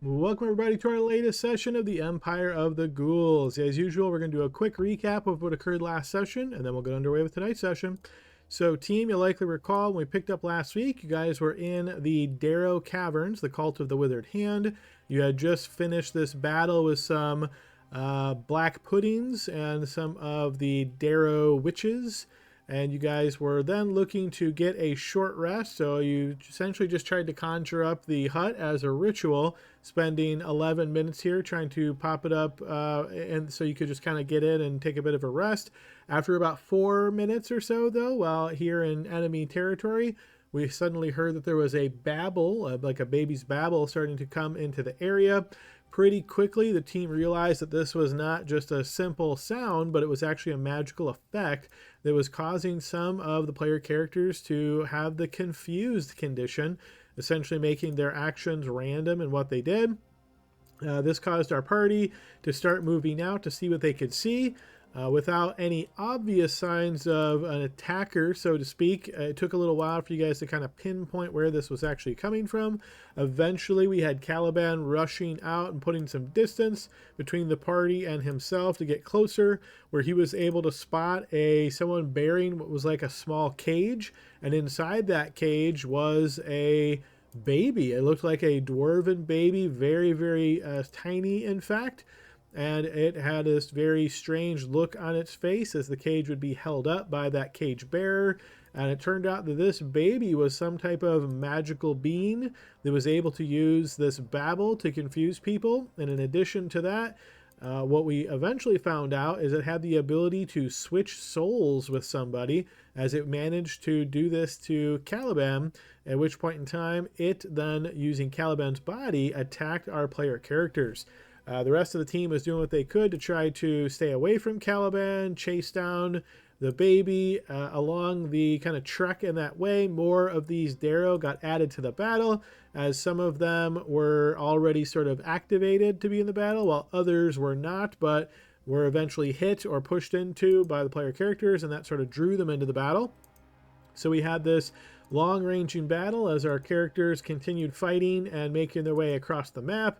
Welcome everybody to our latest session of the Empire of the Ghouls. As usual, we're going to do a quick recap of what occurred last session, and then we'll get underway with tonight's session. So team, you'll likely recall when we picked up last week, you guys were in the Darrow Caverns, the Cult of the Withered Hand. You had just finished this battle with some black puddings and some of the Darrow witches. And you guys were then looking to get a short rest, so you essentially just tried to conjure up the hut as a ritual, spending 11 minutes here trying to pop it up, and so you could just kind of get in and take a bit of a rest. After about 4 minutes or so, though, while here in enemy territory, we suddenly heard that there was a babble, like a baby's babble, starting to come into the area. Pretty quickly, the team realized that this was not just a simple sound, but it was actually a magical effect that was causing some of the player characters to have the confused condition, essentially making their actions random in what they did. This caused our party to start moving out to see what they could see. Without any obvious signs of an attacker, so to speak. It took a little while for you guys to kind of pinpoint where this was actually coming from. Eventually, we had Caliban rushing out and putting some distance between the party and himself to get closer, where he was able to spot someone bearing what was like a small cage, and inside that cage was a baby. It looked like a dwarven baby, very, very tiny, in fact. And it had this very strange look on its face as the cage would be held up by that cage bearer. And it turned out that this baby was some type of magical being that was able to use this babble to confuse people. And in addition to that, what we eventually found out is it had the ability to switch souls with somebody, as it managed to do this to Caliban, at which point in time it then, using Caliban's body, attacked our player characters. The rest of the team was doing what they could to try to stay away from Caliban, chase down the baby. Along the kind of trek in that way, more of these Darrow got added to the battle, as some of them were already sort of activated to be in the battle, while others were not, but were eventually hit or pushed into by the player characters, and that sort of drew them into the battle. So we had this long-ranging battle as our characters continued fighting and making their way across the map.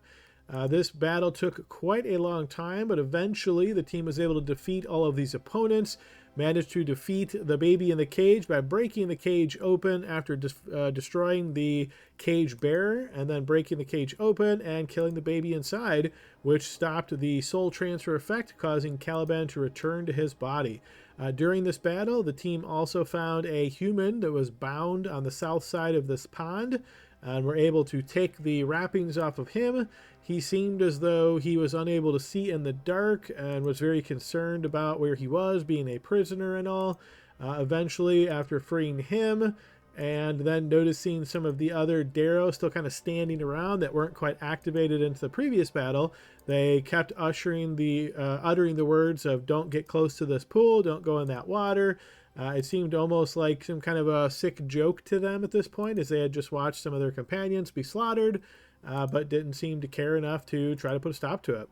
This battle took quite a long time, but eventually the team was able to defeat all of these opponents, managed to defeat the baby in the cage by breaking the cage open after destroying the cage bearer, and then breaking the cage open and killing the baby inside, which stopped the soul transfer effect, causing Caliban to return to his body. During this battle, the team also found a human that was bound on the south side of this pond, and were able to take the wrappings off of him. He seemed as though he was unable to see in the dark and was very concerned about where he was, being a prisoner and all. Eventually, after freeing him and then noticing some of the other Darrow still kind of standing around that weren't quite activated into the previous battle, they kept uttering the words of "don't get close to this pool, don't go in that water." It seemed almost like some kind of a sick joke to them at this point, as they had just watched some of their companions be slaughtered, but didn't seem to care enough to try to put a stop to it.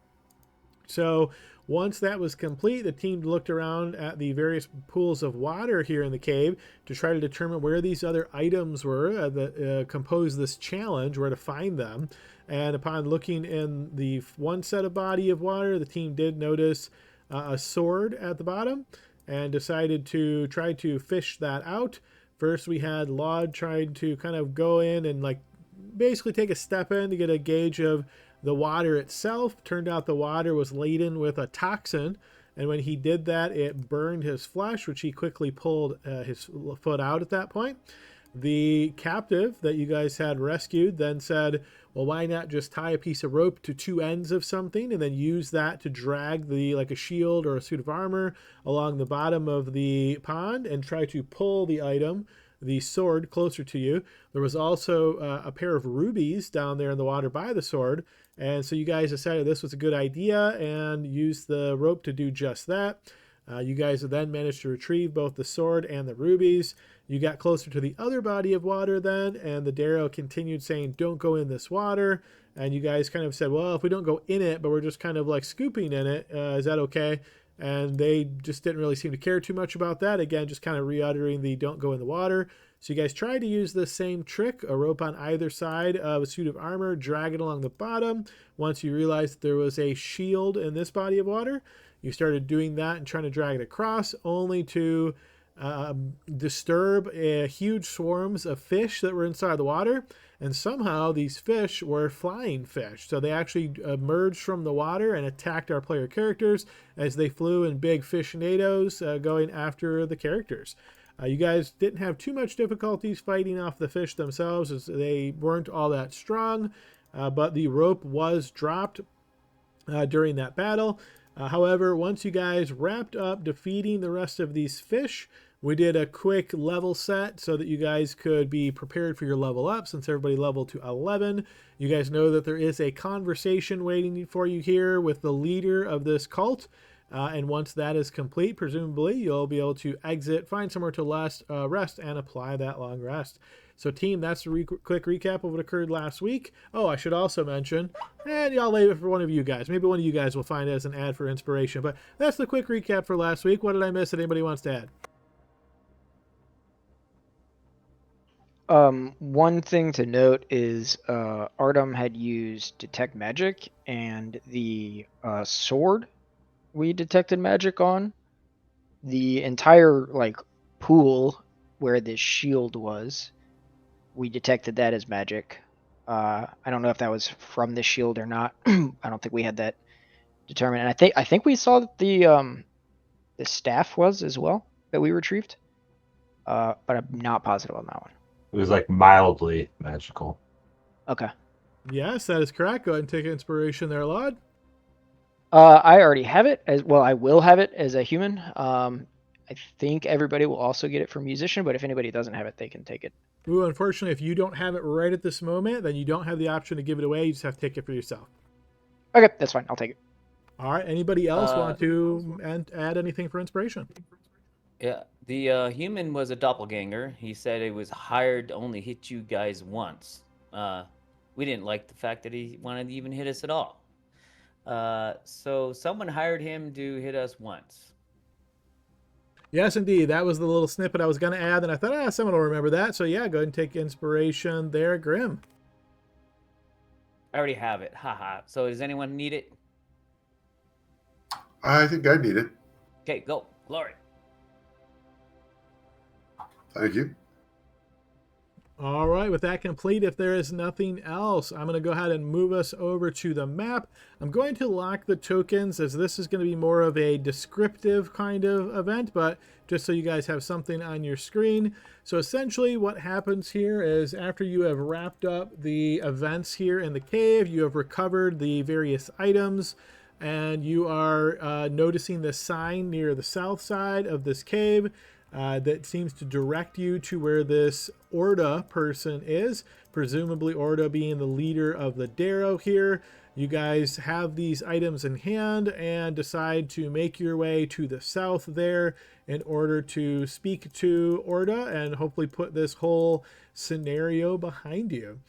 So once that was complete, the team looked around at the various pools of water here in the cave to try to determine where these other items were that composed this challenge, where to find them. And upon looking in the one set of body of water, the team did notice a sword at the bottom, and decided to try to fish that out. First, we had Laud trying to kind of go in and like basically take a step in to get a gauge of the water itself. Turned out the water was laden with a toxin, and when he did that, it burned his flesh, which he quickly pulled his foot out at that point. The captive that you guys had rescued then said, well, why not just tie a piece of rope to two ends of something and then use that to drag like a shield or a suit of armor along the bottom of the pond and try to pull the item, the sword, closer to you. There was also a pair of rubies down there in the water by the sword, and so you guys decided this was a good idea and used the rope to do just that. You guys then managed to retrieve both the sword and the rubies. You got closer to the other body of water then, and the Darrow continued saying, don't go in this water. And you guys kind of said, well, if we don't go in it, but we're just kind of like scooping in it, is that okay? And they just didn't really seem to care too much about that. Again, just kind of re-uttering the don't go in the water. So you guys tried to use the same trick, a rope on either side of a suit of armor, drag it along the bottom. Once you realized there was a shield in this body of water, you started doing that and trying to drag it across, only to disturb huge swarms of fish that were inside the water. And somehow these fish were flying fish. So they actually emerged from the water and attacked our player characters as they flew in big fish tornadoes going after the characters. You guys didn't have too much difficulties fighting off the fish themselves, as they weren't all that strong, but the rope was dropped during that battle. However, once you guys wrapped up defeating the rest of these fish, we did a quick level set so that you guys could be prepared for your level up, since everybody leveled to 11. You guys know that there is a conversation waiting for you here with the leader of this cult. And once that is complete, presumably, you'll be able to exit, find somewhere to rest, and apply that long rest. So, team, that's a quick recap of what occurred last week. Oh, I should also mention, and I'll leave it for one of you guys. Maybe one of you guys will find it as an ad for inspiration. But that's the quick recap for last week. What did I miss that anybody wants to add? One thing to note is Artem had used detect magic, and the sword we detected magic on, the entire pool where this shield was, we detected that as magic. I don't know if that was from the shield or not. I don't think we had that determined. And I think we saw that the staff was as well that we retrieved. But I'm not positive on that one. It was mildly magical. Okay. Yes, that is correct. Go ahead and take inspiration there, Laud. I already have it as well. I will have it as a human. I think everybody will also get it for musician, but if anybody doesn't have it, they can take it. Ooh, unfortunately, if you don't have it right at this moment, then you don't have the option to give it away. You just have to take it for yourself. Okay, that's fine. I'll take it. All right. Anybody else want to add anything for inspiration? Yeah, the human was a doppelganger. He said it was hired to only hit you guys once. We didn't like the fact that he wanted to even hit us at all. So someone hired him to hit us once. Yes, indeed. That was the little snippet I was going to add, and I thought, someone will remember that. So yeah, go ahead and take inspiration there, Grim. I already have it. Haha. So does anyone need it? I think I need it. Okay, go. Glory. Thank you. All right, with that complete, if there is nothing else, I'm going to go ahead and move us over to the map. I'm going to lock the tokens, as this is going to be more of a descriptive kind of event, but just so you guys have something on your screen. So essentially what happens here is after you have wrapped up the events here in the cave, you have recovered the various items, and you are noticing the sign near the south side of this cave that seems to direct you to where this Orda person is, presumably Orda being the leader of the Darrow here. You guys have these items in hand and decide to make your way to the south there in order to speak to Orda and hopefully put this whole scenario behind you.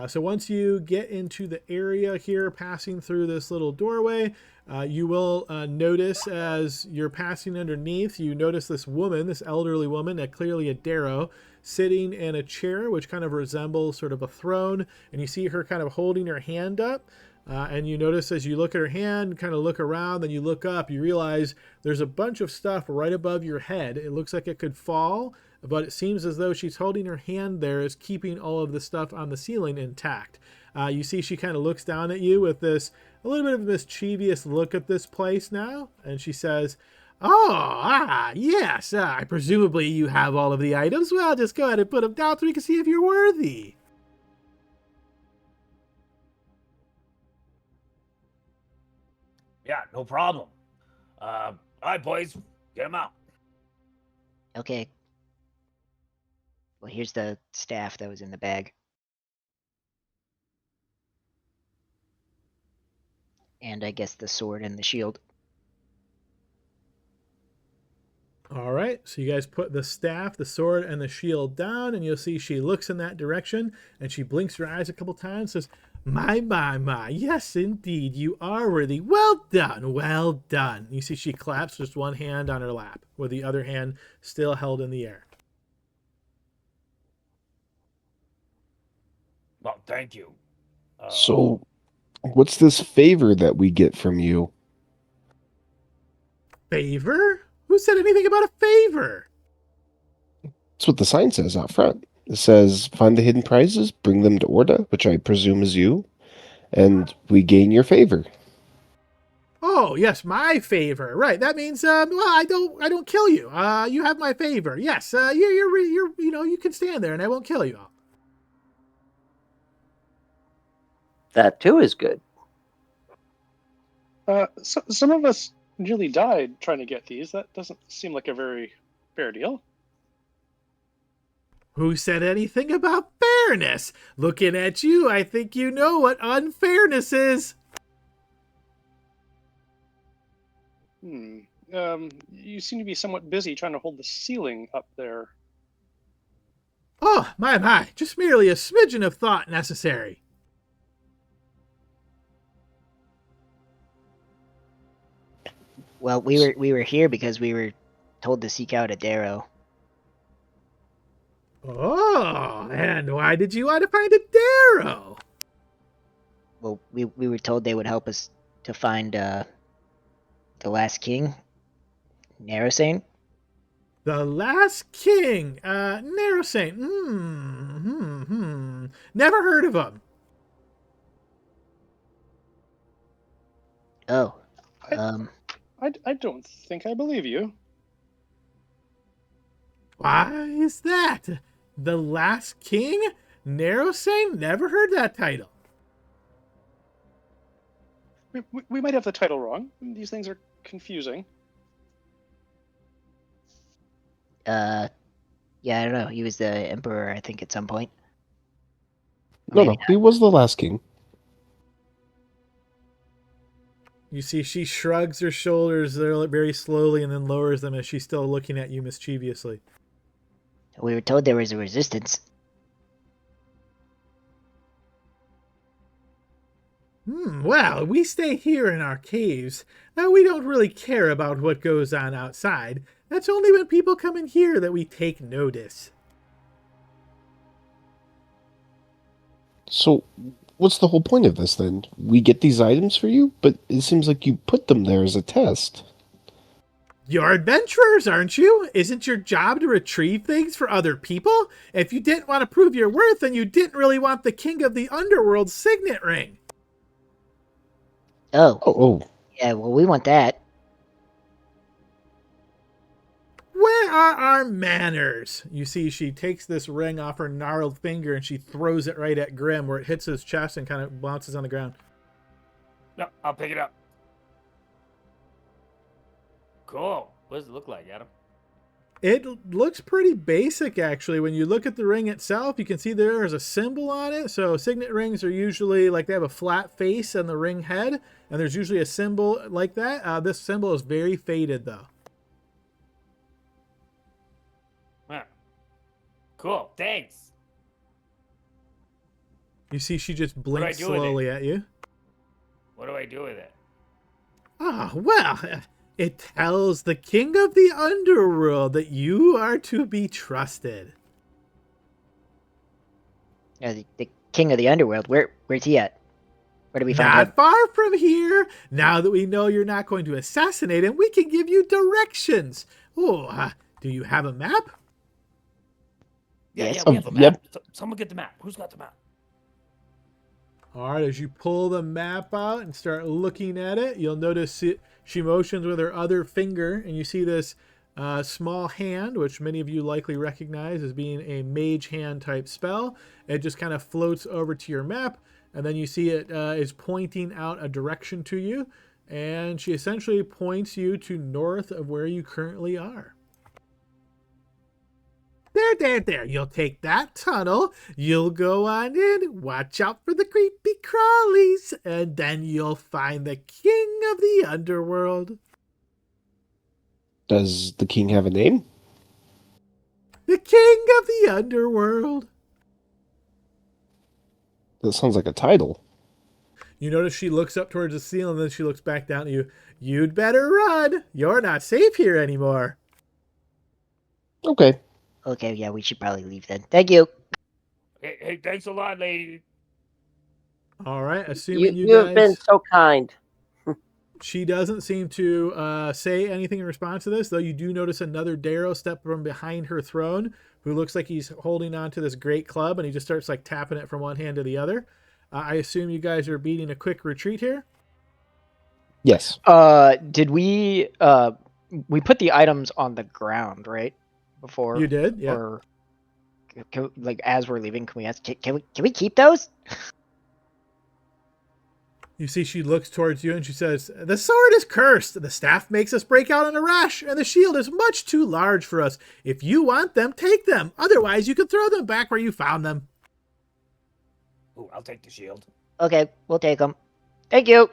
So once you get into the area here, passing through this little doorway, you will notice as you're passing underneath, you notice this woman, this elderly woman, clearly a Darrow, sitting in a chair which kind of resembles sort of a throne, and you see her kind of holding her hand up. And you notice as you look at her hand, kind of look around, then you look up, you realize there's a bunch of stuff right above your head. It looks like it could fall, but it seems as though she's holding her hand there is keeping all of the stuff on the ceiling intact. You see she kind of looks down at you with this a little bit of a mischievous look at this place now, and she says, yes, presumably you have all of the items. Well, just go ahead and put them down so we can see if you're worthy. Yeah, no problem. All right, boys, get him out. Okay. Well, here's the staff that was in the bag. And I guess the sword and the shield. All right, so you guys put the staff, the sword, and the shield down, and you'll see she looks in that direction, and she blinks her eyes a couple times, says, my, yes, indeed, you are worthy. Well done, well done. You see she claps just one hand on her lap, with the other hand still held in the air. Well, thank you. So, what's this favor that we get from you? Favor? Who said anything about a favor? That's what the sign says out front. It says, find the hidden prizes, bring them to Orda, which I presume is you, and we gain your favor. Oh, yes, my favor. Right. That means, well, I don't kill you. You have my favor. Yes. You're, you can stand there and I won't kill you. That too is good. So, some of us nearly died trying to get these. That doesn't seem like a very fair deal. Who said anything about fairness? Looking at you, I think you know what unfairness is. You seem to be somewhat busy trying to hold the ceiling up there. Oh, my. Just merely a smidgen of thought necessary. Well, we were here because we were told to seek out a Darrow. Oh, and why did you want to find a Darrow? Well, we were told they would help us to find the last king, Narrowsane. The Last King, Narrowsane. Never heard of him. Oh, I don't think I believe you. Why is that? The Last King? Narrowsane? Never heard that title. We might have the title wrong. These things are confusing. yeah, I don't know. He was the emperor, I think, at some point. No, he was the last king. You see, she shrugs her shoulders very slowly and then lowers them as she's still looking at you mischievously. We were told there was a resistance. Well, we stay here in our caves. We don't really care about what goes on outside. That's only when people come in here that we take notice. So, what's the whole point of this then? We get these items for you, but it seems like you put them there as a test. You're adventurers, aren't you? Isn't your job to retrieve things for other people? If you didn't want to prove your worth, then you didn't really want the King of the Underworld's signet ring. Oh. Yeah, well, we want that. Where are our manners? You see, she takes this ring off her gnarled finger and she throws it right at Grim, where it hits his chest and kind of bounces on the ground. No, I'll pick it up. Cool. What does it look like, Adam? It looks pretty basic, actually. When you look at the ring itself, you can see there is a symbol on it. So signet rings are usually like they have a flat face on the ring head, and there's usually a symbol like that. This symbol is very faded, though. Huh. Cool. Thanks. You see she just blinks do with it? slowly at you. What do I do with it? Ah, well, it tells the King of the Underworld that you are to be trusted. The king of the underworld. Where's he at? Where do we find him? Not far from here. Now that we know you're not going to assassinate him, we can give you directions. Oh, do you have a map? Yeah, Yes. we have a map. Yep. Someone get the map. Who's got the map? All right, as you pull the map out and start looking at it, you'll notice she motions with her other finger, and you see this small hand, which many of you likely recognize as being a mage hand type spell. It just kind of floats over to your map, and then you see it is pointing out a direction to you, and she essentially points you to north of where you currently are. There. You'll take that tunnel. You'll go on in. Watch out for the creepy crawlies. And then you'll find the King of the Underworld. Does the king have a name? The King of the Underworld. That sounds like a title. You notice she looks up towards the ceiling, and then she looks back down at you. You'd better run. You're not safe here anymore. Okay. Okay, yeah, we should probably leave then. Thank you. Hey, thanks a lot, lady. All right, assuming you have been guys. so kind. She doesn't seem to say anything in response to this, though you do notice another Darrow step from behind her throne, who looks like he's holding on to this great club, and he just starts like tapping it from one hand to the other. I assume you guys are beating a quick retreat here. Yes. Did we put the items on the ground, right? Before You did, yeah. Or like as we're leaving, can we ask? Can we keep those? You see she looks towards you and she says, "The sword is cursed. The staff makes us break out in a rush, and the shield is much too large for us. If you want them, take them. Otherwise, you can throw them back where you found them." Ooh, I'll take the shield. Okay, we'll take them. Thank you.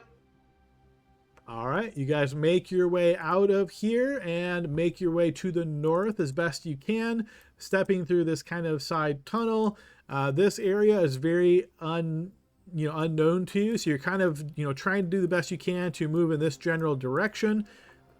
All right, you guys make your way out of here and make your way to the north as best you can, stepping through this kind of side tunnel. This area is very unknown to you, so you're kind of trying to do the best you can to move in this general direction.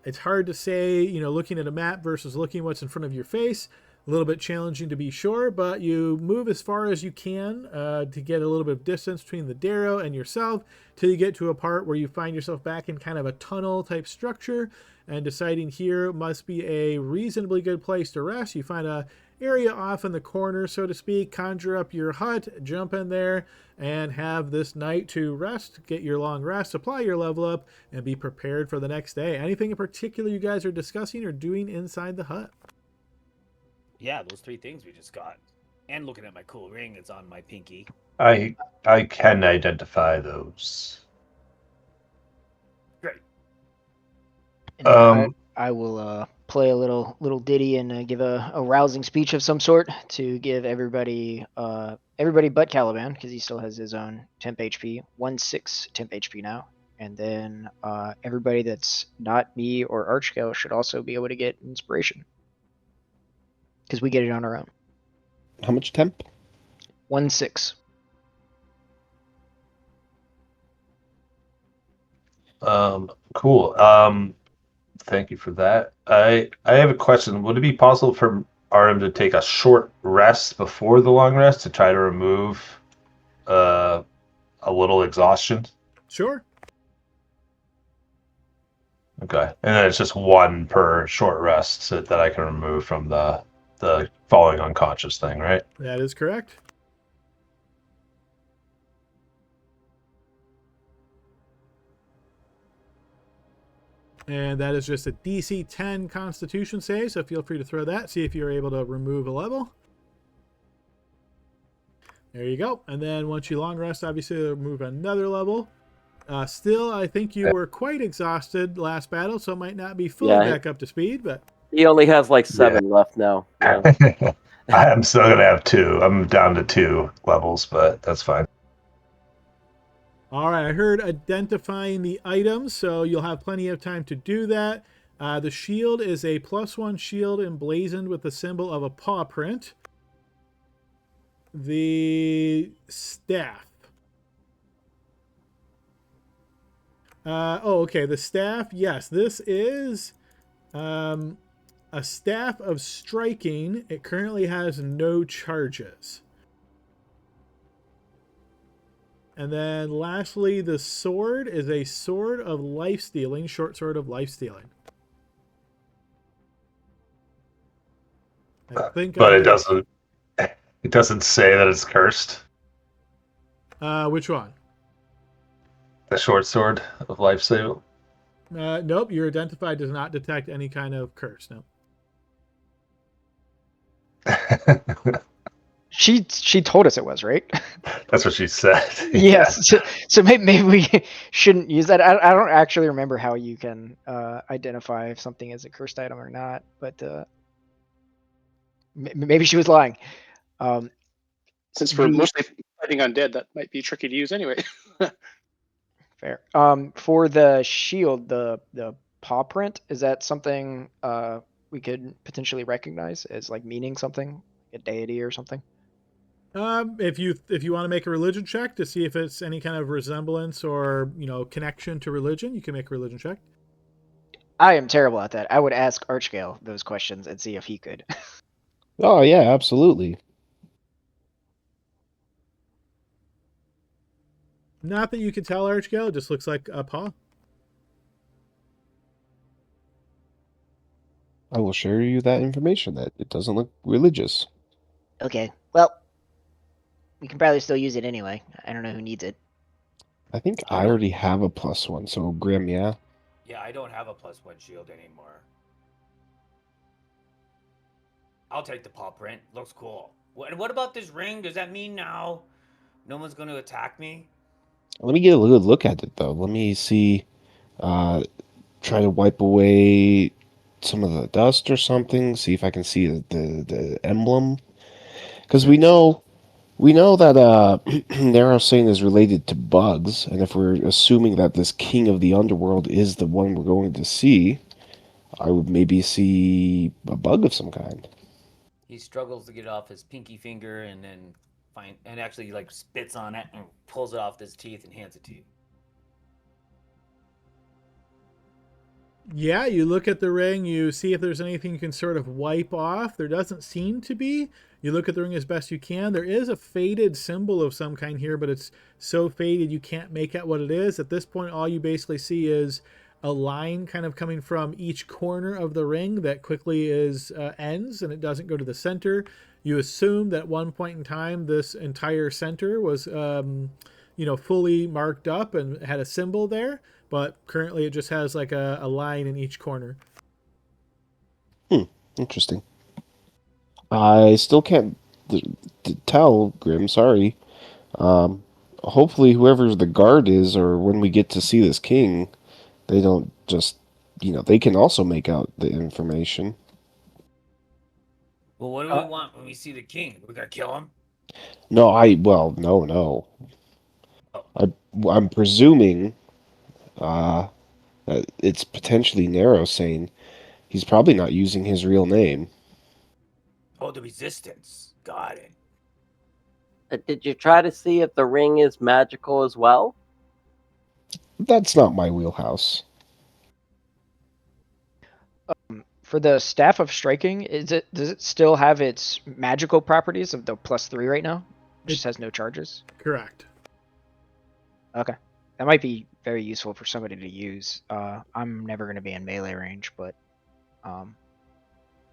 It's hard to say, looking at a map versus looking what's in front of your face. A little bit challenging to be sure, but you move as far as you can to get a little bit of distance between the Darrow and yourself till you get to a part where you find yourself back in kind of a tunnel type structure and deciding here must be a reasonably good place to rest. You find a area off in the corner, so to speak, conjure up your hut, jump in there, and have this night to rest, get your long rest, apply your level up, and be prepared for the next day. Anything in particular you guys are discussing or doing inside the hut? Yeah, those 3 things we just got. And looking at my cool ring that's on my pinky. I can identify those. Great. And I will play a little ditty and give a rousing speech of some sort to give everybody but Caliban, because he still has his own temp HP, 1/6 temp HP now, and then everybody that's not me or Archgale should also be able to get inspiration, because we get it on our own. How much temp? 1/6. Cool. Thank you for that. I have a question. Would it be possible for RM to take a short rest before the long rest to try to remove a little exhaustion? Sure. Okay. And then it's just 1 per short rest that I can remove from the falling unconscious thing, right? That is correct. And that is just a DC 10 Constitution save, so feel free to throw that. See if you're able to remove a level. There you go. And then once you long rest, obviously, remove another level. Still, I think you were quite exhausted last battle, so it might not be fully back up to speed, but... He only has like 7 left now. Yeah. I'm still going to have 2. I'm down to 2 levels, but that's fine. All right, I heard identifying the items, so you'll have plenty of time to do that. The shield is a +1 shield emblazoned with the symbol of a paw print. The staff. Okay, the staff, yes, this is a staff of striking. It currently has no charges. And then lastly, the sword is a sword of life stealing, short sword of life stealing. I think but it doesn't say that it's cursed. Which one? The short sword of life stealing. Nope, your identified does not detect any kind of curse. No. She told us it was, right? That's what she said. Yes. So maybe we shouldn't use that. I don't actually remember how you can identify if something is a cursed item or not, but maybe she was lying. Since we're mostly fighting undead, that might be tricky to use anyway. Fair. For the shield, the paw print, is that something we could potentially recognize as like meaning something, a deity or something? If you want to make a religion check to see if it's any kind of resemblance or connection to religion, you can make a religion check. I am terrible at that. I would ask Archgale those questions and see if he could. Oh yeah, absolutely. Not that you can tell, Archgale. It just looks like a paw. I will share you that information. That it doesn't look religious. Okay. Well, we can probably still use it anyway. I don't know who needs it. I think I I don't- already have a +1, so Grim, yeah. Yeah, I don't have a +1 shield anymore. I'll take the paw print. Looks cool. What about this ring? Does that mean now no one's going to attack me? Let me get a good look at it though. Let me see. Try to wipe away some of the dust or something. See if I can see the emblem. Because we know that Narrowsane is related to bugs, and if we're assuming that this king of the underworld is the one we're going to see, I would maybe see a bug of some kind. He struggles to get it off his pinky finger and then actually like spits on it and pulls it off his teeth and hands it to you. Yeah, you look at the ring, you see if there's anything you can sort of wipe off. There doesn't seem to be. You look at the ring as best you can. There is a faded symbol of some kind here, but it's so faded you can't make out what it is. At this point, all you basically see is a line kind of coming from each corner of the ring that quickly ends, and it doesn't go to the center. You assume that at one point in time, this entire center was, fully marked up and had a symbol there, but currently it just has like a line in each corner. Interesting. I still can't tell, Grim. Sorry. Hopefully, whoever the guard is, or when we get to see this king, they don't just, they can also make out the information. Well, what do we want when we see the king? We gotta kill him? No, no. I'm presuming that it's potentially Narrowsane. He's probably not using his real name. Oh, the resistance. Got it. Did you try to see if the ring is magical as well? That's not my wheelhouse. For the Staff of Striking, does it still have its magical properties of the +3 right now? It just has no charges. Correct. Okay, that might be very useful for somebody to use. I'm never going to be in melee range, but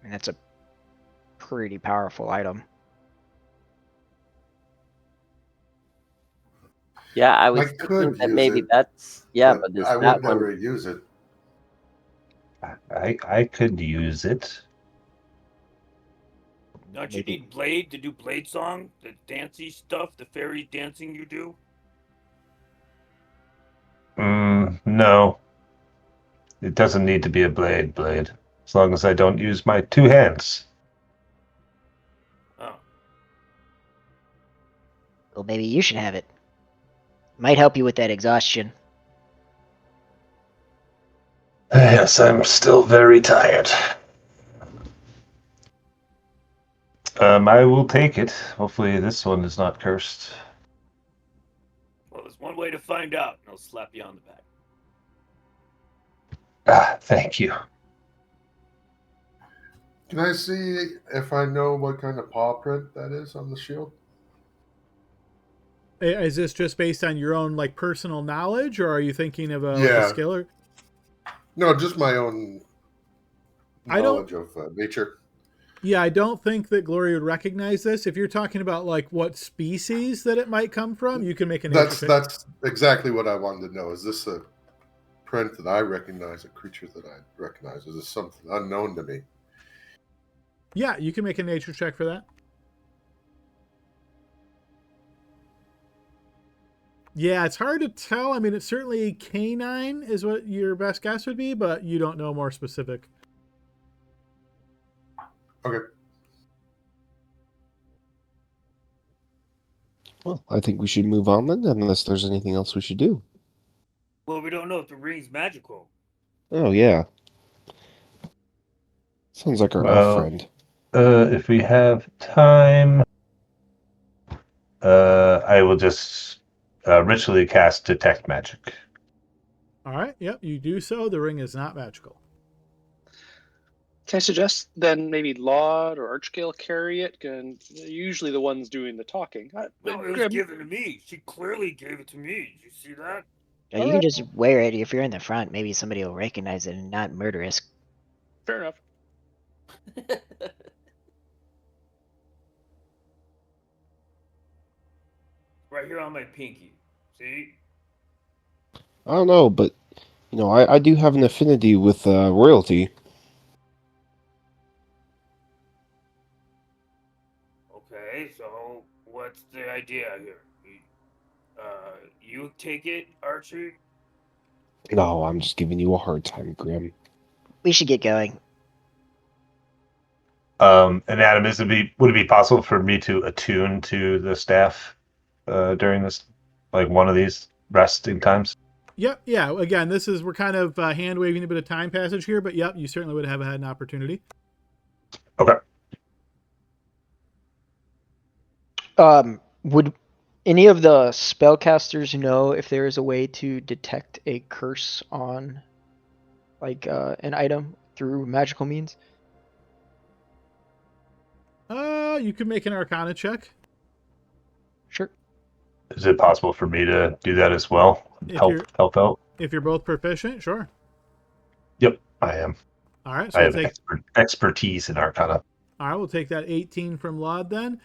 that's a pretty powerful item. Yeah, I was could thinking that use maybe it, that's but is I that would one? never use it. I could use it. Don't you need Blade to do Blade Song? The dancey stuff, the fairy dancing you do? No. It doesn't need to be a blade. As long as I don't use my two hands. Oh. Well, maybe you should have it. Might help you with that exhaustion. Yes, I'm still very tired. I will take it. Hopefully this one is not cursed. Well, there's one way to find out, and I'll slap you on the back. Thank you. Can I see if I know what kind of paw print that is on the shield? Is this just based on your own like personal knowledge, or are you thinking of like Yeah. a skill? Or... No, just my own I don't- knowledge of nature. Yeah, I don't think that Glory would recognize this. If you're talking about like what species that it might come from, you can make a nature check. That's exactly what I wanted to know. Is this a print that I recognize, a creature that I recognize? Is this something unknown to me? Yeah, you can make a nature check for that. Yeah, it's hard to tell. I mean, it's certainly canine is what your best guess would be, but you don't know more specific. Okay. Well, I think we should move on then, unless there's anything else we should do. Well, we don't know if the ring's magical. Oh, yeah. Sounds like our elf friend. If we have time, I will just ritually cast Detect Magic. All right. Yep, you do so. The ring is not magical. Can I suggest then maybe Laud or Archgale carry it? And they're usually the ones doing the talking. No, it was given to me. She clearly gave it to me. Did you see that? You can just wear it if you're in the front. Maybe somebody will recognize it and not murderous. Fair enough. Right here on my pinky. See? I don't know, but I do have an affinity with royalty. Okay, so what's the idea here? You take it, Archie? No, I'm just giving you a hard time, Grim. We should get going. And Adam, would it be possible for me to attune to the staff during this, like one of these resting times? Yep, yeah. Again, we're kind of hand waving a bit of time passage here, but yep, you certainly would have had an opportunity. Okay. Would any of the spellcasters know if there is a way to detect a curse on, like, an item through magical means? You could make an Arcana check. Sure. Is it possible for me to do that as well? Help out? If you're both proficient, sure. Yep, I am. All right, so I have expertise in Arcana. All right, we'll take that 18 from Laud then.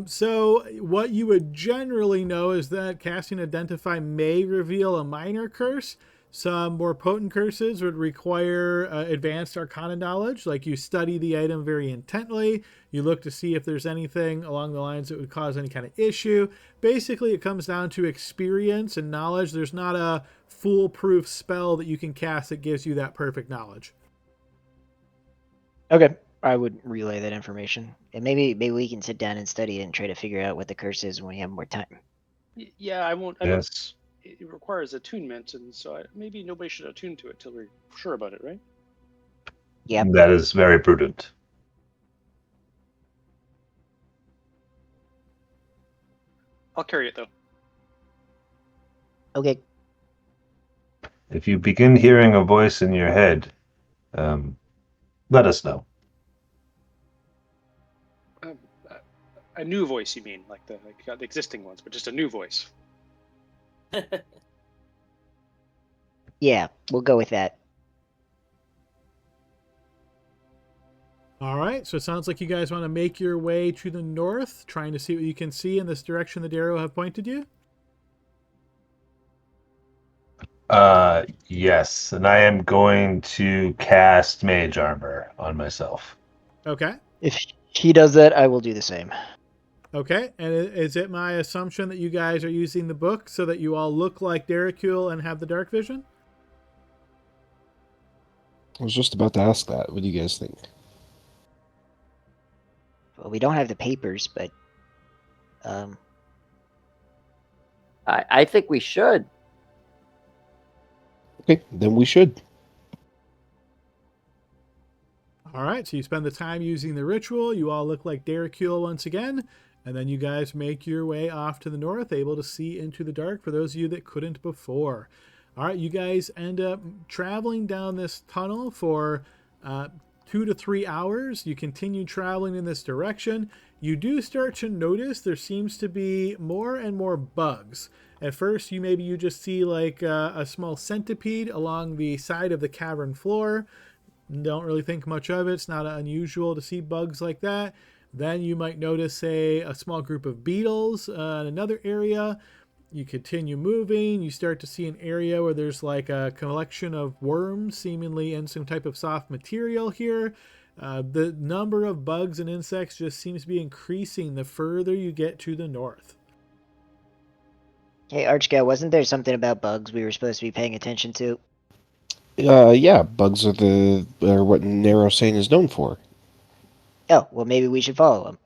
So what you would generally know is that casting Identify may reveal a minor curse. Some more potent curses would require advanced Arcana knowledge, like you study the item very intently, you look to see if there's anything along the lines that would cause any kind of issue. Basically, it comes down to experience and knowledge. There's not a foolproof spell that you can cast that gives you that perfect knowledge. Okay, I would relay that information. And maybe we can sit down and study it and try to figure out what the curse is when we have more time. Yeah, I won't. Yes. It requires attunement, and so maybe nobody should attune to it till we're sure about it, right? Yep. That is very prudent. I'll carry it though. Okay. If you begin hearing a voice in your head, let us know. A new voice, you mean? Like the existing ones, but just a new voice. Yeah, we'll go with that. All right, so it sounds like you guys want to make your way to the north, trying to see what you can see in this direction the Darrow have pointed you. Yes, and I am going to cast Mage Armor on myself. Okay. If he does that, I will do the same. Okay, and is it my assumption that you guys are using the book so that you all look like Derricule and have the dark vision? I was just about to ask that. What do you guys think? Well, we don't have the papers, but I think we should. Okay, then we should. All right, so you spend the time using the ritual. You all look like Derricule once again, and then you guys make your way off to the north, able to see into the dark for those of you that couldn't before. All right, you guys end up traveling down this tunnel for 2 to 3 hours. You continue traveling in this direction. You do start to notice there seems to be more and more bugs. At first, you just see like a small centipede along the side of the cavern floor. Don't really think much of it. It's not unusual to see bugs like that. Then you might notice a small group of beetles in another area. You continue moving. You start to see an area where there's like a collection of worms, seemingly in some type of soft material here. The number of bugs and insects just seems to be increasing the further you get to the north. hey, Archgale, wasn't there something about bugs we were supposed to be paying attention to? Yeah, bugs are what Narrowsane is known for. Oh, well, maybe we should follow them.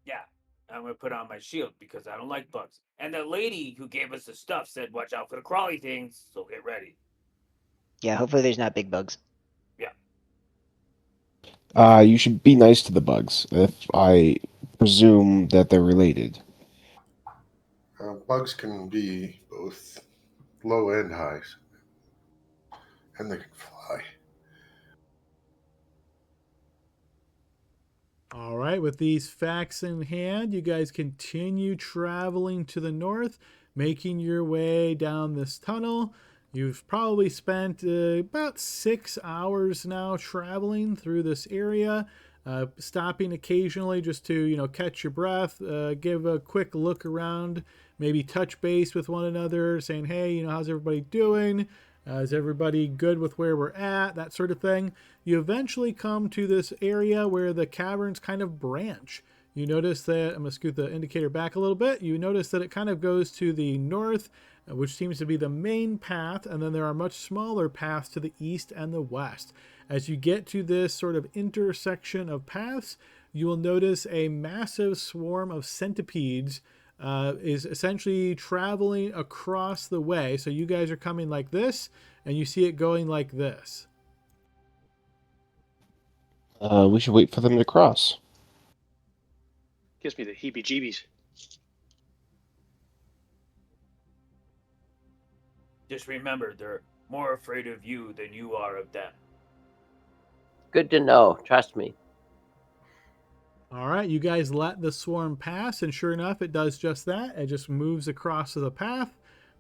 Yeah, I'm gonna put on my shield because I don't like bugs. And the lady who gave us the stuff said, "Watch out for the crawly things." So get ready. Yeah, hopefully there's not big bugs. Yeah. You should be nice to the bugs, if I presume that they're related. Bugs can be both low and high, and they can fly. All right, with these facts in hand, you guys continue traveling to the north, making your way down this tunnel. You've probably spent about 6 hours now traveling through this area, stopping occasionally just to, catch your breath, give a quick look around, maybe touch base with one another, saying, hey, how's everybody doing? Is everybody good with where we're at? That sort of thing. You eventually come to this area where the caverns kind of branch. You notice that, I'm going to scoot the indicator back a little bit. You notice that it kind of goes to the north, which seems to be the main path, and then there are much smaller paths to the east and the west. As you get to this sort of intersection of paths, you will notice a massive swarm of centipedes is essentially traveling across the way. So you guys are coming like this, and you see it going like this. We should wait for them to cross. Gives me the heebie-jeebies. Just remember, they're more afraid of you than you are of them. Good to know. Trust me. All right, you guys let the swarm pass, and sure enough, it does just that. It just moves across the path.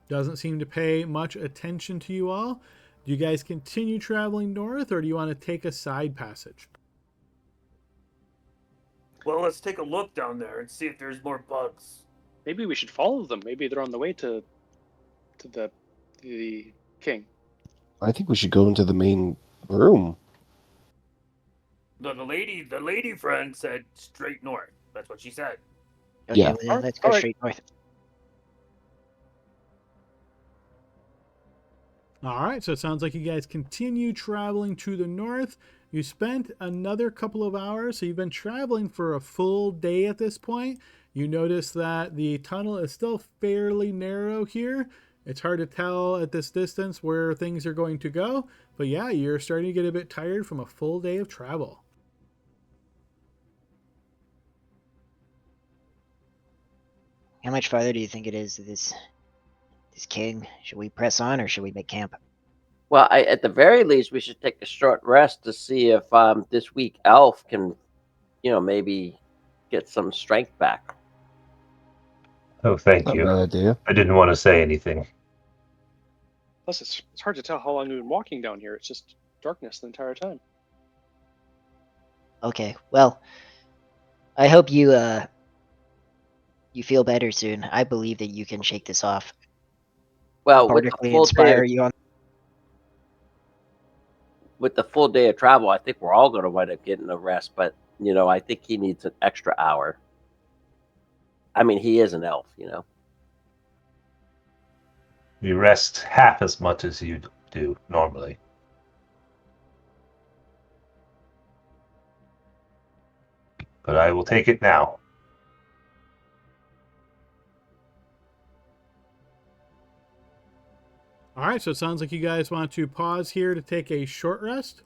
Doesn't seem to pay much attention to you all. Do you guys continue traveling north, or do you want to take a side passage? Well, let's take a look down there and see if there's more bugs. Maybe we should follow them. Maybe they're on the way to the king. I think we should go into the main room. The lady friend said straight north. That's what she said. Okay, Yeah. well, then let's go All right. straight north. All right, so it sounds like you guys continue traveling to the north. You spent another couple of hours, so you've been traveling for a full day at this point. You notice that the tunnel is still fairly narrow here. It's hard to tell at this distance where things are going to go, but yeah, you're starting to get a bit tired from a full day of travel. How much farther do you think it is to this king? Should we press on or should we make camp? Well, at the very least, we should take a short rest to see if this weak elf can, maybe get some strength back. Oh, thank Not a you. bad idea. I didn't want to say anything. Plus, it's hard to tell how long we've been walking down here. It's just darkness the entire time. Okay, well, I hope you feel better soon. I believe that you can shake this off. Well, with the Particularly full inspire day, you on. with the full day of travel, I think we're all going to wind up getting a rest. But I think he needs an extra hour. I mean, he is an elf, You rest half as much as you do normally. But I will take it now. All right, so it sounds like you guys want to pause here to take a short rest.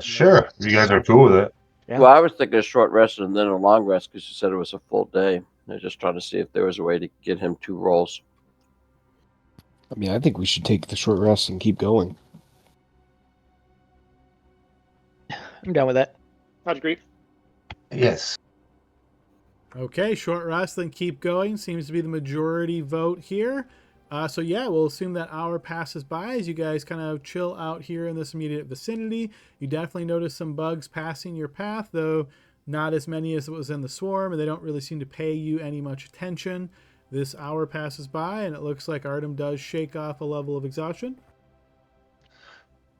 Sure. You guys are cool with it. Yeah. Well, I was thinking a short rest and then a long rest because you said it was a full day. I was just trying to see if there was a way to get him 2 rolls. I mean, I think we should take the short rest and keep going. I'm done with that. I'd agree. Yes. Okay, short rest, then keep going. Seems to be the majority vote here. So yeah, we'll assume that hour passes by as you guys kind of chill out here in this immediate vicinity. You definitely notice some bugs passing your path, though not as many as it was in the swarm, and they don't really seem to pay you any much attention. This hour passes by, and it looks like Artem does shake off a level of exhaustion.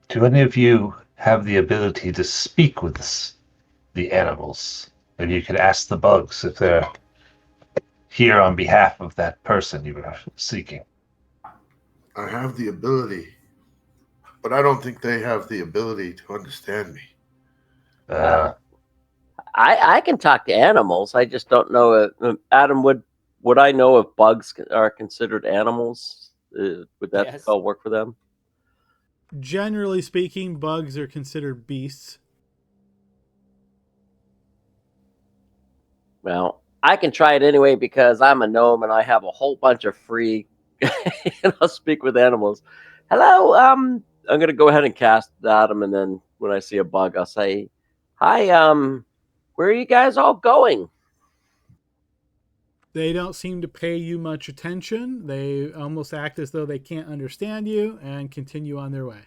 Do any of you have the ability to speak with the animals? And you could ask the bugs if they're here on behalf of that person you were seeking. I have the ability, but I don't think they have the ability to understand me. I can talk to animals. I just don't know. Adam, would I know if bugs are considered animals? Would that Yes. spell work for them? Generally speaking, bugs are considered beasts. Well, I can try it anyway because I'm a gnome and I have a whole bunch of free. And I'll speak with animals. Hello, I'm going to go ahead and cast Adam and then when I see a bug, I'll say, "Hi, where are you guys all going?" They don't seem to pay you much attention. They almost act as though they can't understand you and continue on their way.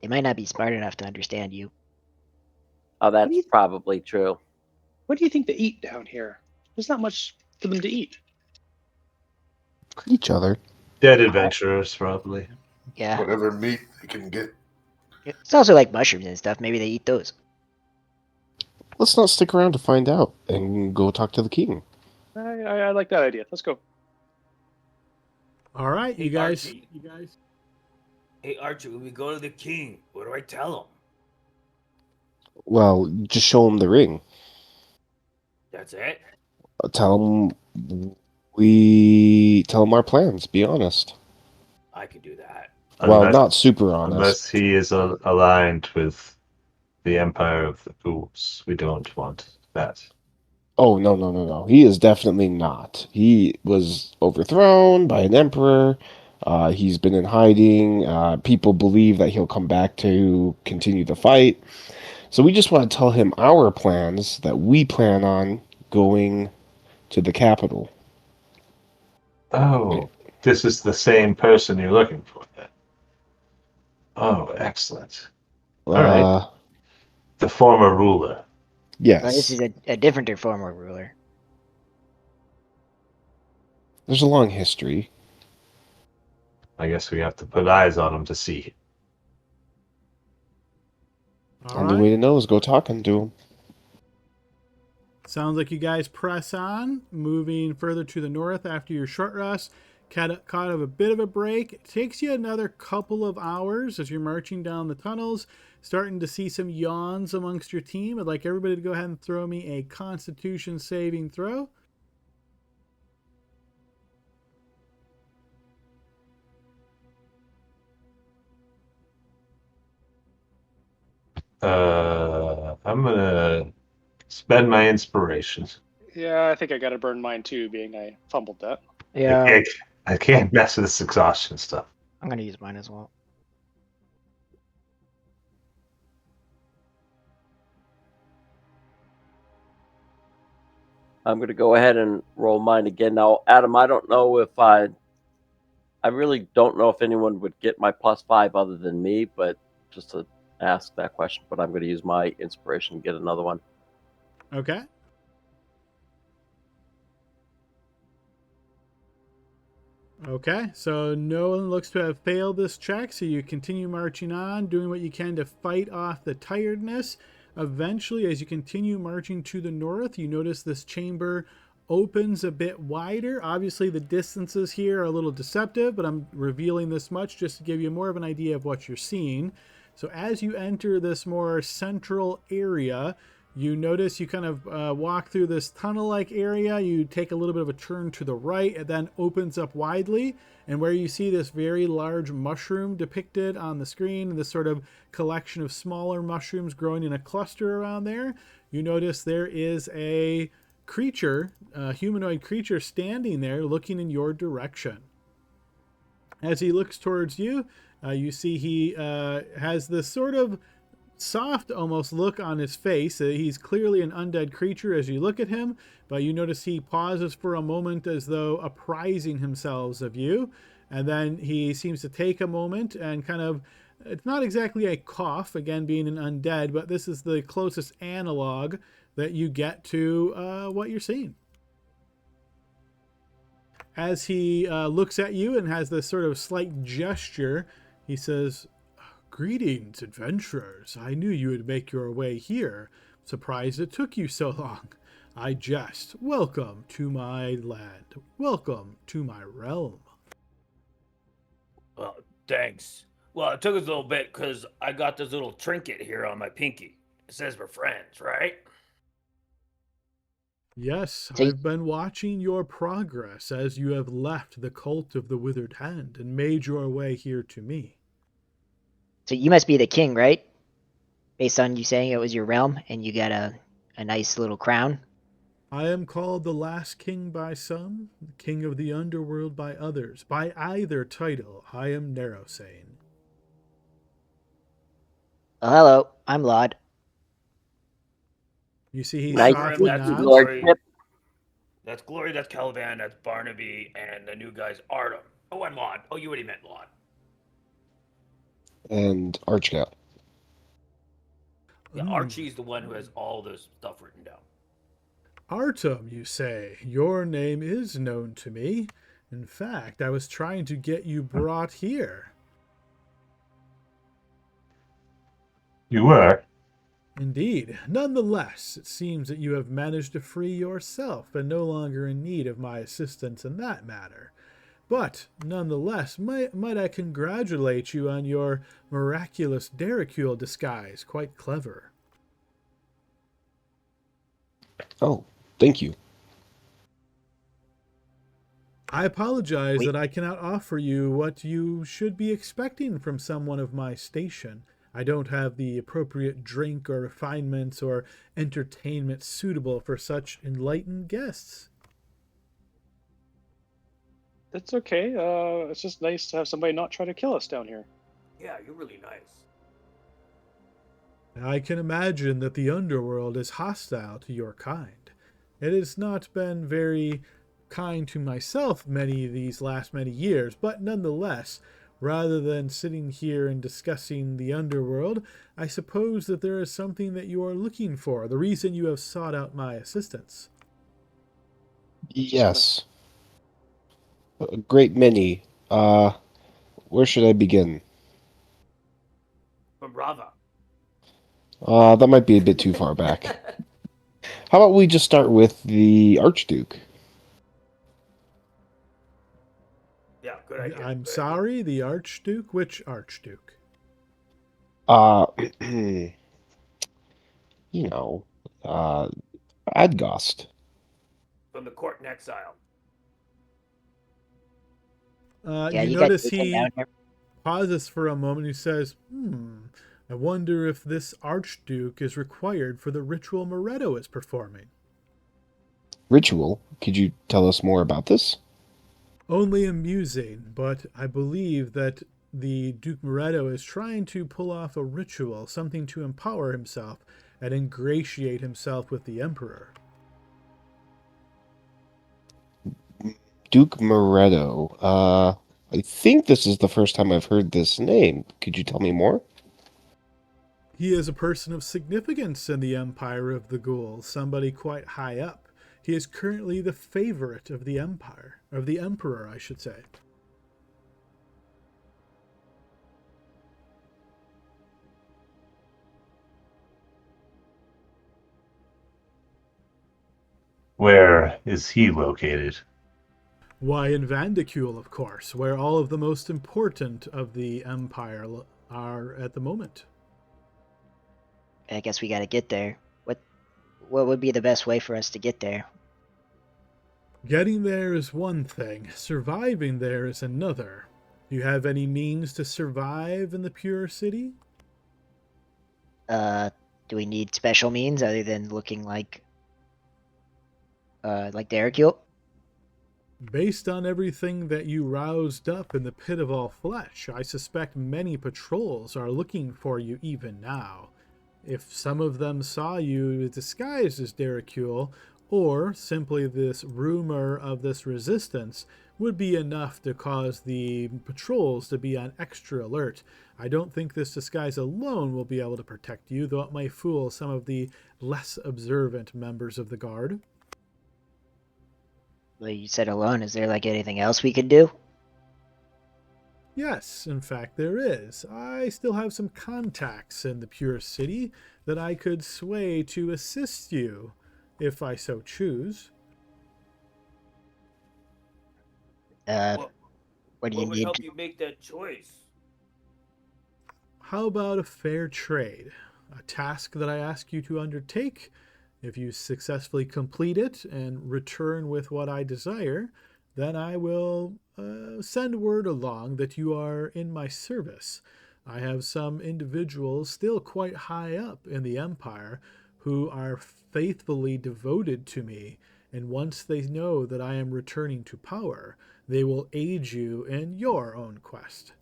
They might not be smart enough to understand you. Oh, What do that's you probably true. What do you think they eat down here? There's not much for them to eat. Each other. Dead adventurers, probably. Yeah. Whatever meat they can get. It's also like mushrooms and stuff. Maybe they eat those. Let's not stick around to find out and go talk to the king. I like that idea. Let's go. All right, Hey, you guys. Archie. Hey, Archie, when we go to the king, what do I tell him? Well, just show him the ring. That's it? Tell him our plans. Be honest. I can do that. Well, not super honest. Unless he is aligned with the Empire of the Ghouls. We don't want that. Oh, no. He is definitely not. He was overthrown by an emperor. He's been in hiding. People believe that he'll come back to continue the fight. So we just want to tell him our plans, that we plan on going to the capital. Oh, this is the same person you're looking for then. Oh, excellent. All right. The former ruler. Yes. Well, this is a different former ruler. There's a long history. I guess we have to put eyes on him to see. Only way to know is go talking to him. Sounds like you guys press on, moving further to the north after your short rest. Caught a bit of a break. It takes you another couple of hours as you're marching down the tunnels, starting to see some yawns amongst your team. I'd like everybody to go ahead and throw me a Constitution saving throw. I'm gonna spend my inspiration. Yeah, I think I got to burn mine too, being I fumbled that. Yeah. I can't mess with this exhaustion stuff. I'm gonna use mine as well. I'm going to go ahead and roll mine again. Now, Adam, I don't know if I really don't know if anyone would get my +5 other than me, but just to ask that question, but I'm going to use my inspiration to get another one. Okay. Okay, so no one looks to have failed this check, so you continue marching on, doing what you can to fight off the tiredness. Eventually, as you continue marching to the north, you notice this chamber opens a bit wider. Obviously, the distances here are a little deceptive, but I'm revealing this much just to give you more of an idea of what you're seeing. So as you enter this more central area, you notice you kind of walk through this tunnel-like area. You take a little bit of a turn to the right. It then opens up widely. And where you see this very large mushroom depicted on the screen, and this sort of collection of smaller mushrooms growing in a cluster around there, you notice there is a creature, a humanoid creature standing there looking in your direction. As he looks towards you, you see he has this sort of soft almost look on his face. He's clearly an undead creature as you look at him, but you notice he pauses for a moment as though apprising himself of you, and then he seems to take a moment and kind of, it's not exactly a cough, again being an undead, but this is the closest analog that you get to what you're seeing. As he looks at you and has this sort of slight gesture, he says, "Greetings, adventurers. I knew you would make your way here. Surprised it took you so long. I jest. Welcome to my land. Welcome to my realm." Well, thanks. Well, it took us a little bit because I got this little trinket here on my pinky. It says we're friends, right? Yes, So I've been watching your progress as you have left the cult of the withered hand and made your way here to me. So you must be the king, right? Based on you saying it was your realm and you got a nice little crown. I am called the last king by some, the king of the underworld by others. By either title, I am Narrowsane. Hello, I'm Lod. You see, he Nice softly to meet you, nods. Lord Kip. That's Glory, that's Caliban, that's Barnaby, and the new guy's Artem. Oh, and Lon. Oh, you already met Lon. And Archgout. Yeah, Archie's the one who has all this stuff written down. Artem, you say? Your name is known to me. In fact, I was trying to get you brought here. You were? Indeed. Nonetheless, it seems that you have managed to free yourself and no longer in need of my assistance in that matter. But, nonetheless, might I congratulate you on your miraculous Derricule disguise. Quite clever. Oh, thank you. I apologize Wait. that I cannot offer you what you should be expecting from someone of my station. I don't have the appropriate drink or refinements or entertainment suitable for such enlightened guests. That's okay. It's just nice to have somebody not try to kill us down here. Yeah, you're really nice. I can imagine that the underworld is hostile to your kind. It has not been very kind to myself these last many years, but nonetheless, rather than sitting here and discussing the underworld, I suppose that there is something that you are looking for, the reason you have sought out my assistance. Yes. A great many. Where should I begin? From Rava. That might be a bit too far back. How about we just start with the Archduke? Yeah, good idea. I'm good sorry, the Archduke? Which Archduke? You know, Adgost. idea. From the court in exile. Yeah, You you guys notice moved him he down here. pauses for a moment. He says, I wonder if this Archduke is required for the ritual Moretto is performing. Ritual? Could you tell us more about this? Only amusing, but I believe that the Duke Moretto is trying to pull off a ritual, something to empower himself and ingratiate himself with the Emperor. Duke Moretto. I think this is the first time I've heard this name. Could you tell me more? He is a person of significance in the Empire of the Ghouls, somebody quite high up. He is currently the favorite of the Empire, of the Emperor, I should say. Where is he located? Why, in Vandicule, of course, where all of the most important of the Empire are at the moment. I guess we gotta get there. What would be the best way for us to get there? Getting there is one thing, surviving there is another. Do you have any means to survive in the Pure City? Do we need special means other than looking like Derricule? Based on everything that you roused up in the Pit of All Flesh, I suspect many patrols are looking for you even now. If some of them saw you disguised as Derricule, or simply this rumor of this resistance, would be enough to cause the patrols to be on extra alert. I don't think this disguise alone will be able to protect you, though it might fool some of the less observant members of the guard. Well, you said alone. Is there like anything else we could do? Yes, in fact there is. I still have some contacts in the Pure City that I could sway to assist you, if I so choose. What, What do you what would need? help you make that choice? How about a fair trade? A task that I ask you to undertake. If you successfully complete it and return with what I desire, then I will send word along that you are in my service. I have some individuals still quite high up in the Empire who are faithfully devoted to me, and once they know that I am returning to power, they will aid you in your own quest.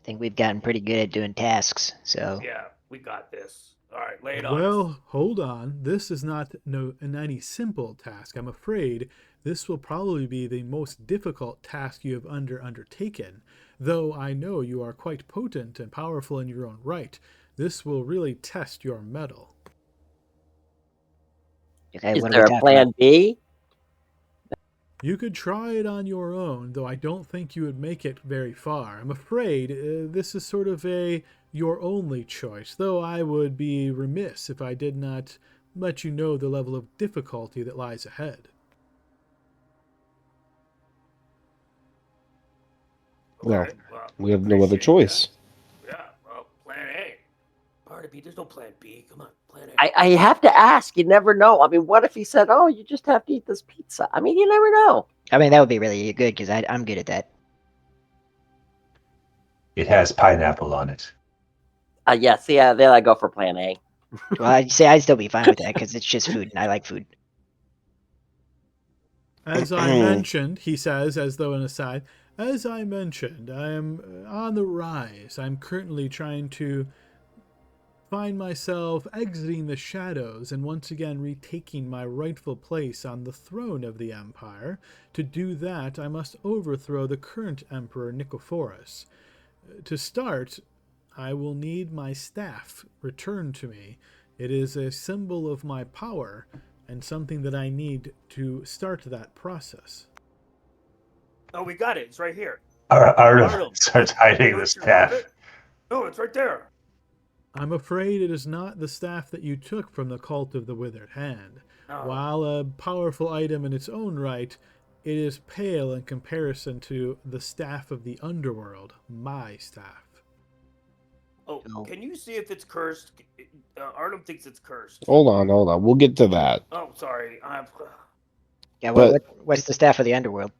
I think we've gotten pretty good at doing tasks, so Yeah, we got this. All right, lay it on us. Well, hold on. This is not any simple task. I'm afraid this will probably be the most difficult task you have undertaken. Though I know you are quite potent and powerful in your own right, this will really test your mettle. okay, Is what are there we a talking plan about? B? You could try it on your own, though I don't think you would make it very far. I'm afraid this is sort of your only choice, though I would be remiss if I did not let you know the level of difficulty that lies ahead. Well, Okay, well, we have no other appreciate choice. that. Yeah, well, plan A. Barnaby, there's no plan B. Come on, plan A. I have to ask. You never know. I mean, what if he said, "Oh, you just have to eat this pizza"? I mean, you never know. I mean, that would be really good because I'm good at that. It has pineapple on it. Yeah. See, then I go for plan A. Well, I'd say I'd still be fine with that because it's just food and I like food. As I mentioned, he says, as though an aside, as I mentioned, I am on the rise. I'm currently trying to find myself exiting the shadows and once again retaking my rightful place on the throne of the Empire. To do that, I must overthrow the current Emperor Nicephorus. To start, I will need my staff returned to me. It is a symbol of my power and something that I need to start that process. Oh, we got it. It's right here. Artem starts hiding the staff. No, it's right there. I'm afraid it is not the staff that you took from the cult of the withered hand. Oh. While a powerful item in its own right, it is pale in comparison to the staff of the underworld, my staff. Oh, can you see if it's cursed? Artem thinks it's cursed. Hold on. We'll get to that. Oh, sorry. Yeah, But- what's the staff of the underworld?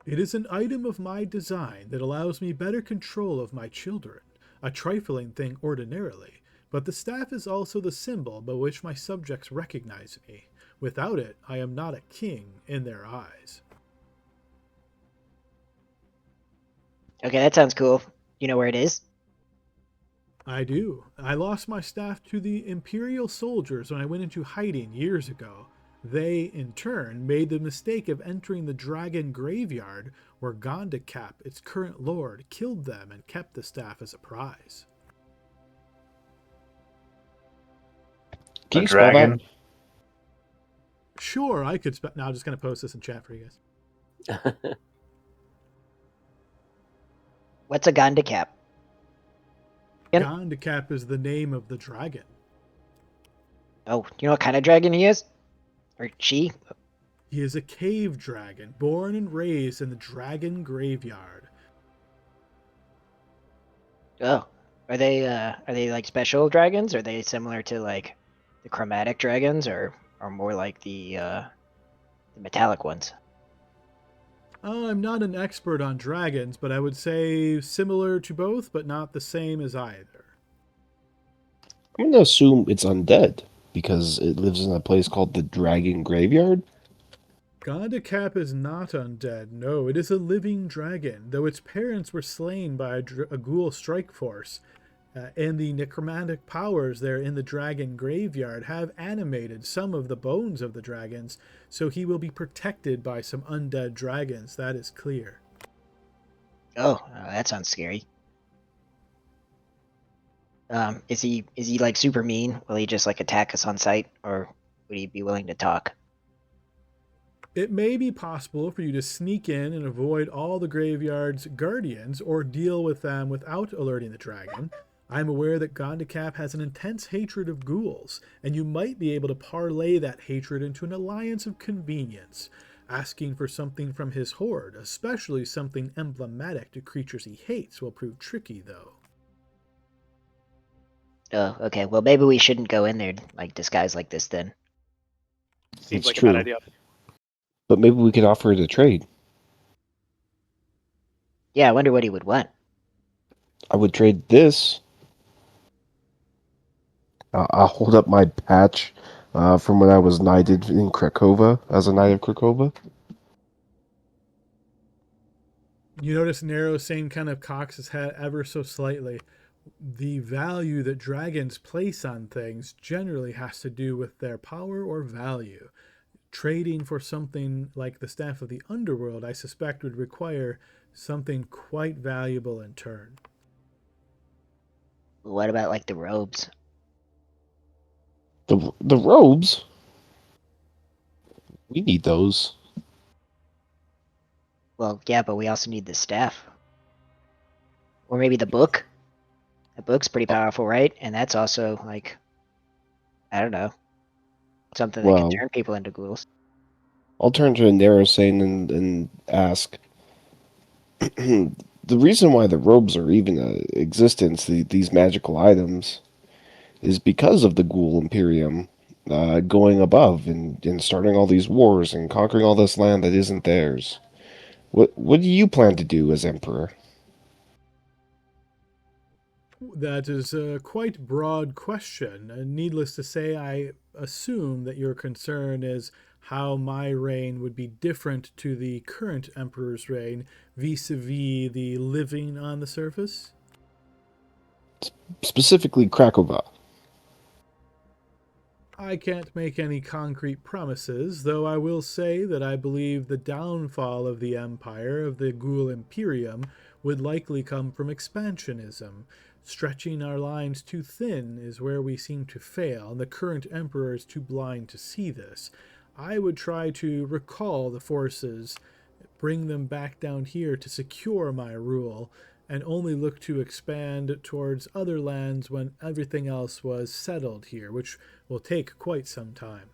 It is an item of my design that allows me better control of my children, a trifling thing ordinarily, but the staff is also the symbol by which my subjects recognize me. Without it, I am not a king in their eyes. Okay, that sounds cool. You know where it is? I do. I lost my staff to the Imperial soldiers when I went into hiding years ago. They, in turn, made the mistake of entering the dragon graveyard, where Gondicap, its current lord, killed them and kept the staff as a prize. Can The you spell dragon. that? Sure, I could now I'm just going to post this in chat for you guys. What's a Gondicap? Yep. Gondicap is the name of the dragon. Oh, you know what kind of dragon he is? Or she? He is a cave dragon, born and raised in the dragon graveyard. Oh, are they like special dragons? Are they similar to like the chromatic dragons, or more like the metallic ones? I'm not an expert on dragons, but I would say similar to both, but not the same as either. I'm going to assume it's undead because it lives in a place called the Dragon Graveyard. Gondicap is not undead. No, it is a living dragon, though its parents were slain by a ghoul strike force. And the necromantic powers there in the dragon graveyard have animated some of the bones of the dragons, so he will be protected by some undead dragons, that is clear. Oh, that sounds scary. Is he like super mean? Will he just like attack us on sight, or would he be willing to talk? It may be possible for you to sneak in and avoid all the graveyard's guardians, or deal with them without alerting the dragon. I'm aware that Gondicap has an intense hatred of ghouls, and you might be able to parlay that hatred into an alliance of convenience. Asking for something from his horde, especially something emblematic to creatures he hates, will prove tricky, though. Oh, okay. Well, maybe we shouldn't go in there like disguised like this then. Seems It's like true. a bad idea. But maybe we could offer it a trade. Yeah, I wonder what he would want. I would trade this. I'll hold up my patch from when I was knighted in Krakova, as a knight of Krakova. You notice Nero Sane kind of cocks his head ever so slightly. The value that dragons place on things generally has to do with their power or value. Trading for something like the Staff of the Underworld, I suspect, would require something quite valuable in turn. What about like the robes? The robes? We need those. Well, yeah, but we also need the staff. Or maybe the book. The book's pretty powerful, right? And that's also like, I don't know, something that can Well, turn people into ghouls. I'll turn to Narasane and ask. The reason why the robes are even in existence, these magical items, is because of the Ghoul Imperium going above and starting all these wars and conquering all this land that isn't theirs. What do you plan to do as Emperor? That is a quite broad question. Needless to say, I assume that your concern is how my reign would be different to the current emperor's reign vis-a-vis the living on the surface. Specifically, Krakova. I can't make any concrete promises, though I will say that I believe the downfall of the empire, of the Ghoul Imperium, would likely come from expansionism. Stretching our lines too thin is where we seem to fail, and the current emperor is too blind to see this. I would try to recall the forces, bring them back down here to secure my rule, and only look to expand towards other lands when everything else was settled here, which will take quite some time.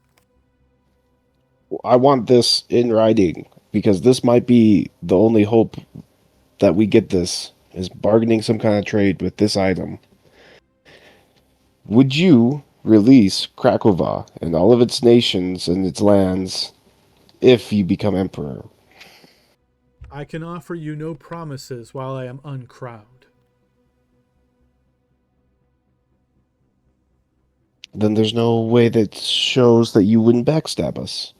I want this in writing because this might be the only hope that we get this is bargaining some kind of trade with this item. Would you release Krakova and all of its nations and its lands if you become emperor? I can offer you no promises while I am uncrowned. Then there's no way that shows that you wouldn't backstab us.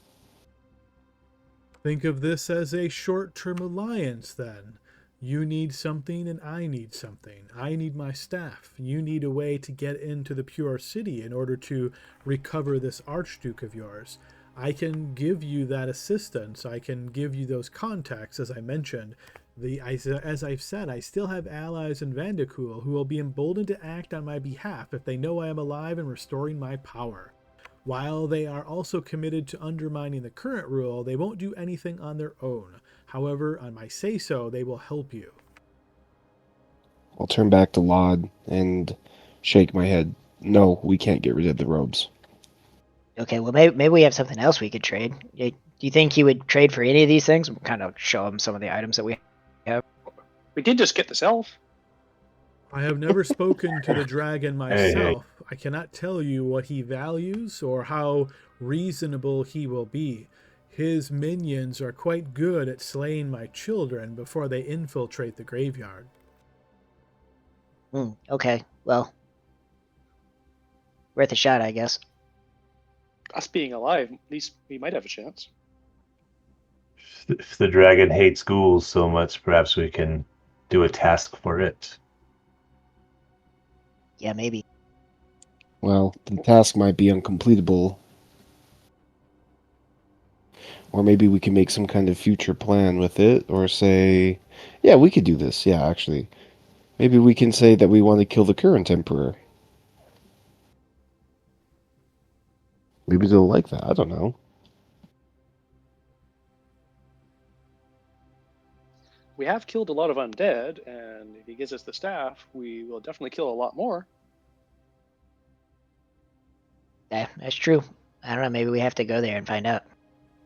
Think of this as a short-term alliance, then. You need something and I need something. I need my staff. You need a way to get into the Pure City in order to recover this Archduke of yours. I can give you that assistance. I can give you those contacts, as I mentioned. As I've said, I still have allies in Vanderkool who will be emboldened to act on my behalf if they know I am alive and restoring my power. While they are also committed to undermining the current rule, they won't do anything on their own. However, on my say-so, they will help you. I'll turn back to Laud and shake my head. No, we can't get rid of the robes. Okay, well maybe we have something else we could trade. Do you think he would trade for any of these things? We'll kind of show him some of the items that we have. We did just get this elf. I have never spoken to the dragon Hey, myself. I cannot tell you what he values or how reasonable he will be. His minions are quite good at slaying my children before they infiltrate the graveyard. Okay, well, worth a shot, I guess. Us being alive, at least we might have a chance. if the dragon hates ghouls so much, perhaps we can do a task for it. Yeah, maybe. Well, the task might be uncompletable. Or maybe we can make some kind of future plan with it, or say, yeah, we could do this. Yeah, actually. Maybe we can say that we want to kill the current emperor. Maybe they'll like that. I don't know. We have killed a lot of undead, and if he gives us the staff, we will definitely kill a lot more. Yeah, that's true. I don't know, maybe we have to go there and find out.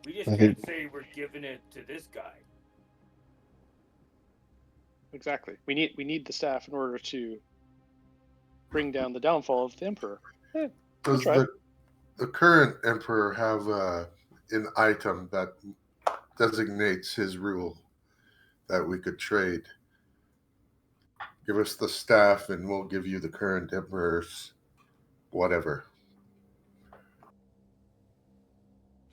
We just I can't think- say we're giving it to this guy. Exactly. We need the staff in order to bring down the downfall of the emperor. Does right. the current emperor have an item that designates his rule that we could trade? Give us the staff and we'll give you the current emperor's whatever.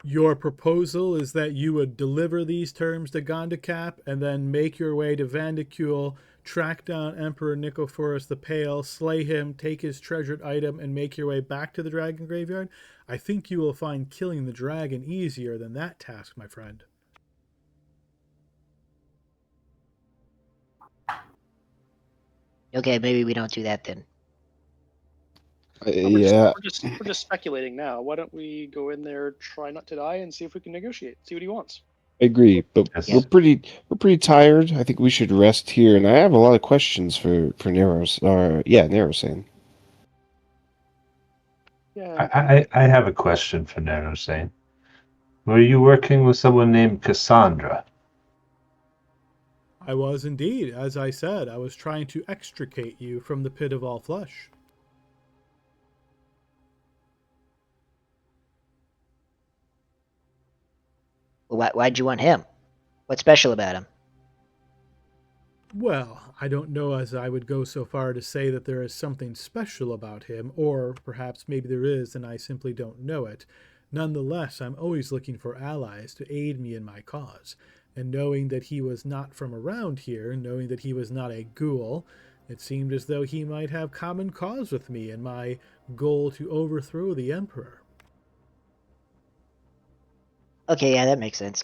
Your proposal is that you would deliver these terms to Gondikap and then make your way to Vandicule, track down Emperor Nicophorus the Pale, slay him, take his treasured item, and make your way back to the dragon graveyard? I think you will find killing the dragon easier than that task, my friend. Okay, maybe we don't do that then. Yeah, We're just speculating now. Why don't we go in there, try not to die, and see if we can negotiate? See what he wants. I agree, but Yes. we're pretty tired. I think we should rest here, and I have a lot of questions for Neros. Narosane. Yeah. I have a question for Narosane. Were you working with someone named Cassandra? I was indeed. As I said, I was trying to extricate you from the pit of all flesh. Well, why'd you want him? What's special about him? Well, I don't know as I would go so far to say that there is something special about him, or perhaps maybe there is and I simply don't know it. Nonetheless, I'm always looking for allies to aid me in my cause, and knowing that he was not from around here, knowing that he was not a ghoul, it seemed as though he might have common cause with me in my goal to overthrow the Emperor. Okay, yeah, that makes sense.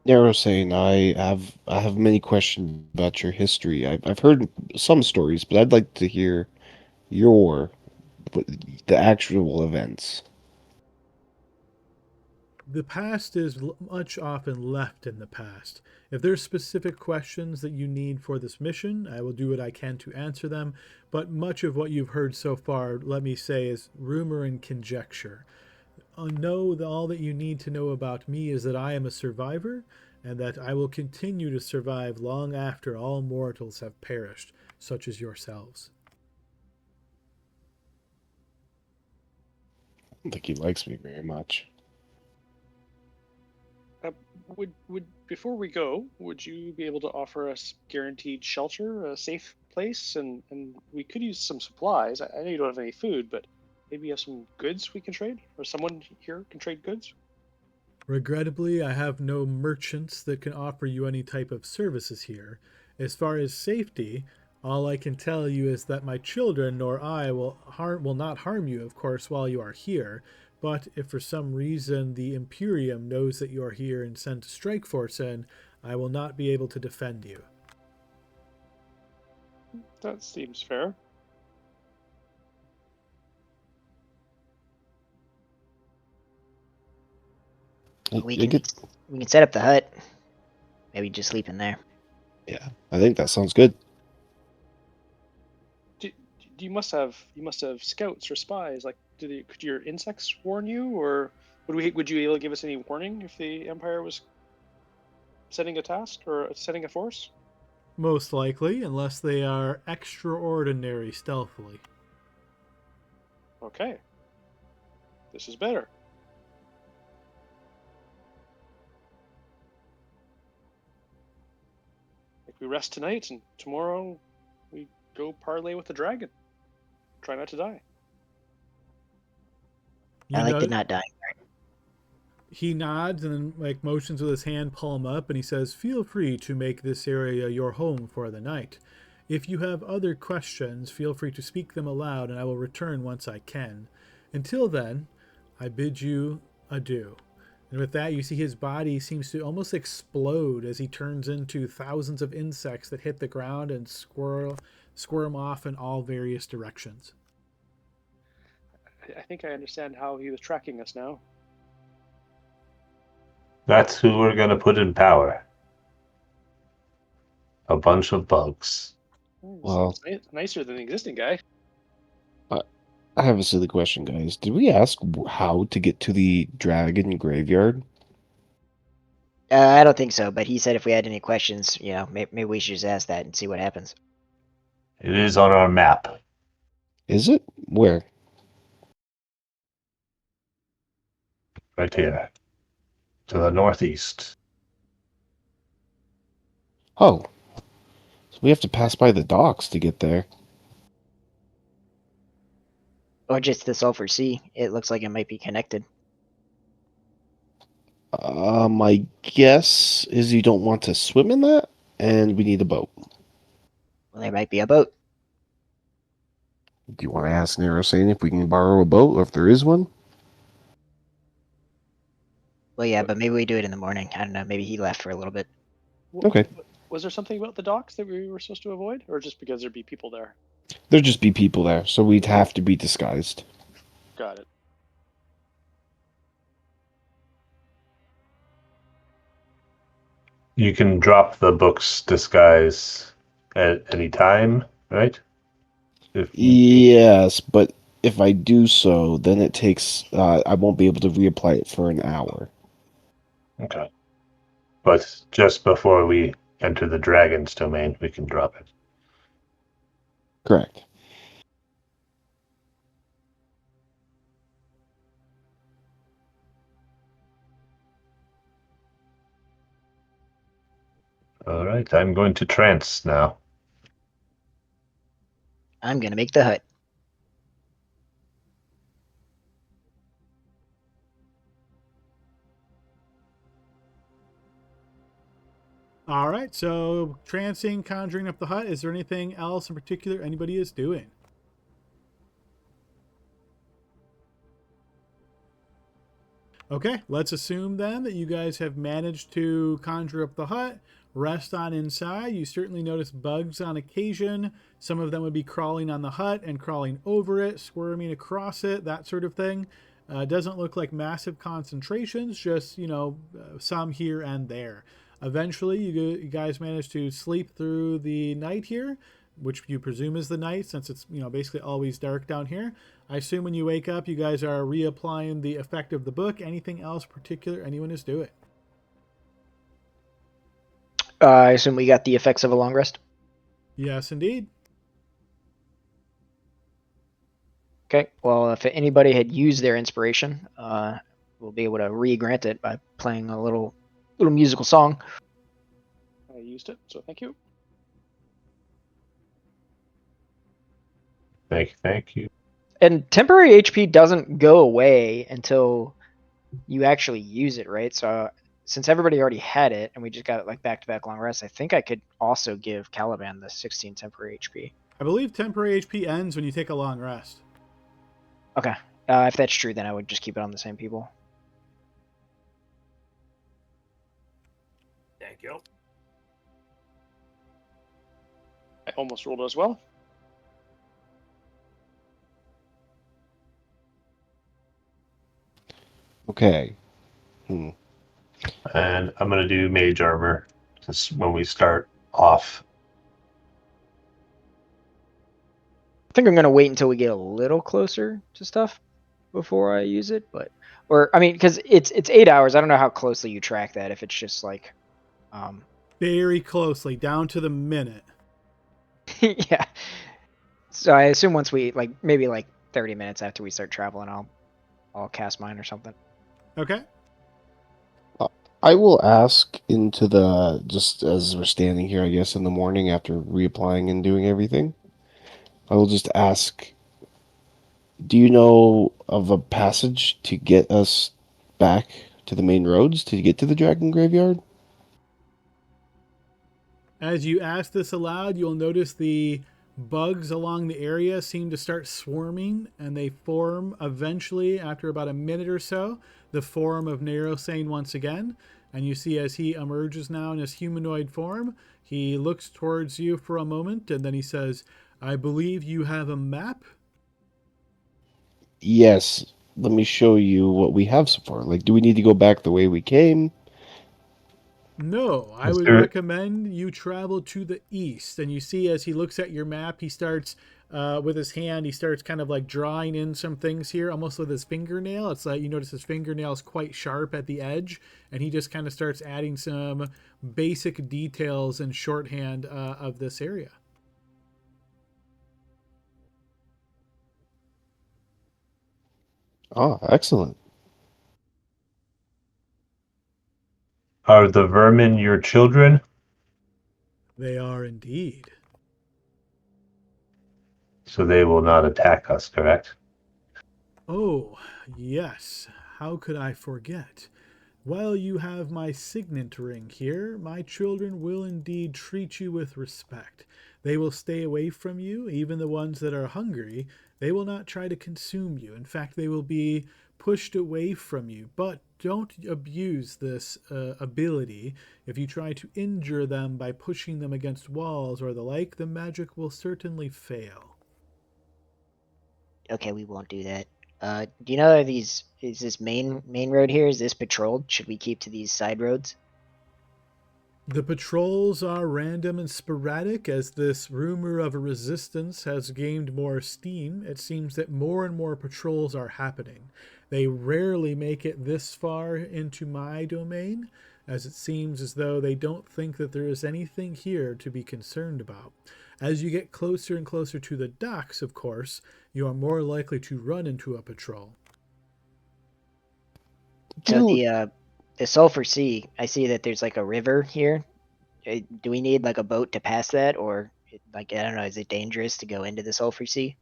Narosane, I have many questions about your history. I've heard some stories, but I'd like to hear your the actual events. The past is much often left in the past. If there's specific questions that you need for this mission, I will do what I can to answer them, but much of what you've heard so far, let me say, is rumor and conjecture. Know that all that you need to know about me is that I am a survivor, and that I will continue to survive long after all mortals have perished, such as yourselves. I don't think he likes me very much. Would before we go, would you be able to offer us guaranteed shelter, a safe place, and we could use some supplies. I know you don't have any food, but maybe you have some goods we can trade, or someone here can trade goods. Regrettably, I have no merchants that can offer you any type of services here. As far as safety, all I can tell you is that my children nor I will not harm you, of course, while you are here. But if for some reason the Imperium knows that you are here and sends a strike force in, I will not be able to defend you. That seems fair. We can set up the hut. Maybe just sleep in there. Yeah, I think that sounds good. You must have scouts or spies. Like, could your insects warn you, or would you be able to give us any warning if the Empire was sending a task or sending a force? Most likely, unless they are extraordinary stealthily. Okay. This is better. Like, we rest tonight, and tomorrow we go parlay with the dragon. Try not to die. I like the not dying. He nods and then motions with his hand palm up, and he says, "Feel free to make this area your home for the night. If you have other questions, feel free to speak them aloud, and I will return once I can. Until then, I bid you adieu." And with that, you see his body seems to almost explode as he turns into thousands of insects that hit the ground and squirm off in all various directions. I think I understand how he was tracking us now. That's who we're gonna put in power. A bunch of bugs. Well, nicer than the existing guy. I have a silly question, guys. Did we ask how to get to the dragon graveyard? I don't think so, but he said if we had any questions, maybe we should just ask that and see what happens. It is on our map. Is it? Where? Right here. To the northeast. Oh. So we have to pass by the docks to get there. Or just the Sulphur Sea. It looks like it might be connected. My guess is you don't want to swim in that, and we need a boat. Well, there might be a boat. Do you want to ask Narasane if we can borrow a boat, or if there is one? Well, yeah, but maybe we do it in the morning. I don't know. Maybe he left for a little bit. Okay. Was there something about the docks that we were supposed to avoid, or just because there'd be people there? There'd just be people there, so we'd have to be disguised. Got it. You can drop the book's disguise at any time, right? Yes, but if I do so, then it takes. I won't be able to reapply it for an hour. Okay. But just before we enter the dragon's domain, we can drop it. Correct. All right, I'm going to trance now. I'm gonna make the hut. All right, so trancing, conjuring up the hut. Is there anything else in particular anybody is doing? Okay, let's assume then that you guys have managed to conjure up the hut, rest on inside. You certainly notice bugs on occasion. Some of them would be crawling on the hut and crawling over it, squirming across it, that sort of thing. Doesn't look like massive concentrations, just, some here and there. Eventually, you guys manage to sleep through the night here, which you presume is the night since it's, basically always dark down here. I assume when you wake up, you guys are reapplying the effect of the book. Anything else particular anyone is doing? I assume we got the effects of a long rest. Yes, indeed. Okay. Well, if anybody had used their inspiration, we'll be able to re-grant it by playing a little musical song. I used it, so thank you. Thank you. And temporary HP doesn't go away until you actually use it, right? So since everybody already had it and we just got it like back-to-back long rest, I think I could also give Caliban the 16 temporary HP. I believe temporary HP ends when you take a long rest. Okay. If that's true, then I would just keep it on the same people. Thank you. I almost rolled as well. Okay. And I'm going to do mage armor just when we start off. I think I'm going to wait until we get a little closer to stuff before I use it, because it's 8 hours. I don't know how closely you track that, if it's just like... Very closely, down to the minute. Yeah. So I assume once we, maybe 30 minutes after we start traveling, I'll cast mine or something. Okay. I will ask into just as we're standing here, I guess, in the morning after reapplying and doing everything. I will just ask, do you know of a passage to get us back to the main roads to get to the dragon graveyard? As you ask this aloud, you'll notice the bugs along the area seem to start swarming, and they form eventually, after about a minute or so, the form of Narosane once again. And you see as he emerges now in his humanoid form, he looks towards you for a moment, and then he says, I believe you have a map? Yes. Let me show you what we have so far. Do we need to go back the way we came? No, I would recommend you travel to the east. And you see as he looks at your map, he starts with his hand, he starts kind of drawing in some things here, almost with his fingernail. It's like you notice his fingernail is quite sharp at the edge, and he just kind of starts adding some basic details and shorthand of this area. Oh, excellent. Are the vermin your children? They are indeed. So they will not attack us, correct? Oh, yes. How could I forget? While you have my signet ring here, my children will indeed treat you with respect. They will stay away from you, even the ones that are hungry. They will not try to consume you. In fact, they will be pushed away from you. But don't abuse this ability. If you try to injure them by pushing them against walls or the like, the magic will certainly fail. Okay, we won't do that. Do you know, is this main road here? Is this patrolled? Should we keep to these side roads? The patrols are random and sporadic. As this rumor of a resistance has gained more steam, it seems that more and more patrols are happening. They rarely make it this far into my domain, as it seems as though they don't think that there is anything here to be concerned about. As you get closer and closer to the docks, of course, you are more likely to run into a patrol. So Do the Sulphur Sea, I see that there's like a river here. Do we need like a boat to pass that, or like, I don't know, is it dangerous to go into the Sulphur Sea?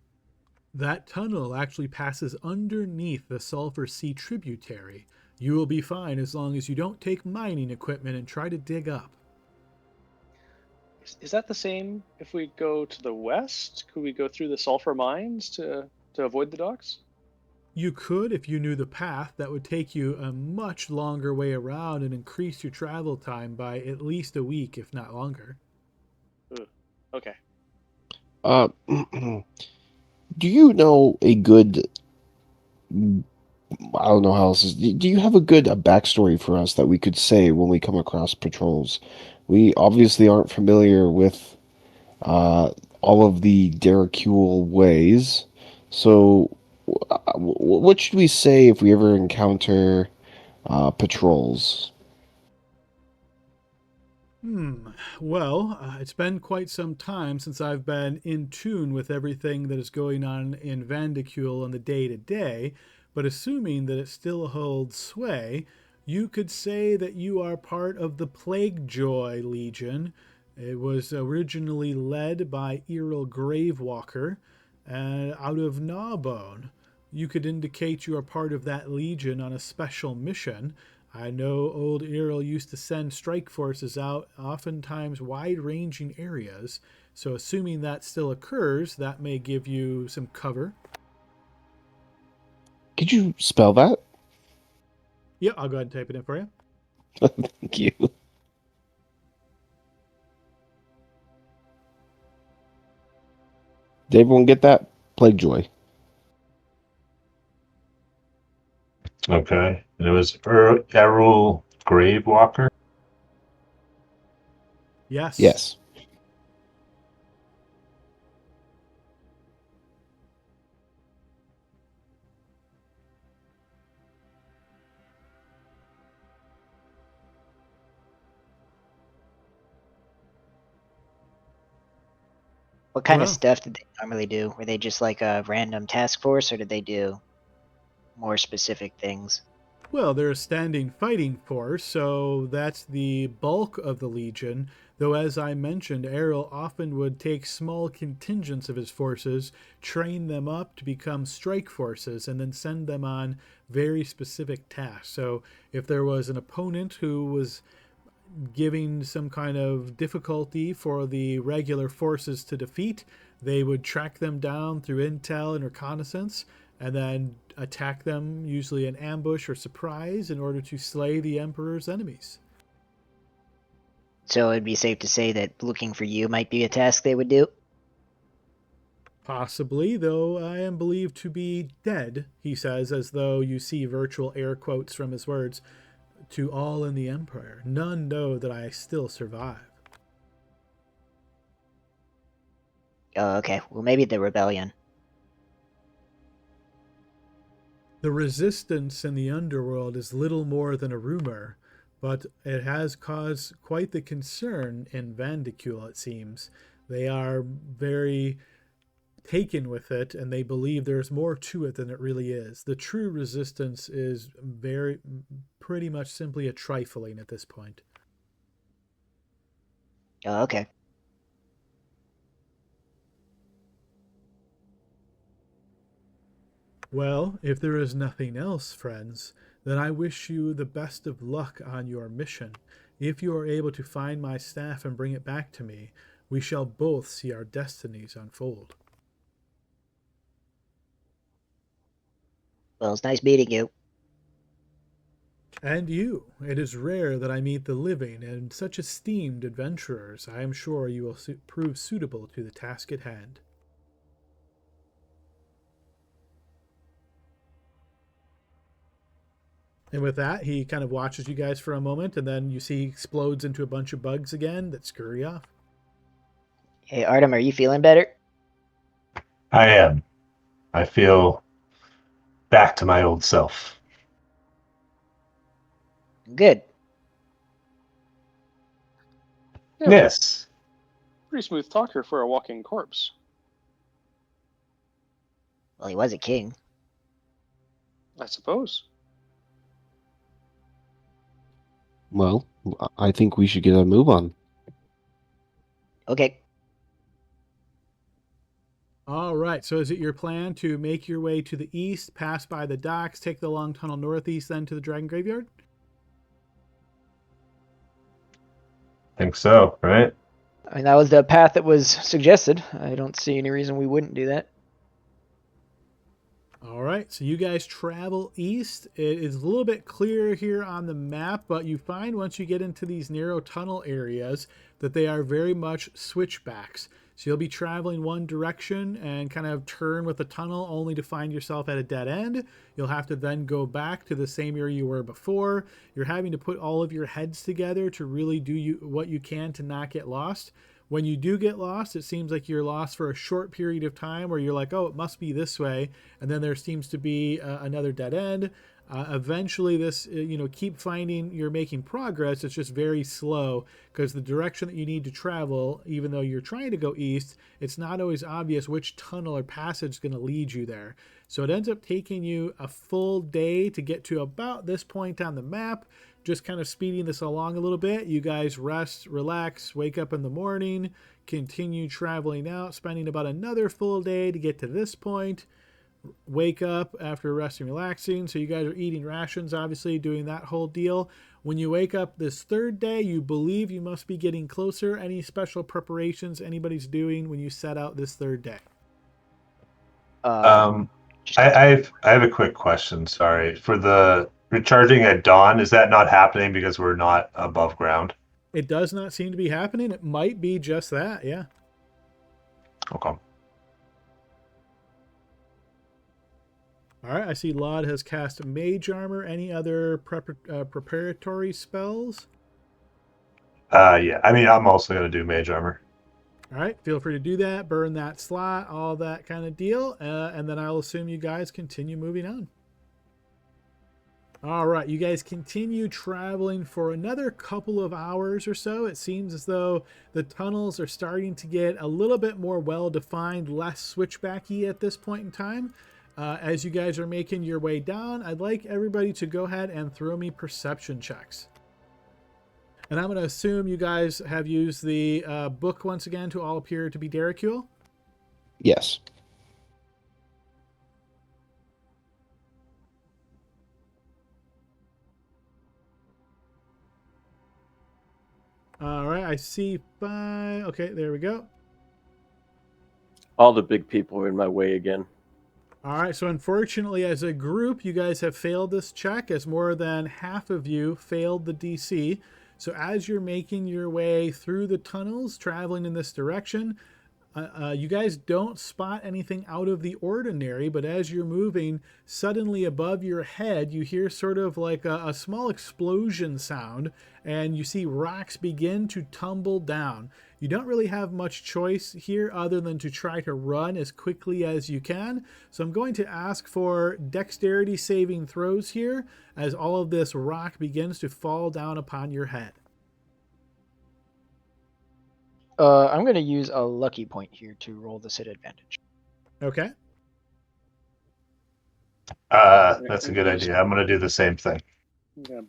That tunnel actually passes underneath the Sulphur Sea tributary. You will be fine as long as you don't take mining equipment and try to dig up. Is that the same if we go to the west? Could we go through the sulfur mines to avoid the docks? You could if you knew the path. That would take you a much longer way around and increase your travel time by at least a week, if not longer. Ugh. Okay. do you know a good? I don't know how else. Do you have a good backstory for us that we could say when we come across patrols? We obviously aren't familiar with uh, all of the Derricule ways, so what should we say if we ever encounter patrols? Well, it's been quite some time since I've been in tune with everything that is going on in Vandicule on the day to day, but assuming that it still holds sway, you could say that you are part of the Plaguejoy Legion. It was originally led by Errol Gravewalker out of Gnawbone. You could indicate you are part of that legion on a special mission. I know old Errol used to send strike forces out, oftentimes wide ranging areas, so assuming that still occurs, that may give you some cover. Could you spell that? Yeah, I'll go ahead and type it in for you. Thank you. Did everyone get that? Plague Joy. Okay. And it was Errol Gravewalker. Yes. Yes. What kind of Well, stuff did they normally do? Were they just like a random task force, or did they do more specific things? Well, they're a standing fighting force, so that's the bulk of the Legion. Though, as I mentioned, Errol often would take small contingents of his forces, train them up to become strike forces, and then send them on very specific tasks. So, if there was an opponent who was giving some kind of difficulty for the regular forces to defeat, they would track them down through intel and reconnaissance and then attack them, usually in ambush or surprise, in order to slay the Emperor's enemies. So it'd be safe to say that looking for you might be a task they would do? Possibly, though I am believed to be dead, he says, as though you see virtual air quotes from his words. To all in the Empire, none know that I still survive. Oh, okay. Well, maybe the rebellion. The resistance in the underworld is little more than a rumor, but it has caused quite the concern in Vandicule, it seems. They are very taken with it, and they believe there's more to it than it really is. The true resistance is pretty much simply a trifling at this point. Oh, okay. Well, if there is nothing else, friends, then I wish you the best of luck on your mission. If you are able to find my staff and bring it back to me, we shall both see our destinies unfold. Well, it's nice meeting you. And you. It is rare that I meet the living and such esteemed adventurers. I am sure you will prove suitable to the task at hand. And with that, he kind of watches you guys for a moment, and then you see he explodes into a bunch of bugs again that scurry off. Hey, Artem, are you feeling better? I am. I feel back to my old self. Good. Yeah, Yes. pretty smooth talker for a walking corpse. Well, he was a king. I suppose. Well, I think we should get a move on. Okay. All right, so is it your plan to make your way to the east, pass by the docks, take the long tunnel northeast, then to the Dragon Graveyard? Think so, right? I mean, that was the path that was suggested. I don't see any reason we wouldn't do that. All right, so you guys travel east. It is a little bit clearer here on the map, but you find once you get into these narrow tunnel areas that they are very much switchbacks. So you'll be traveling one direction and kind of turn with the tunnel only to find yourself at a dead end. You'll have to then go back to the same area you were before. You're having to put all of your heads together to really do what you can to not get lost. When you do get lost, it seems like you're lost for a short period of time where you're like, oh, it must be this way. And then there seems to be another dead end. Eventually, this, keep finding you're making progress. It's just very slow because the direction that you need to travel, even though you're trying to go east, it's not always obvious which tunnel or passage is going to lead you there. So it ends up taking you a full day to get to about this point on the map. Just kind of speeding this along a little bit. You guys rest, relax, wake up in the morning, continue traveling out, spending about another full day to get to this point. Wake up after resting, relaxing. So you guys are eating rations, obviously, doing that whole deal. When you wake up this third day, you believe you must be getting closer. Any special preparations anybody's doing when you set out this third day? I have a quick question. Sorry. For the recharging at dawn, is that not happening because we're not above ground? It does not seem to be happening. It might be just that, yeah. Okay. All right, I see Laud has cast Mage Armor. Any other preparatory spells? Yeah. I mean, I'm also going to do Mage Armor. All right, feel free to do that. Burn that slot, all that kind of deal. And then I'll assume you guys continue moving on. All right, you guys continue traveling for another couple of hours or so. It seems as though the tunnels are starting to get a little bit more well-defined, less switchbacky at this point in time. As you guys are making your way down, I'd like everybody to go ahead and throw me perception checks. And I'm going to assume you guys have used the book once again to all appear to be Derricule. Yes. All right, I see 5. Okay, there we go. All the big people are in my way again. All right, so unfortunately, as a group, you guys have failed this check, as more than half of you failed the DC. So as you're making your way through the tunnels, traveling in this direction, you guys don't spot anything out of the ordinary, but as you're moving, suddenly above your head, you hear sort of like a small explosion sound, and you see rocks begin to tumble down. You don't really have much choice here other than to try to run as quickly as you can. So I'm going to ask for dexterity saving throws here as all of this rock begins to fall down upon your head. I'm going to use a lucky point here to roll this at advantage. Okay. That's a good idea. I'm going to do the same thing. I'm gonna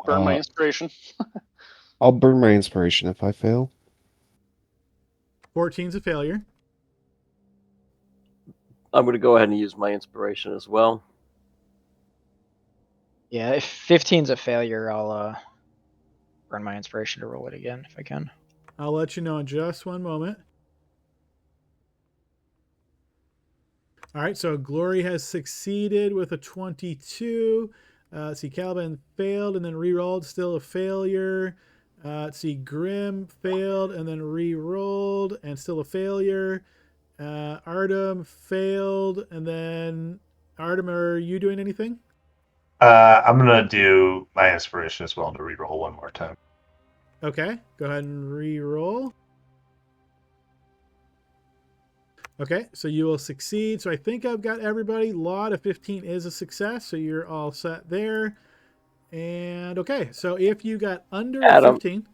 burn my inspiration. I'll burn my inspiration if I fail. 14's a failure. I'm going to go ahead and use my inspiration as well. Yeah, if 15's a failure, I'll burn my inspiration to roll it again if I can. I'll let you know in just one moment. All right, so Glory has succeeded with a 22. Let's see, Caliban failed and then re-rolled, still a failure. Let's see, Grim failed and then re-rolled and still a failure. Artem failed and then... Artem, are you doing anything? I'm gonna do my inspiration as well to reroll one more time. Okay, go ahead and re-roll. Okay, so you will succeed. So I think I've got everybody. Law to 15 is a success, so you're all set there. And okay, so if you got under Adam, 15...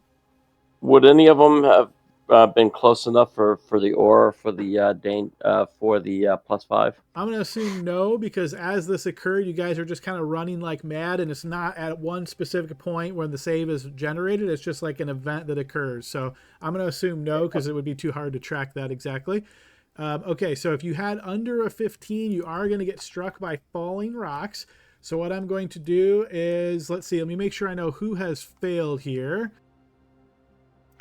Would any of them have been close enough for the aura for the +5? I'm going to assume no, because as this occurred, you guys are just kind of running like mad, and it's not at one specific point when the save is generated. It's just like an event that occurs. So I'm going to assume no, because it would be too hard to track that exactly. Okay, so if you had under a 15, you are going to get struck by falling rocks. So what I'm going to do is, let's see, let me make sure I know who has failed here.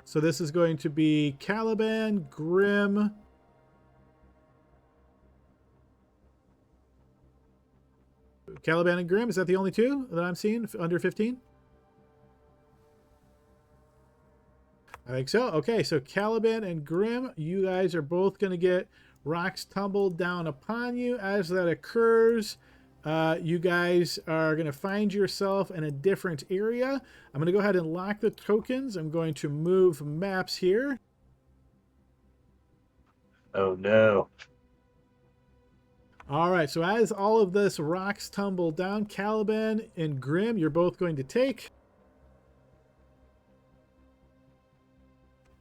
So this is going to be Caliban, Grim, Caliban and Grim. Is that the only two that I'm seeing under 15? I think so. Okay, so Caliban and Grim, you guys are both going to get rocks tumbled down upon you. As that occurs, you guys are going to find yourself in a different area. I'm going to go ahead and lock the tokens. I'm going to move maps here. Oh no. All right, so as all of this rocks tumble down, Caliban and Grim, you're both going to take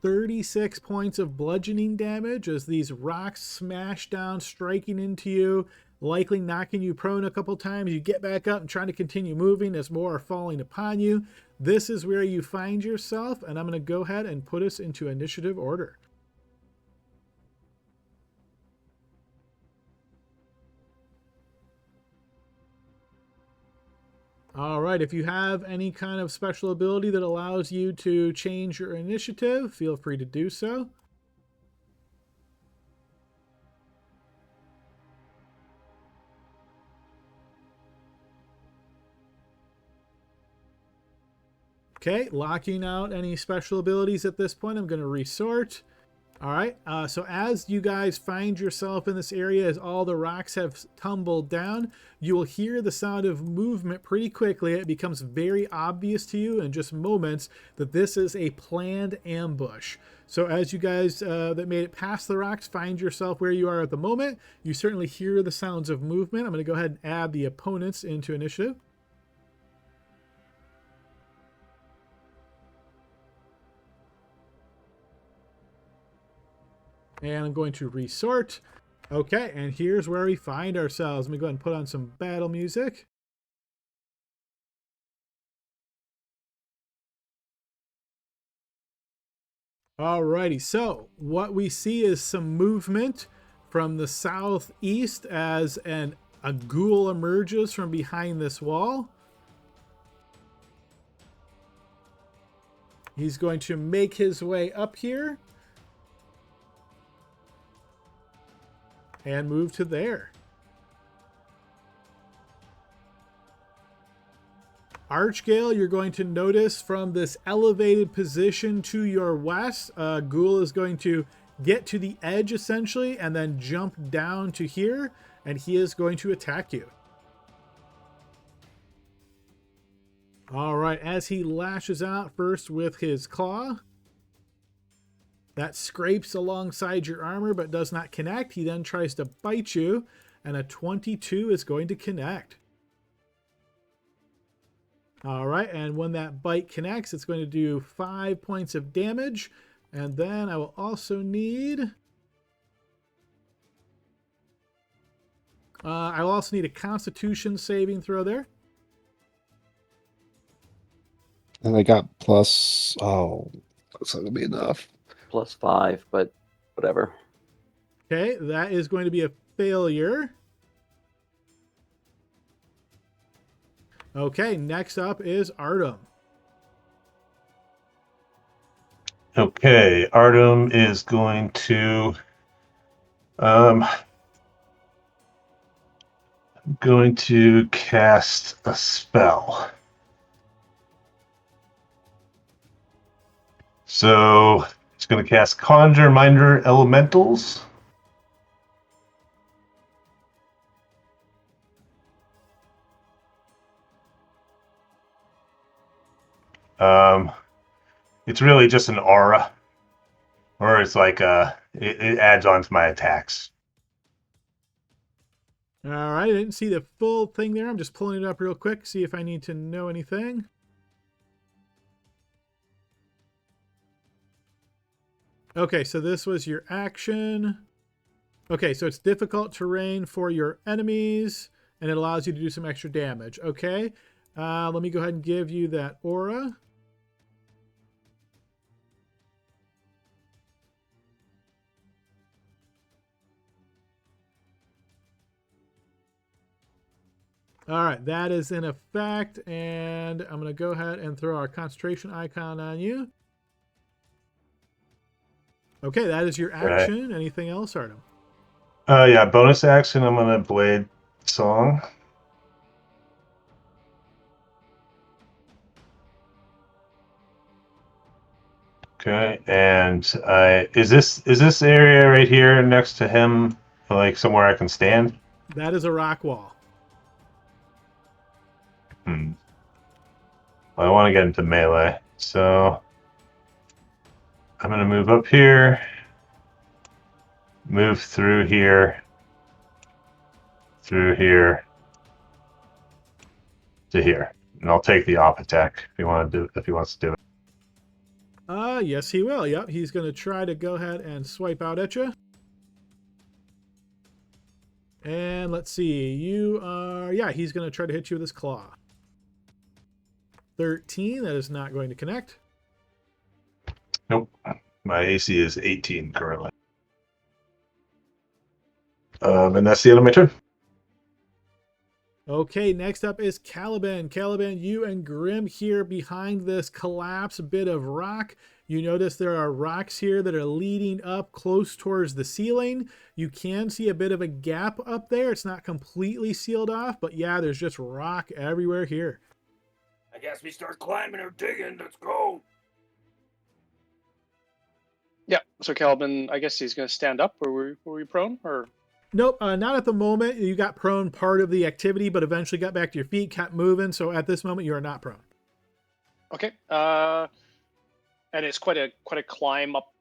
36 points of bludgeoning damage as these rocks smash down, striking into you, likely knocking you prone a couple times. You get back up and try to continue moving as more are falling upon you. This is where you find yourself, and I'm going to go ahead and put us into initiative order. All right, if you have any kind of special ability that allows you to change your initiative, feel free to do so. Okay, locking out any special abilities at this point, I'm going to resort. All right, so as you guys find yourself in this area, as all the rocks have tumbled down, you will hear the sound of movement pretty quickly. It becomes very obvious to you in just moments that this is a planned ambush. So as you guys that made it past the rocks find yourself where you are at the moment, you certainly hear the sounds of movement. I'm going to go ahead and add the opponents into initiative. And I'm going to resort. Okay, and here's where we find ourselves. Let me go ahead and put on some battle music. Alrighty, so what we see is some movement from the southeast as a ghoul emerges from behind this wall. He's going to make his way up here and move to there. Archgale, you're going to notice from this elevated position to your west, Ghoul is going to get to the edge essentially and then jump down to here, and he is going to attack you. All right, as he lashes out first with his claw, that scrapes alongside your armor but does not connect. He then tries to bite you, and a 22 is going to connect. All right, and when that bite connects, it's going to do 5 points of damage. And then I will also need... I will also need a Constitution saving throw there. And I got plus... Oh, that's not going to be enough. +5, but whatever. Okay, that is going to be a failure. Okay, next up is Artem. Okay, Artem is going to cast a spell. So it's going to cast Conjure Minor Elementals. It's really just an aura, or it's like it adds on to my attacks. All right, I didn't see the full thing there. I'm just pulling it up real quick, see if I need to know anything. Okay, so this was your action. Okay, so it's difficult terrain for your enemies, and it allows you to do some extra damage. Okay, let me go ahead and give you that aura. All right, that is in effect, and I'm going to go ahead and throw our concentration icon on you. Okay, that is your action. Right. Anything else, Artem? Yeah, bonus action, I'm going to Blade Song. Okay, and is this area right here next to him, like somewhere I can stand? That is a rock wall. Well, I want to get into melee, so I'm going to move up here, move through here, to here, and I'll take the op attack if he wants to do it. Yes, he will. Yep, he's going to try to go ahead and swipe out at you. And let's see, you are, yeah, he's going to try to hit you with his claw. 13, that is not going to connect. Nope. My AC is 18 currently. And that's the end of my turn. Okay, next up is Caliban. Caliban, you and Grim here behind this collapsed bit of rock. You notice there are rocks here that are leading up close towards the ceiling. You can see a bit of a gap up there. It's not completely sealed off, but yeah, there's just rock everywhere here. I guess we start climbing or digging. Let's go. Yeah, so Caliban, I guess he's going to stand up. Were we prone? Or nope, not at the moment. You got prone part of the activity, but eventually got back to your feet, kept moving. So at this moment, you are not prone. Okay. And it's quite a climb up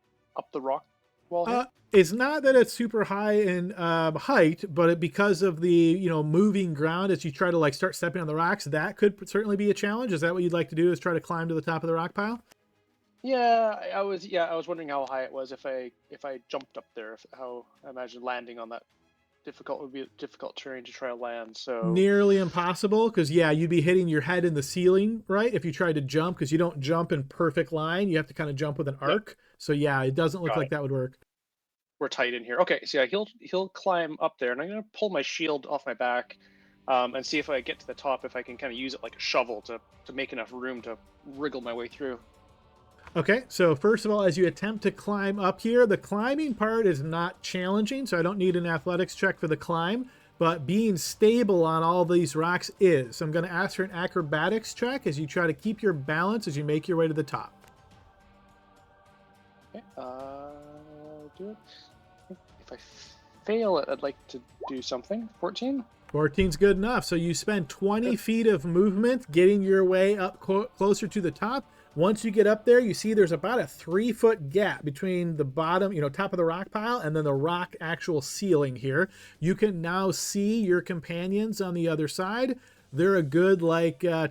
the rock wall here? It's not that it's super high in height, but because of the moving ground as you try to start stepping on the rocks, that could certainly be a challenge. Is that what you'd like to do? Is try to climb to the top of the rock pile? Yeah, I was wondering how high it was if I jumped up there. How I imagine landing on that would be difficult terrain to try to land. So nearly impossible because you'd be hitting your head in the ceiling, right? If you tried to jump, because you don't jump in perfect line, you have to kind of jump with an arc. Yep. So it doesn't look like that would work. We're tight in here. Okay, so yeah, he'll climb up there, and I'm gonna pull my shield off my back, and see if I get to the top, if I can kind of use it like a shovel to make enough room to wriggle my way through. Okay, so first of all, as you attempt to climb up here, the climbing part is not challenging, so I don't need an athletics check for the climb, but being stable on all these rocks is. So I'm going to ask for an acrobatics check as you try to keep your balance as you make your way to the top. Okay, do it. If I fail it, I'd like to do something. 14? 14's good enough. So you spend 20 feet of movement getting your way up closer to the top. Once you get up there, you see there's about a 3-foot gap between the bottom, top of the rock pile and then the rock actual ceiling here. You can now see your companions on the other side. They're a good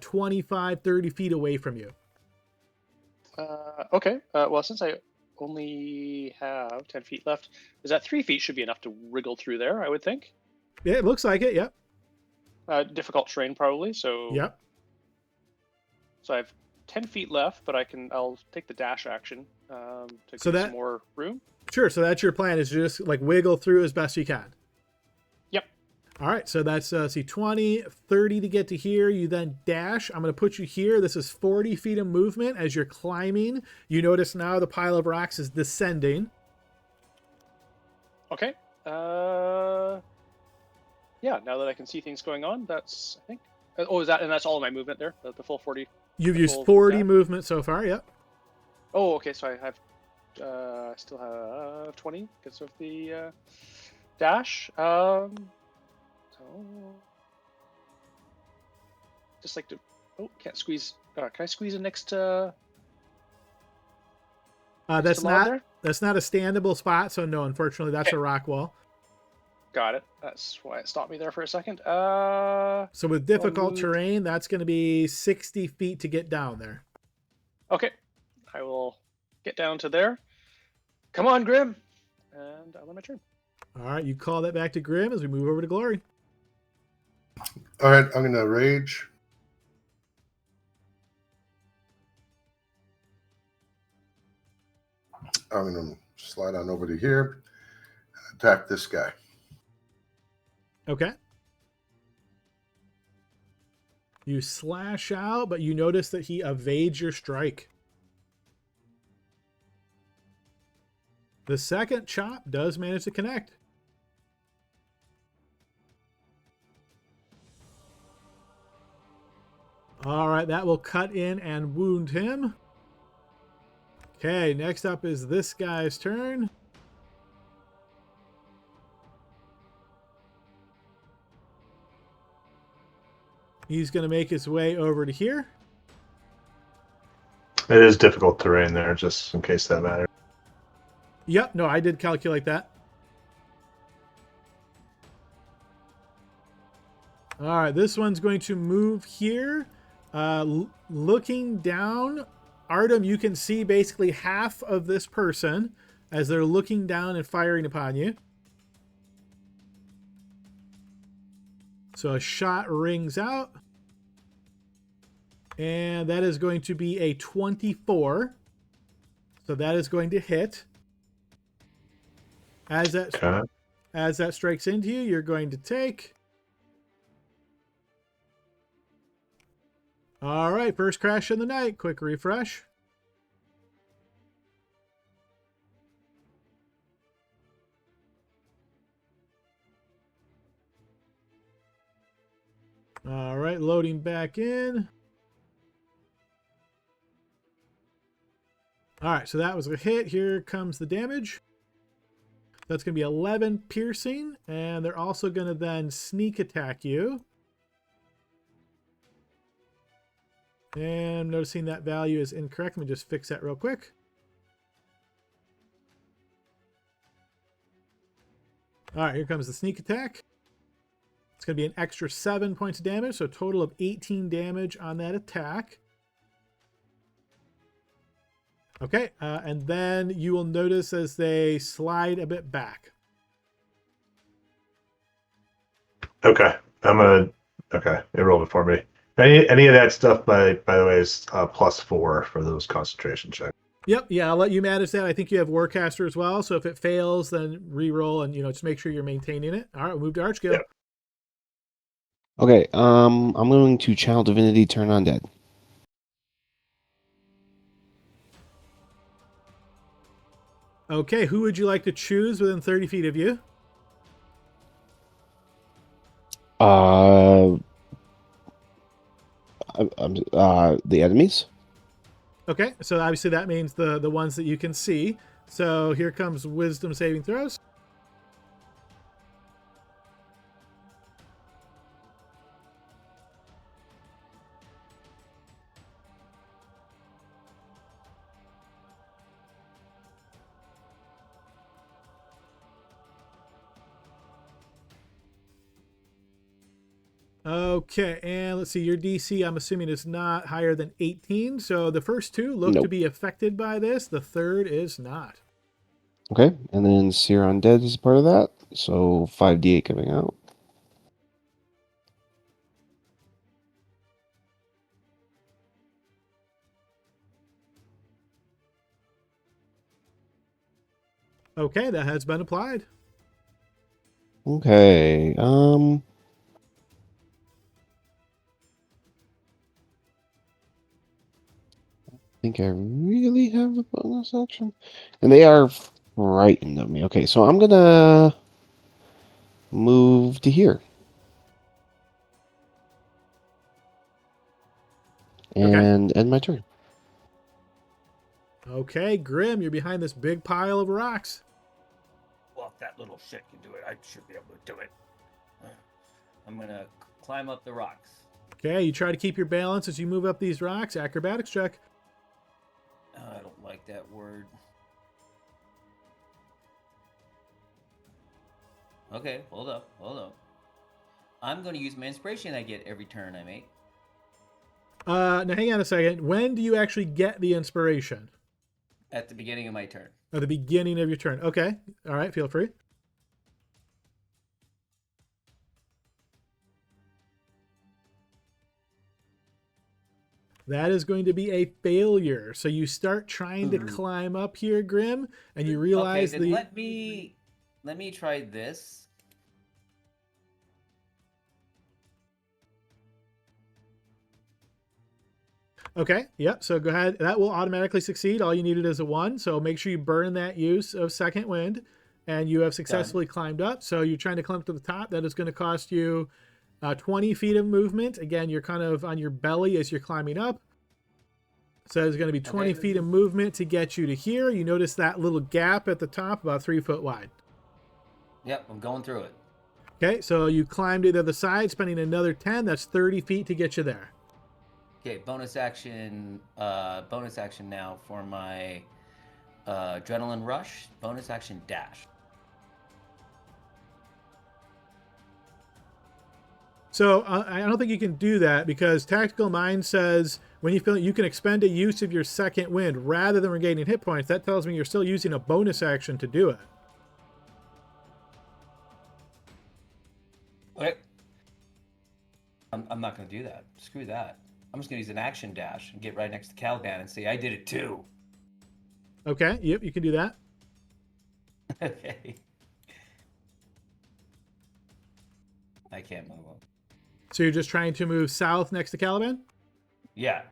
25, 30 feet away from you. Okay. Well, since I only have 10 feet left, is that 3 feet should be enough to wriggle through there, I would think? Yeah, it looks like it, yep. Difficult terrain probably, so... Yep. So I have 10 feet left, but I'll take the dash action to get some more room. Sure, so that's your plan, is just wiggle through as best you can. All right, so that's, see, 20, 30 to get to here. You then dash. I'm going to put you here. This is 40 feet of movement as you're climbing. You notice now the pile of rocks is descending. Okay. Yeah, now that I can see things going on, that's, I think. Oh, is that, and that's all of my movement there? The full 40? You've the used full 40 dash? movement so far, yep. Oh, okay, so I have, still have 20 because of the dash. So, just like to, oh, can't squeeze, can I squeeze it next to That's Maud there? not a standable spot, so no, unfortunately, that's Okay. a rock wall. Got it. That's why it stopped me there for a second. So with difficult move. terrain, that's going to be 60 feet to get down there. Okay, I will get down to there. Come on, Grim, and I'll end my turn. All right, you call that back to Grim as we move over to Glory. All right, I'm gonna rage. I'm gonna slide on over to here, attack this guy. Okay. You slash out, but you notice that he evades your strike. The second chop does manage to connect. All right, that will cut in and wound him. Okay, next up is this guy's turn. He's going to make his way over to here. It is difficult terrain there, just in case that matters. Yep, no, I did calculate that. All right, this one's going to move here. Looking down, Artem, you can see basically half of this person as they're looking down and firing upon you. So a shot rings out. And that is going to be a 24. So that is going to hit. As that strikes into you, you're going to take. All right, first crash in the night. Quick refresh. All right, loading back in. All right, so that was a hit. Here comes the damage. That's going to be 11 piercing, and they're also going to then sneak attack you. And I'm noticing that value is incorrect. Let me just fix that real quick. All right, here comes the sneak attack. It's going to be an extra 7 points of damage, so a total of 18 damage on that attack. Okay, and then you will notice as they slide a bit back. Okay, it rolled it for me. Any of that stuff, by the way, is +4 for those concentration checks. Yep, yeah, I'll let you manage that. I think you have Warcaster as well, so if it fails, then re-roll and just make sure you're maintaining it. All right, we'll move to Archgill. Yep. Okay, I'm going to Channel Divinity Turn Undead. Okay, who would you like to choose within 30 feet of you? The enemies? Okay, so obviously that means the ones that you can see. So here comes wisdom saving throws. Okay, and let's see, your DC, I'm assuming, is not higher than 18. So the first two look to be affected by this. The third is not. Okay, and then Seer Undead is part of that. So 5d8 coming out. Okay, that has been applied. Okay. I think I really have a bonus action. And they are frightened of me. Okay, so I'm gonna move to here. And end my turn. Okay, Grim, you're behind this big pile of rocks. Well, if that little shit can do it, I should be able to do it. I'm gonna climb up the rocks. Okay, you try to keep your balance as you move up these rocks. Acrobatics check. I don't like that word. Okay, hold up. I'm going to use my inspiration I get every turn I make. Now hang on a second. When do you actually get the inspiration? At the beginning of my turn. At the beginning of your turn. Okay. All right, feel free. That is going to be a failure. So you start trying to climb up here, Grim, and you realize okay, then let me try this. Okay, yep. So go ahead. That will automatically succeed. All you needed is a 1. So make sure you burn that use of second wind, and you have successfully climbed up. So you're trying to climb to the top. That is going to cost you 20 feet of movement. Again, you're kind of on your belly as you're climbing up. So there's going to be 20 feet of movement to get you to here. You notice that little gap at the top, about 3 foot wide. Yep, I'm going through it. Okay, so you climb to the other side, spending another 10. That's 30 feet to get you there. Okay, bonus action now for my adrenaline rush. Bonus action dash. So I don't think you can do that because Tactical Mind says when you feel you can expend a use of your second wind rather than regaining hit points. That tells me you're still using a bonus action to do it. Okay. I'm not going to do that. Screw that. I'm just going to use an action dash and get right next to Caliban and say I did it too. Okay, yep, you can do that. Okay. I can't move on. So you're just trying to move south next to Caliban? Yeah.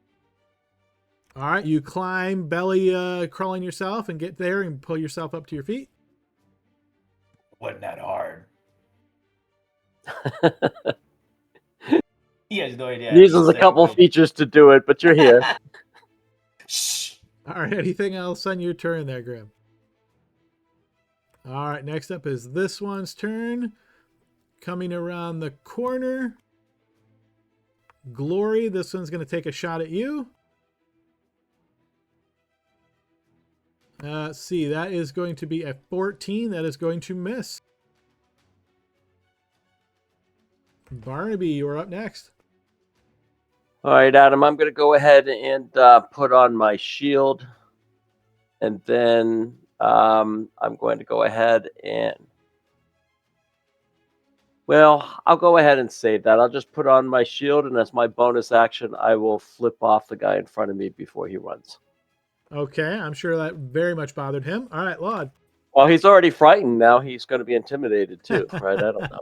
All right, you climb, belly crawling yourself, and get there and pull yourself up to your feet. Wasn't that hard? He has no idea. Uses a couple features to do it, but you're here. Shh. All right, anything else on your turn there, Grim? All right, next up is this one's turn. Coming around the corner. Glory, this one's going to take a shot at you. Let's see, that is going to be a 14. That is going to miss. Barnaby, you're up next. All right, Adam, I'm going to go ahead and put on my shield. And then I'm going to go ahead and... Well, I'll go ahead and save that. I'll just put on my shield, and as my bonus action, I will flip off the guy in front of me before he runs. Okay, I'm sure that very much bothered him. All right, Laud. Well, he's already frightened. Now he's going to be intimidated too, right? I don't know.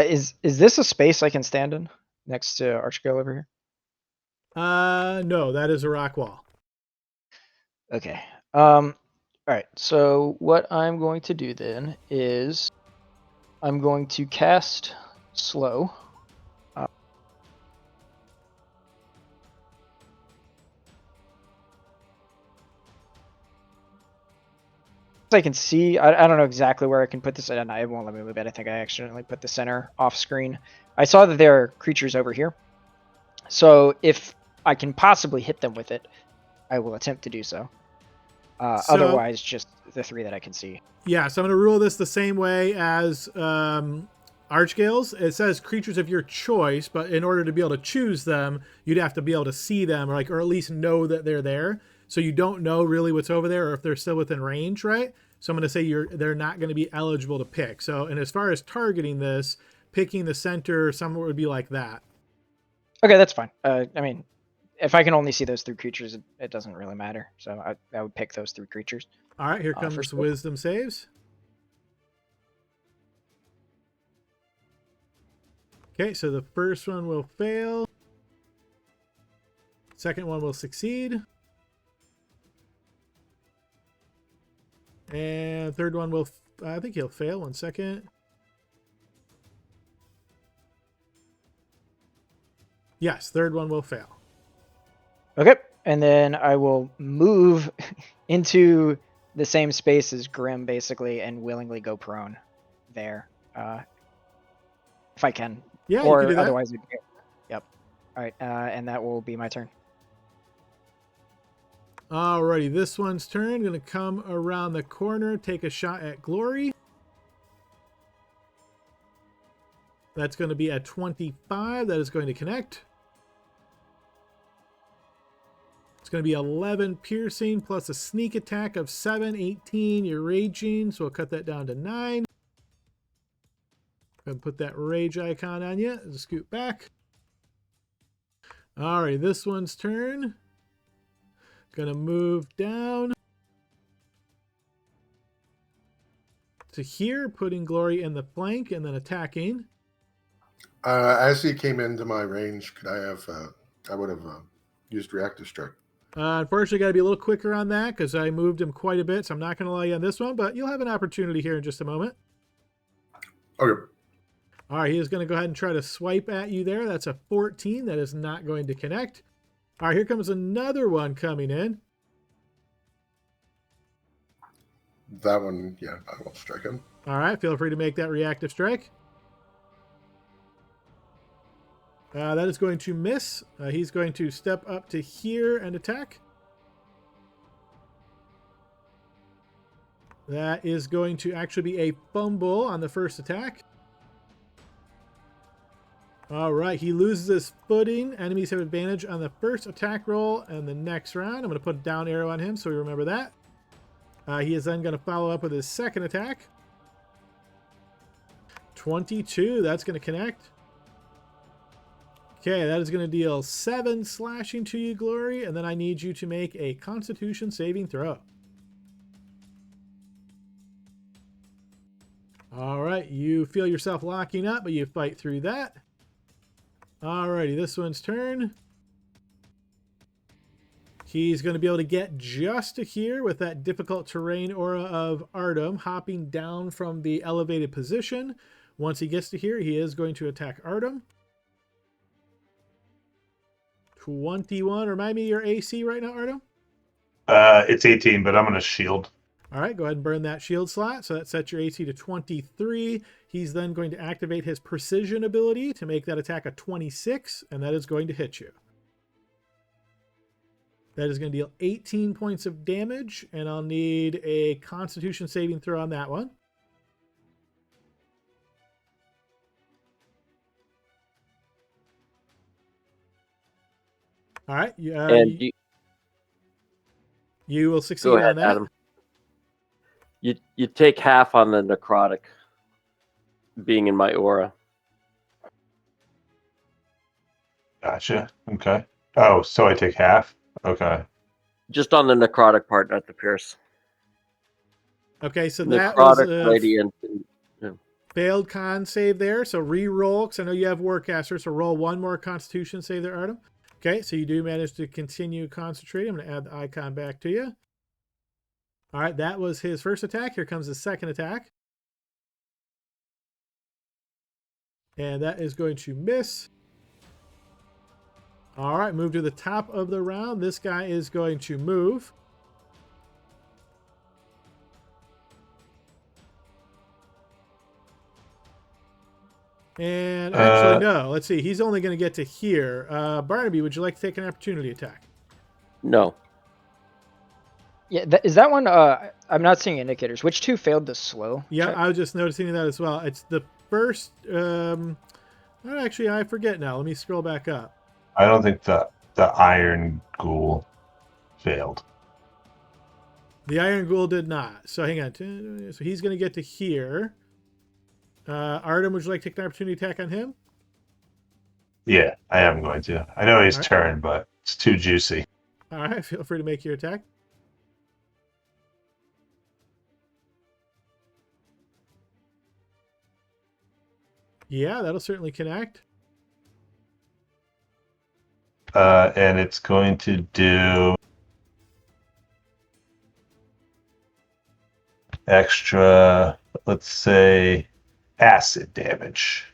Is this a space I can stand in next to Archgale over here? No, that is a rock wall. Okay. All right. So what I'm going to do then is I'm going to cast slow. I can see, I don't know exactly where I can put this, and it won't let me move it. I think I accidentally put the center off screen. I saw that there are creatures over here. So if I can possibly hit them with it, I will attempt to do so. Otherwise, just the 3 that I can see. Yeah, so I'm going to rule this the same way as Archgales. It says creatures of your choice, but in order to be able to choose them, you'd have to be able to see them, or at least know that they're there. So you don't know really what's over there or if they're still within range, right? So I'm going to say they're not going to be eligible to pick. So, and as far as targeting this, picking the center somewhere would be like that. Okay, that's fine. I mean, if I can only see those 3 creatures, it doesn't really matter. So I would pick those 3 creatures. All right, here comes wisdom saves. Okay, so the first one will fail. Second one will succeed. And third one will, I think he'll fail. 1 second. Yes, third one will fail. Okay, and then I will move into the same space as Grim, basically, and willingly go prone there, if I can. Yeah, or you can do that. otherwise, yep. All right, and that will be my turn. Alrighty, this one's turn. Going to come around the corner, take a shot at Glory. That's going to be at 25. That is going to connect. It's going to be 11 piercing plus a sneak attack of 7, 18. You're raging, so we'll cut that down to 9. And put that rage icon on you. Scoot back. Alright, this one's turn. Gonna move down to here, putting Glory in the flank and then attacking. As he came into my range, could I have? I would have used reactive strike. Unfortunately, got to be a little quicker on that because I moved him quite a bit, so I'm not going to allow you on this one, but you'll have an opportunity here in just a moment. Okay. All right, he is going to go ahead and try to swipe at you there. That's a 14. That is not going to connect. All right, here comes another one coming in. That one, yeah, I will strike him. All right, feel free to make that reactive strike. That is going to miss. He's going to step up to here and attack. That is going to actually be a fumble on the first attack. All right, he loses his footing. Enemies have advantage on the first attack roll and the next round. I'm going to put a down arrow on him so we remember that. He is then going to follow up with his second attack. 22, that's going to connect. Okay, that is going to deal 7 slashing to you, Glory, and then I need you to make a Constitution saving throw. All right, you feel yourself locking up, but you fight through that. Alrighty, this one's turn. He's going to be able to get just to here with that difficult terrain aura of Artem, hopping down from the elevated position. Once he gets to here, he is going to attack Artem. 21. Remind me your AC right now, Artem? It's 18, but I'm going to shield. All right, go ahead and burn that shield slot. So that sets your AC to 23. He's then going to activate his precision ability to make that attack a 26, and that is going to hit you. That is going to deal 18 points of damage, and I'll need a Constitution saving throw on that one. All right. And you will succeed go ahead, on that. Adam. You take half on the necrotic being in my aura. Gotcha. Okay. Oh, so I take half? Okay. Just on the necrotic part, not the pierce. Okay, so that was Necrotic, radiant, failed con save there. So re-roll, because I know you have Warcaster, so roll one more Constitution save there, Artem. Okay, so you do manage to continue concentrating. I'm going to add the icon back to you. All right, that was his first attack. Here comes the second attack. And that is going to miss. All right, move to the top of the round. This guy is going to move. And actually, no. Let's see. He's only going to get to here. Barnaby, would you like to take an opportunity attack? No. Yeah, is that one? I'm not seeing indicators. Which two failed the slow? Yeah, check? I was just noticing that as well. It's the first. Actually, I forget now. Let me scroll back up. I don't think the Iron Ghoul failed. The Iron Ghoul did not. So hang on. So he's going to get to here. Artem, would you like to take an opportunity attack on him? Yeah, I am going to. I know his All right. turn, but it's too juicy. All right, feel free to make your attack. Yeah, that'll certainly connect. And it's going to do extra, let's say, acid damage.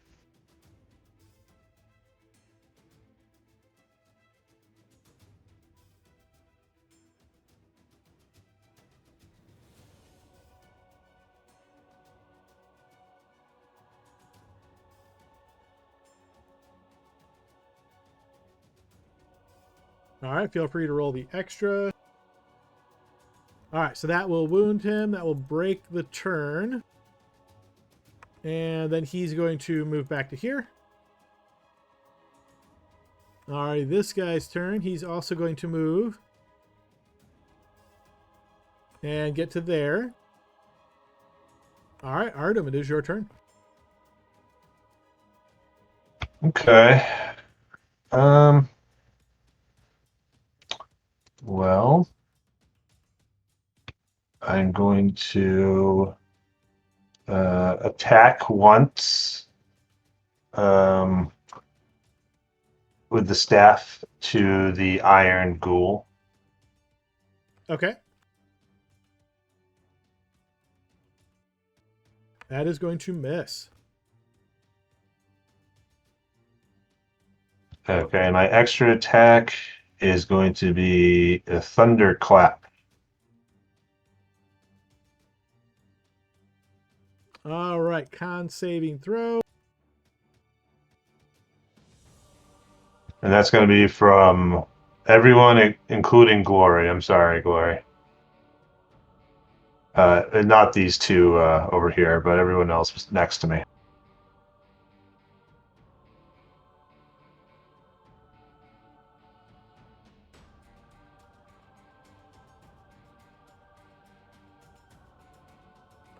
All right, feel free to roll the extra. All right, so that will wound him. That will break the turn. And then he's going to move back to here. All right, this guy's turn. He's also going to move and get to there. All right, Artem, it is your turn. Okay. Well, I'm going to attack once with the staff to the iron ghoul. Okay. That is going to miss. Okay, and my extra attack is going to be a thunderclap. All right, con saving throw. And that's going to be from everyone, including Glory. I'm sorry, Glory. Not these two over here, but everyone else was next to me.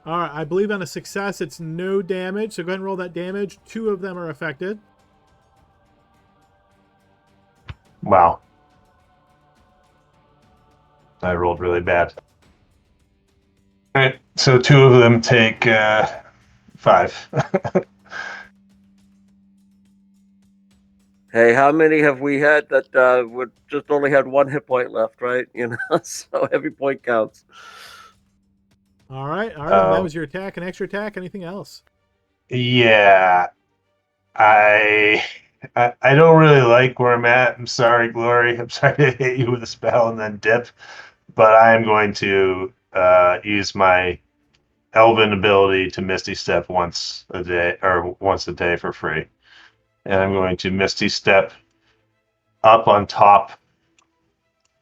All right, I believe on a success, it's no damage. So go ahead and roll that damage. 2 of them are affected. Wow. I rolled really bad. All right, so 2 of them take 5. Hey, how many have we had that would just only had 1 hit point left, right? So every point counts. All right, Artem, that was your attack. An extra attack. Anything else? Yeah. I don't really like where I'm at. I'm sorry, Glory. I'm sorry to hit you with a spell and then dip, but I'm going to use my Elven ability to Misty Step once a day for free, and I'm going to Misty Step up on top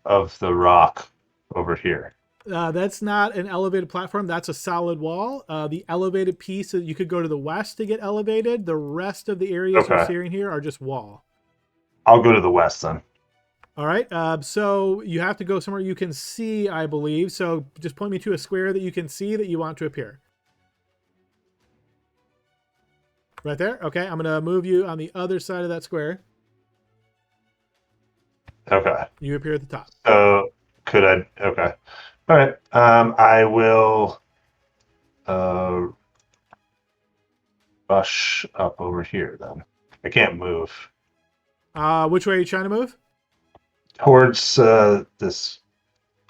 of the rock over here. That's not an elevated platform. That's a solid wall. The elevated piece, you could go to the west to get elevated. The rest of the areas you're Okay. seeing here are just wall. I'll go to the west then. All right. So you have to go somewhere you can see, I believe. So just point me to a square that you can see that you want to appear. Right there. Okay. I'm going to move you on the other side of that square. Okay. You appear at the top. So could I? Okay. All right. I will rush up over here then. I can't move. Which way are you trying to move? Towards this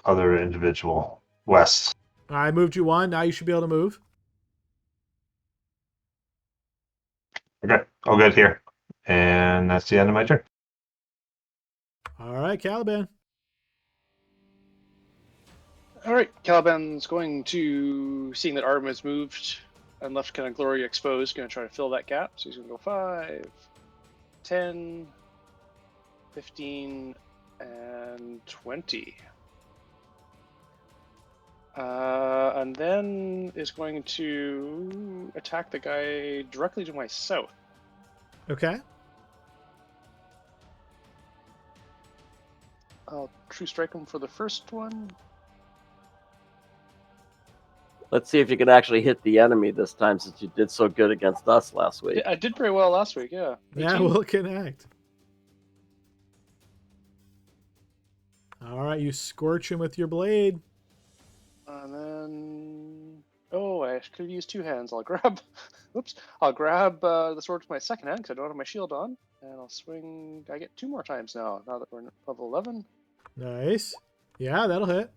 other individual, west. I moved you 1. Now you should be able to move. Okay, I'll get here. And that's the end of my turn. All right, Caliban. All right, Caliban's going to, seeing that Artem has moved and left kind of Glory exposed, going to try to fill that gap. So he's going to go 5, 10, 15, and 20. And then is going to attack the guy directly to my south. Okay. I'll true strike him for the first one. Let's see if you can actually hit the enemy this time, since you did so good against us last week. I did pretty well last week, yeah. That 18. will connect. All right, you scorch him with your blade. And then... Oh, I could have used two hands. I'll grab, oops, I'll grab the sword with my second hand because I don't have my shield on, and I'll swing. I get 2 more times now. Now that we're at level 11, Nice. Yeah, that'll hit.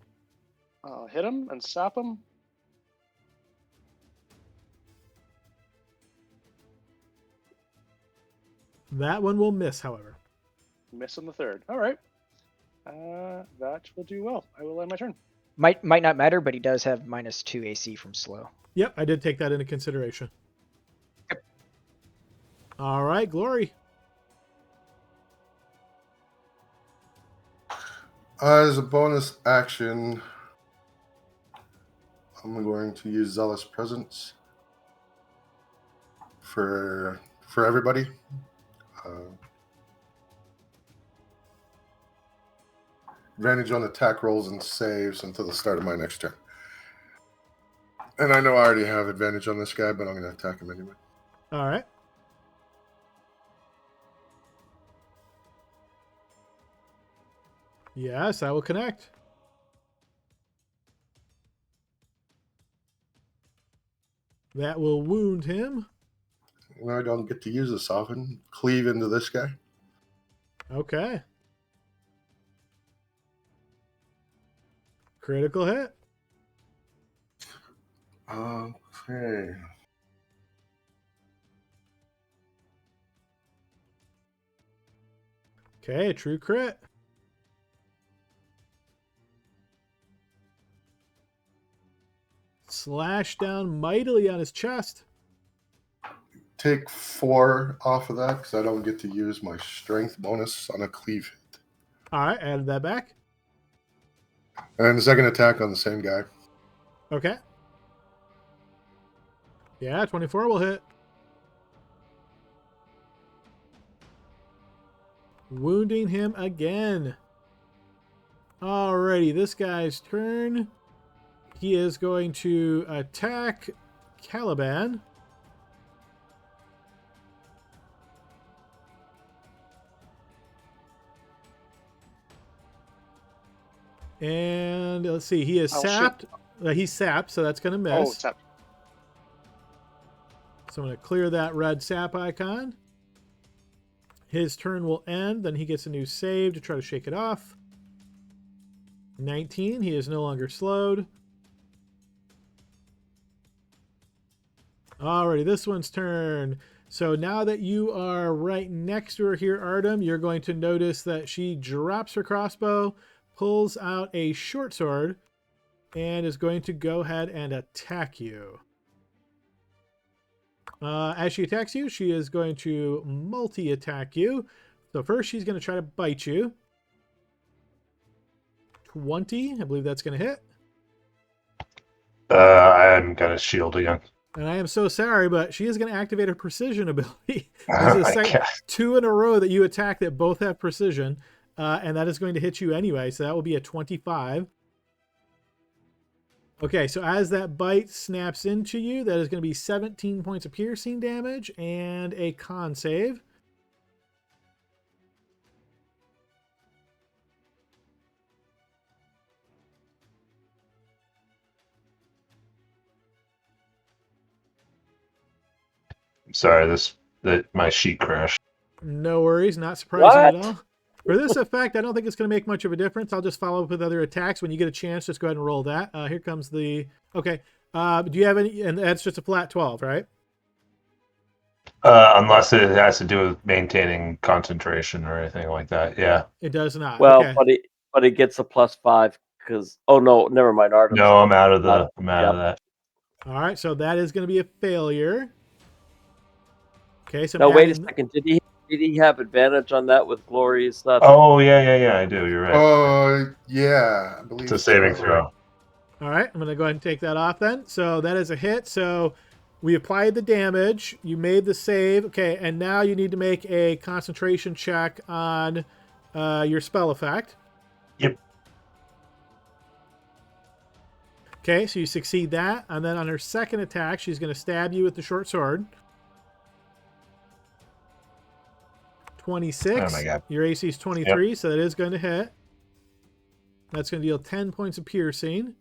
I'll hit him and sap him. That one will miss, however. Miss on the third. All right. That will do well. I will end my turn. Might not matter, but he does have -2 AC from slow. Yep, I did take that into consideration. All right, Glory. As a bonus action, I'm going to use Zealous Presence for everybody. Advantage on attack rolls and saves until the start of my next turn. And I know I already have advantage on this guy, but I'm going to attack him anyway. All right. Yes, I will connect. That will wound him. And I don't get to use this often. Cleave into this guy. Okay. Critical hit. Okay. Okay, true crit. Slash down mightily on his chest. Take 4 off of that because I don't get to use my strength bonus on a cleave hit. All right, added that back. And the second attack on the same guy. Okay. Yeah, 24 will hit. Wounding him again. Alrighty, this guy's turn. He is going to attack Caliban. And let's see, he is sapped. He's sapped, so that's going to miss. Oh, sapped. So I'm going to clear that red sap icon. His turn will end. Then he gets a new save to try to shake it off. 19. He is no longer slowed. Alrighty, this one's turn. So now that you are right next to her here, Artem, you're going to notice that she drops her crossbow, pulls out a short sword, and is going to go ahead and attack you. As she attacks you, she is going to multi-attack you. So first she's going to try to bite you. 20, I believe that's going to hit. I'm going to shield again. And I am so sorry, but she is going to activate her precision ability. Oh This is my God. 2 in a row that you attack that both have precision. And that is going to hit you anyway, so that will be a 25. Okay, so as that bite snaps into you, that is going to be 17 points of piercing damage and a con save. I'm sorry, my sheet crashed. No worries, not surprising at What? all. For this effect, I don't think it's going to make much of a difference. I'll just follow up with other attacks. When you get a chance, just go ahead and roll that. Here comes the... Okay. Do you have any... And that's just a flat 12, right? Unless it has to do with maintaining concentration or anything like that. Yeah. It does not. Well, Okay. but he gets a +5 because. Oh no, never mind. Artem's No, I'm out of Yep. that. All right, so that is going to be a failure. Okay, so... No, wait a adding- second. Did he have advantage on that with Glory's stuff? Oh, yeah, I do. You're right. Oh, yeah. I believe It's a saving so. throw. All right, I'm going to go ahead and take that off then. So that is a hit. So we applied the damage. You made the save. Okay, and now you need to make a concentration check on your spell effect. Yep. Okay, so you succeed that. And then on her second attack, she's going to stab you with the short sword. 26. Oh my God. Your AC is 23, so that is going to hit. That's going to deal 10 points of piercing.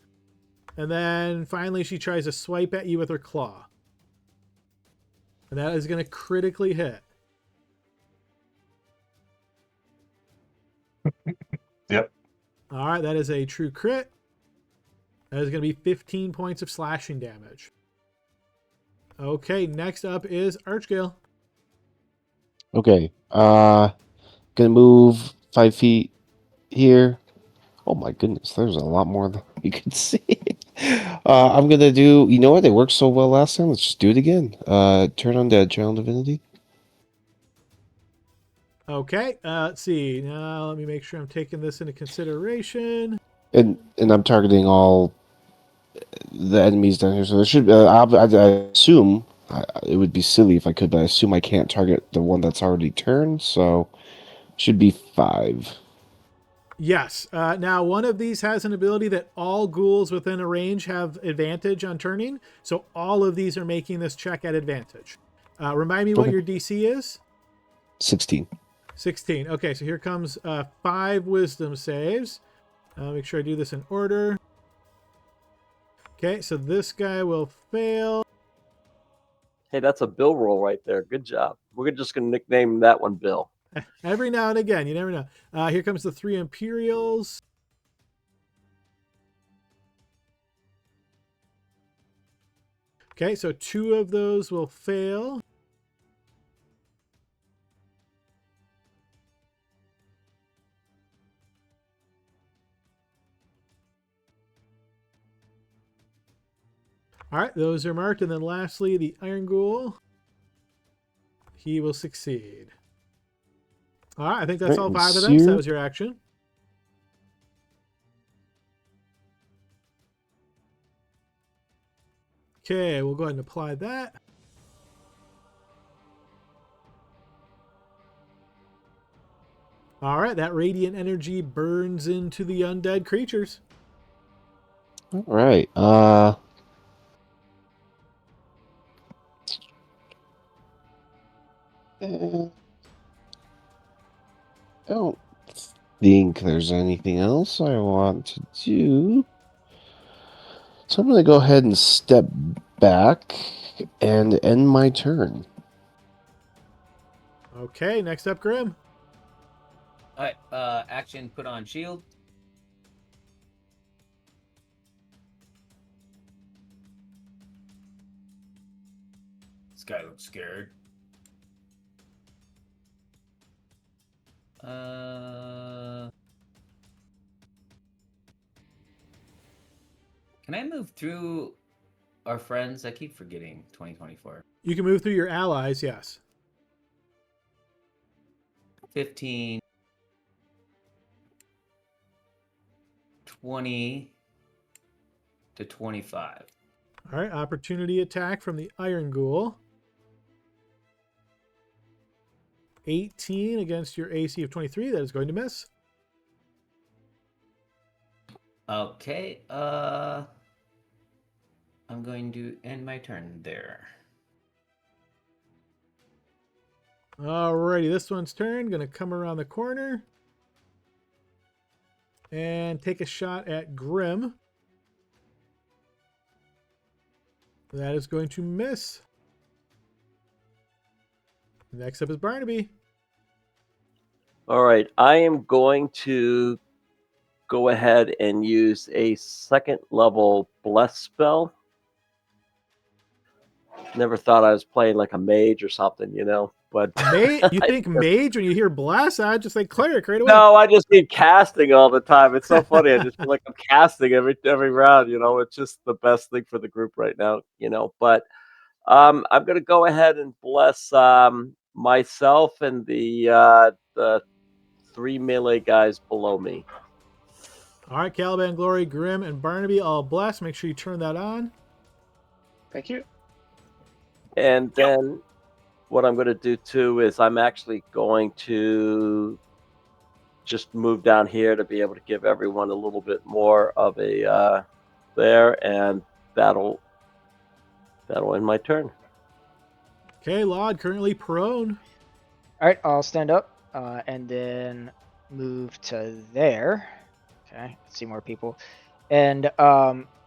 And then finally she tries to swipe at you with her claw. And that is going to critically hit. Yep. All right, that is a true crit. That is going to be 15 points of slashing damage. Okay, next up is Archgale. Okay. Gonna move 5 feet here. Oh my goodness, there's a lot more than you can see. I'm gonna do. You know what? It worked so well last time. Let's just do it again. Turn on Dead Channel Divinity. Okay, let's see. Now let me make sure I'm taking this into consideration. And I'm targeting all the enemies down here. So there should. I assume it would be silly if I could, but I assume I can't target the one that's already turned. So should be 5. Yes. Now, one of these has an ability that all ghouls within a range have advantage on turning. So all of these are making this check at advantage. Remind me what Okay. your DC is? 16. 16. Okay, so here comes 5 wisdom saves. Make sure I do this in order. Okay, so this guy will fail. Hey, that's a Bill roll right there. Good job. We're just going to nickname that one Bill. Every now and again, you never know. Here comes the 3 Imperials. Okay, so 2 of those will fail. All right, those are marked. And then lastly, the Iron Ghoul. He will succeed. All right, I think that's Right, all and 5 of them. So Seer. that was your action. Okay, we'll go ahead and apply that. All right, that radiant energy burns into the undead creatures. All right. I don't think there's anything else I want to do. So I'm going to go ahead and step back and end my turn. Okay, next up, Grim. All right, action, put on shield. This guy looks scared. Can I move through our friends? I keep forgetting 2024. You can move through your allies, yes. 15, 20 to 25. All right, opportunity attack from the Iron Ghoul. 18 against your AC of 23. That is going to miss. Okay, I'm going to end my turn there. Alrighty, this one's turn. Gonna come around the corner and take a shot at Grim. That is going to miss. Next up is Barnaby. All right. I am going to go ahead and use a 2nd level Bless spell. Never thought I was playing like a mage or something, you know. But You think mage when you hear blast? I just think cleric right away. no, I just mean casting all the time. It's so funny. I just feel like I'm casting every round. You know, it's just the best thing for the group right now. You know, but I'm going to go ahead and bless myself and the 3 melee guys below me. All right, Caliban, Glory, Grim, and Barnaby all blessed. Make sure you turn that on. Thank you. And then what I'm going to do too is I'm actually going to just move down here to be able to give everyone a little bit more of a there, and that'll end my turn. Okay, Laud currently prone. All right, I'll stand up and then move to there. Okay, see more people. And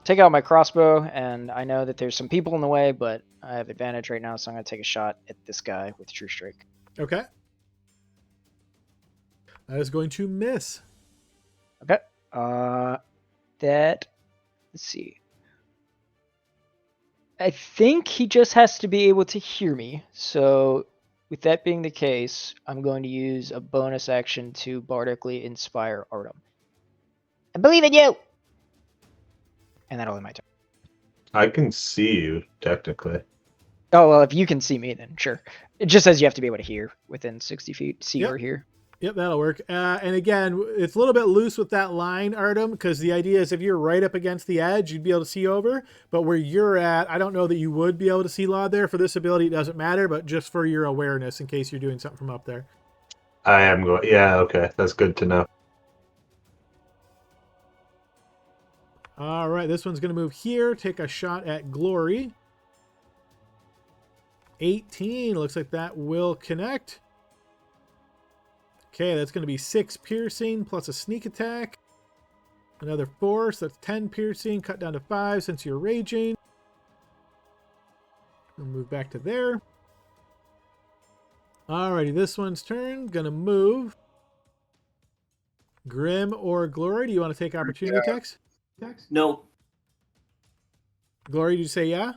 take out my crossbow, and I know that there's some people in the way, but I have advantage right now, so I'm going to take a shot at this guy with True Strike. Okay. That is going to miss. Okay. Let's see. I think he just has to be able to hear me. So, with that being the case, I'm going to use a bonus action to bardically inspire Artem. I believe in you! And that'll end my turn. I can see you, technically. Oh, well, if you can see me, then sure. It just says you have to be able to hear within 60 feet. See Yep. or hear. Yep, that'll work. And again, it's a little bit loose with that line, Artem, because the idea is if you're right up against the edge, you'd be able to see over. But where you're at, I don't know that you would be able to see Law there. For this ability, it doesn't matter, but just for your awareness in case you're doing something from up there. I am going. Yeah, okay. That's good to know. All right, this one's going to move here, take a shot at Glory. 18, looks like that will connect. Okay, that's going to be 6 piercing plus a sneak attack. Another 4, so that's 10 piercing, cut down to 5 since you're raging. We'll move back to there. Alrighty, this one's turn. Gonna move. Grim or Glory, do you want to take opportunity attacks? No. Glory, did you say yeah?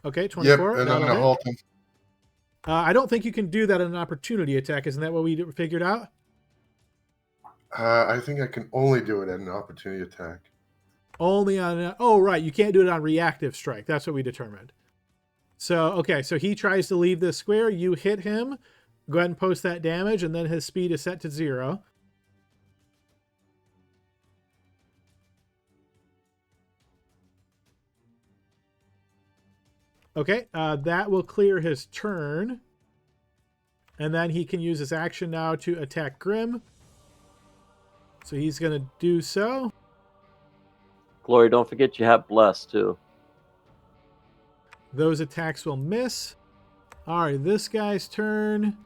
Okay, Yep, 24. and I'm that'll going to hit. halt him. I don't think you can do that on an opportunity attack. Isn't that what we figured out? I think I can only do it at an opportunity attack. Only on... oh, right. You can't do it on reactive strike. That's what we determined. So, okay. So he tries to leave this square. You hit him. Go ahead and post that damage, and then his speed is set to 0. Okay, that will clear his turn. And then he can use his action now to attack Grim. So he's going to do so. Glory, don't forget you have Bless, too. Those attacks will miss. All right, this guy's turn.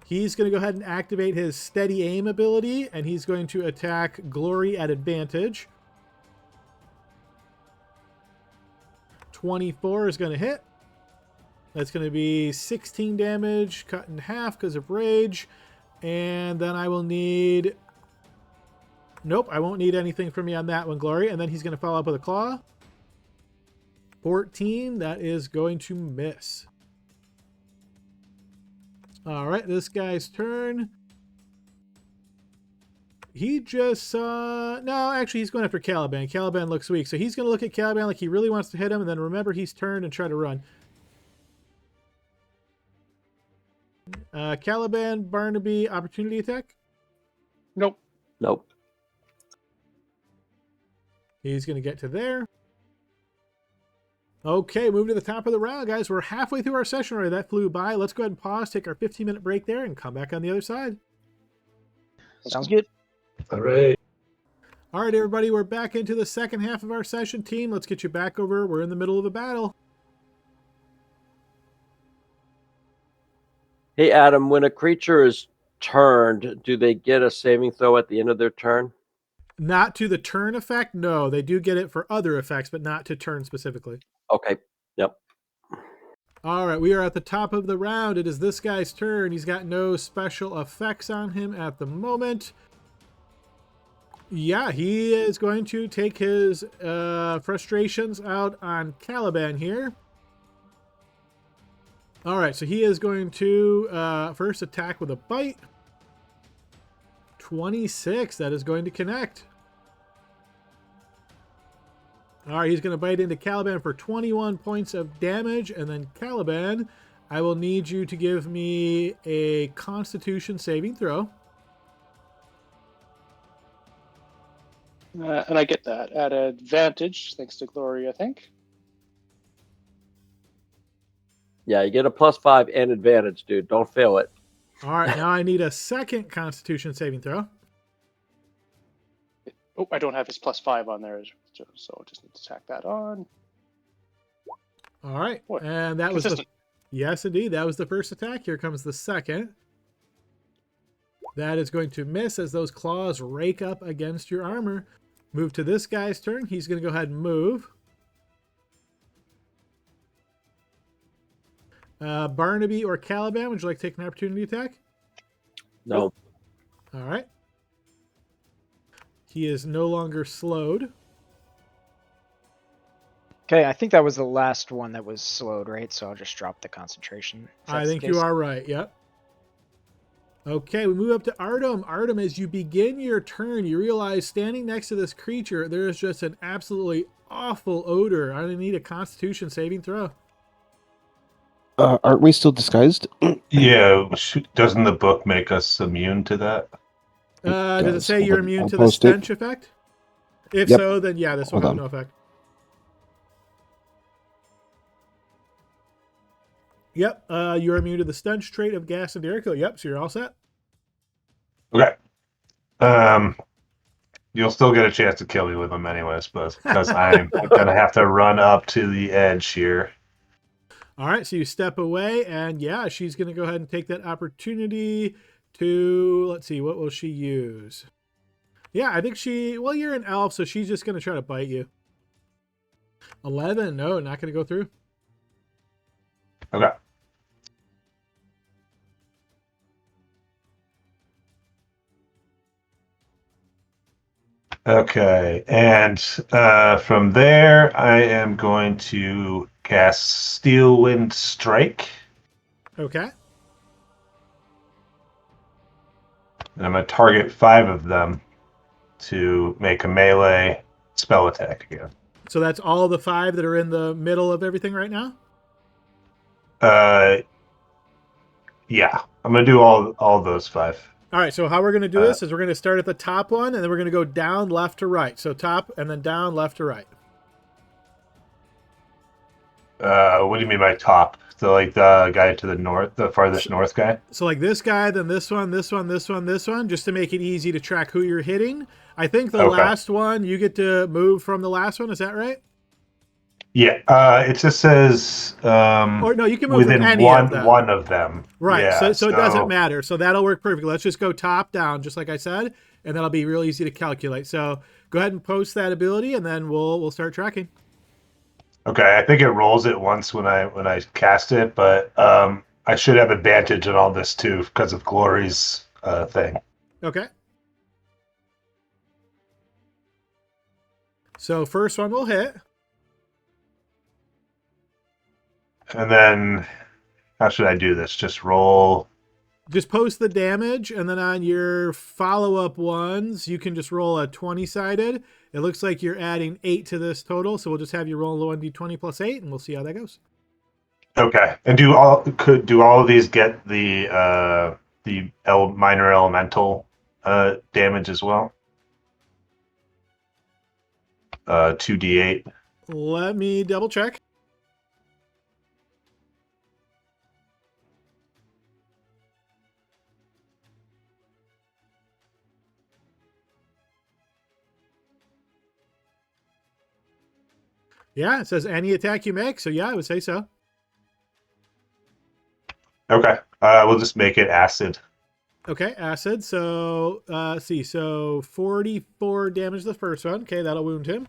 He's going to go ahead and activate his steady aim ability, and he's going to attack Glory at advantage. 24 is going to hit. That's going to be 16 damage, cut in half because of rage. And then I will need... nope, I won't need anything from you on that one, Glory. And then he's going to follow up with a claw. 14, that is going to miss. All right, this guy's turn. He just saw... no, actually, he's going after Caliban. Caliban looks weak. So he's going to look at Caliban like he really wants to hit him. And then remember, he's turned and try to run. Caliban, Barnaby, opportunity attack? Nope. Nope. He's going to get to there. Okay, move to the top of the round, guys. We're halfway through our session already. That flew by. Let's go ahead and pause, take our 15-minute break there, and come back on the other side. Sounds good. All right. All right, everybody, we're back into the second half of our session. Team, let's get you back over. We're in the middle of a battle. Hey, Adam, when a creature is turned, do they get a saving throw at the end of their turn? Not to the turn effect, no. They do get it for other effects, but not to turn specifically. Okay. Yep. All right, we are at the top of the round. It is this guy's turn. He's got no special effects on him at the moment. Yeah, he is going to take his frustrations out on Caliban here. All right, so he is going to first attack with a bite. 26, that is going to connect. All right, he's going to bite into Caliban for 21 points of damage. And then Caliban, I will need you to give me a Constitution saving throw. And I get that at advantage, thanks to Glory, I think. Yeah, you get a +5 and advantage, dude. Don't fail it. All right, now I need a second Constitution saving throw. Oh, I don't have his +5 on there, so I just need to tack that on. All right, Boy, and that was the... consistent. yes, indeed, that was the first attack. Here comes the second. That is going to miss as those claws rake up against your armor. Move to this guy's turn. He's going to go ahead and move. Barnaby or Caliban, would you like to take an opportunity attack? No. All right. He is no longer slowed. Okay, I think that was the last one that was slowed, right? So I'll just drop the concentration. if I that's the think you case. are right. Yep. Okay, we move up to Artem. Artem, as you begin your turn, you realize standing next to this creature, there is just an absolutely awful odor. I need a Constitution saving throw. Aren't we still disguised? Yeah, doesn't the book make us immune to that? Does it does. say Hold you're on, immune I'll to the post it. stench effect? If Yep. so, then yeah, this will Hold have on. no effect. Yep, you're immune to the stench trait of gas and Jericho. Yep, so you're all set. Okay. You'll still get a chance to kill me with them anyways, but because I'm gonna have to run up to the edge here. All right, so you step away, and yeah, she's going to go ahead and take that opportunity to, let's see, what will she use? Yeah, I think well, you're an elf, so she's just going to try to bite you. 11, no, not going to go through. Okay. Okay, and from there, I am going to cast Steel Wind Strike, Okay. and I'm going to target 5 of them to make a melee spell attack again. So that's all the 5 that are in the middle of everything right now? Yeah, I'm going to do all those 5. All right, so how we're going to do this is we're going to start at the top one, and then we're going to go down, left to right. So top, and then down, left to right. What do you mean by top? So like the guy to the north, the farthest north guy? So like this guy, then this one, this one, this one, this one, just to make it easy to track who you're hitting. I think the Okay. last one, you get to move from the last one. Is that right? Yeah, it just says Or no, you can move within from any one of them. one of them. Right. Yeah, So it doesn't matter. So that'll work perfectly. Let's just go top down, just like I said, and that'll be real easy to calculate. So go ahead and post that ability, and then we'll start tracking. Okay, I think it rolls it once when I cast it, but I should have advantage on all this too because of Glory's thing. Okay. So first one will hit. And then how should I do this? Just roll. Just post the damage, and then on your follow-up ones, you can just roll a 20-sided. It looks like you're adding 8 to this total, so we'll just have you roll the 1d20 plus 8, and we'll see how that goes. Okay, and do all of these get the minor elemental damage as well? 2d8. Let me double check. Yeah, it says any attack you make, so yeah, I would say so. Okay, we'll just make it acid. Okay, acid. So, let's see. So 44 damage the first one. Okay, that'll wound him.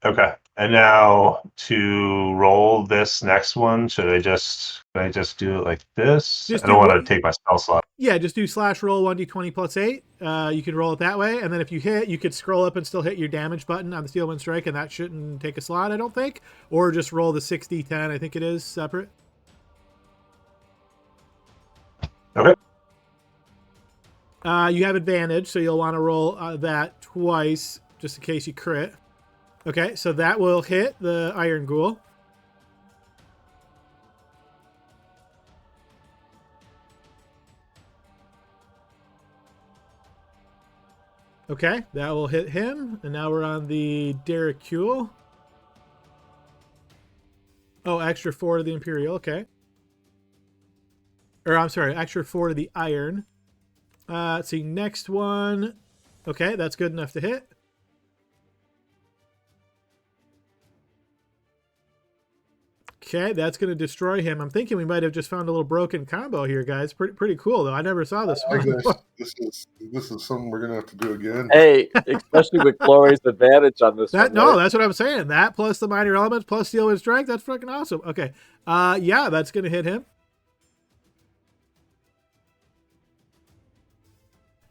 Okay, and now to roll this next one, should I just do it like this? Just I don't do want what- to take my spell slot. Yeah, just do slash roll 1d20 plus 8. You can roll it that way, and then if you hit, you could scroll up and still hit your damage button on the Steel Wind Strike, and that shouldn't take a slot, I don't think. Or just roll the 6d10, I think it is, separate. Okay. You have advantage, so you'll want to roll that twice, just in case you crit. Okay, so that will hit the Iron Ghoul. Okay, that will hit him. And now we're on the Derricule. Oh, extra 4 to the Imperial, okay. Or, I'm sorry, extra 4 to the Iron. Let's see, next one. Okay, that's good enough to hit. Okay, that's going to destroy him. I'm thinking we might have just found a little broken combo here, guys. Pretty cool, though. I never saw this I one guess before. this is something we're gonna have to do again. Hey, especially with Glory's advantage on this one. No, right? that's what I'm saying. That plus the minor elements plus steel with strength. That's fucking awesome. Okay. Yeah, that's going to hit him.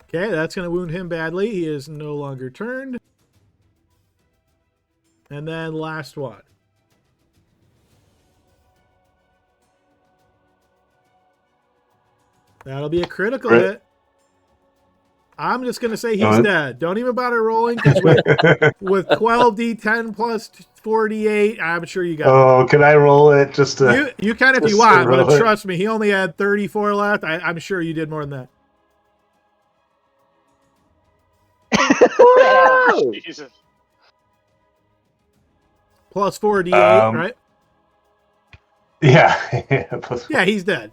Okay, that's going to wound him badly. He is no longer turned. And then last one. That'll be a critical Crit. hit. I'm just going to say he's What? dead. Don't even bother rolling, because with 12d10 plus 48, I'm sure you got it. Oh, can I roll it just to? You can if you just want, roll but it. trust me, he only had 34 left. I'm sure you did more than that. Oh, Jesus. Plus 4d8, right? Yeah. Plus Yeah, he's dead.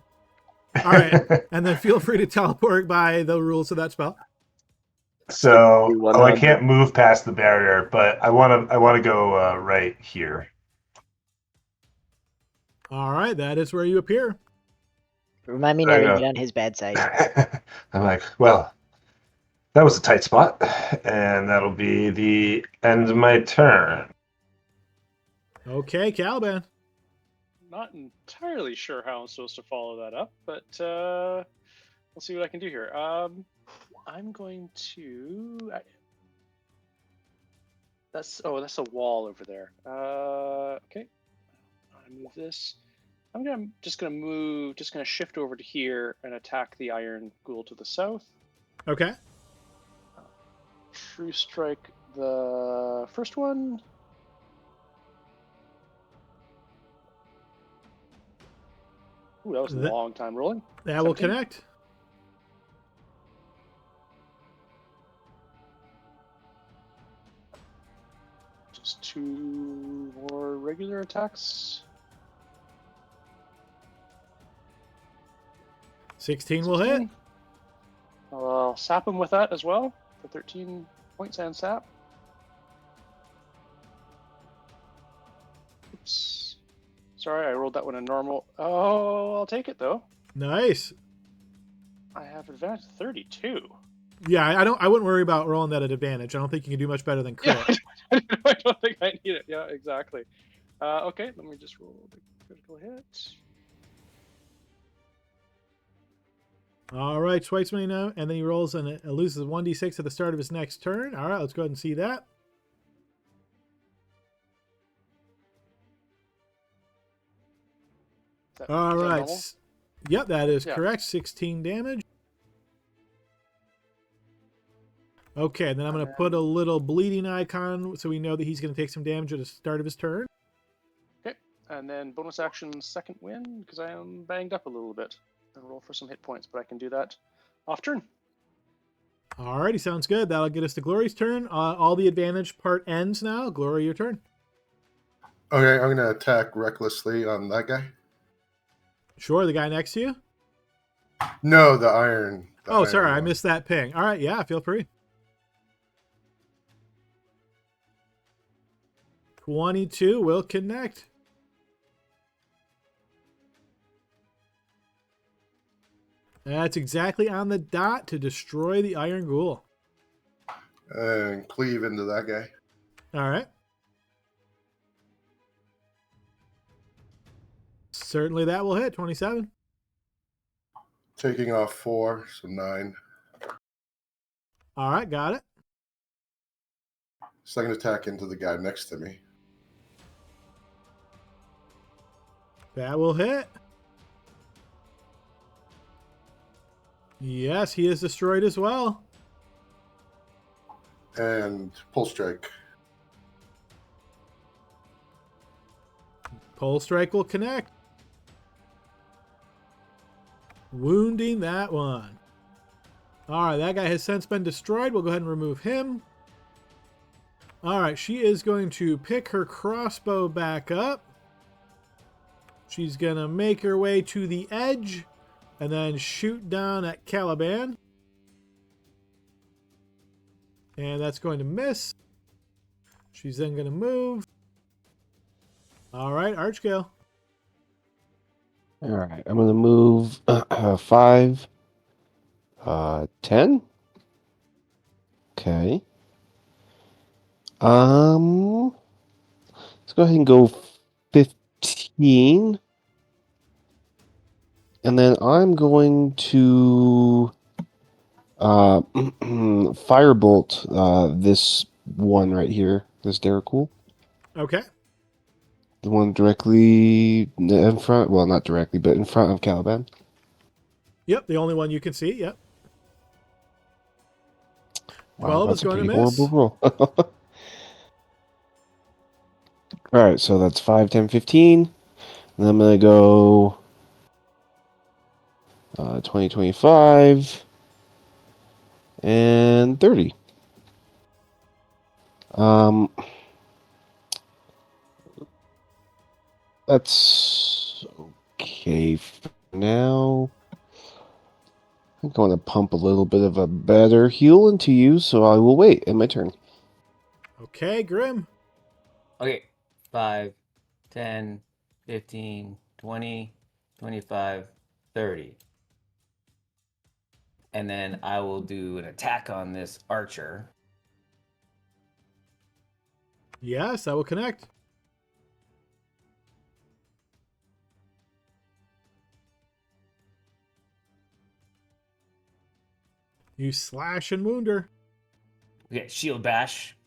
All right. And then feel free to teleport by the rules of that spell. So, I 100. can't move past the barrier, but I want to go right here. All right, that is where you appear. Remind me There not you to go. get on his bad side. I'm like, well, that was a tight spot, and that'll be the end of my turn. Okay, Caliban. Not entirely sure how I'm supposed to follow that up, but we'll see what I can do here. I'm going to. That's a wall over there. Okay. I move this. I'm just gonna shift over to here and attack the iron ghoul to the south. Okay. True strike the first one. Ooh, that was a long time rolling. That will 17. connect. Just 2 more regular attacks. 16 will hit. I'll sap him with that as well for 13 points and sap. Oops. Sorry, I rolled that one in normal. Oh, I'll take it though. Nice. I have advantage 32. Yeah, I wouldn't worry about rolling that at advantage. I don't think you can do much better than crit. Yeah, I don't think I need it. Yeah, exactly. Okay, let me just roll the critical hit. All right, Schweitzman now, and then he rolls and it loses 1d6 at the start of his next turn. All right, let's go ahead and see that. All right. Yep, that is correct. 16 damage. Okay, and then I'm going to put a little bleeding icon so we know that he's going to take some damage at the start of his turn. Okay, and then bonus action second win because I am banged up a little bit. And roll for some hit points, but I can do that off turn. Alrighty, sounds good. That'll get us to Glory's turn. All the advantage part ends now. Glory, your turn. Okay, I'm gonna attack recklessly on that guy. Sure, the guy next to you? No, the iron. Oh, sorry, I missed that ping. All right, yeah, feel free. 22 will connect. That's exactly on the dot to destroy the iron ghoul. And cleave into that guy. All right. Certainly that will hit. 27. Taking off 4, so 9. All right, got it. Second attack into the guy next to me. That will hit. Yes, he is destroyed as well. And pull strike. Pole strike will connect. Wounding that one. All right, that guy has since been destroyed. We'll go ahead and remove him. All right, she is going to pick her crossbow back up. She's going to make her way to the edge and then shoot down at Caliban. And that's going to miss. She's then going to move. All right, Archgale. All right, I'm gonna move 5, 10. Okay. Let's go ahead and go 15, and then I'm going to firebolt this one right here, this Daracool. Okay. The one directly in front, well, not directly, but in front of Caliban. Yep, the only one you can see. Yep. Wow, 12 is that's a going to pretty horrible miss. roll. All right, so that's 5, 10, 15. And I'm going to go 20, 25, and 30. That's okay for now. I'm going to pump a little bit of a better heal into you, so I will wait in my turn. Okay, Grim. Okay. 5, 10, 15, 20, 25, 30. And then I will do an attack on this archer. Yes, that will connect. You slash and wound her. Okay, shield bash.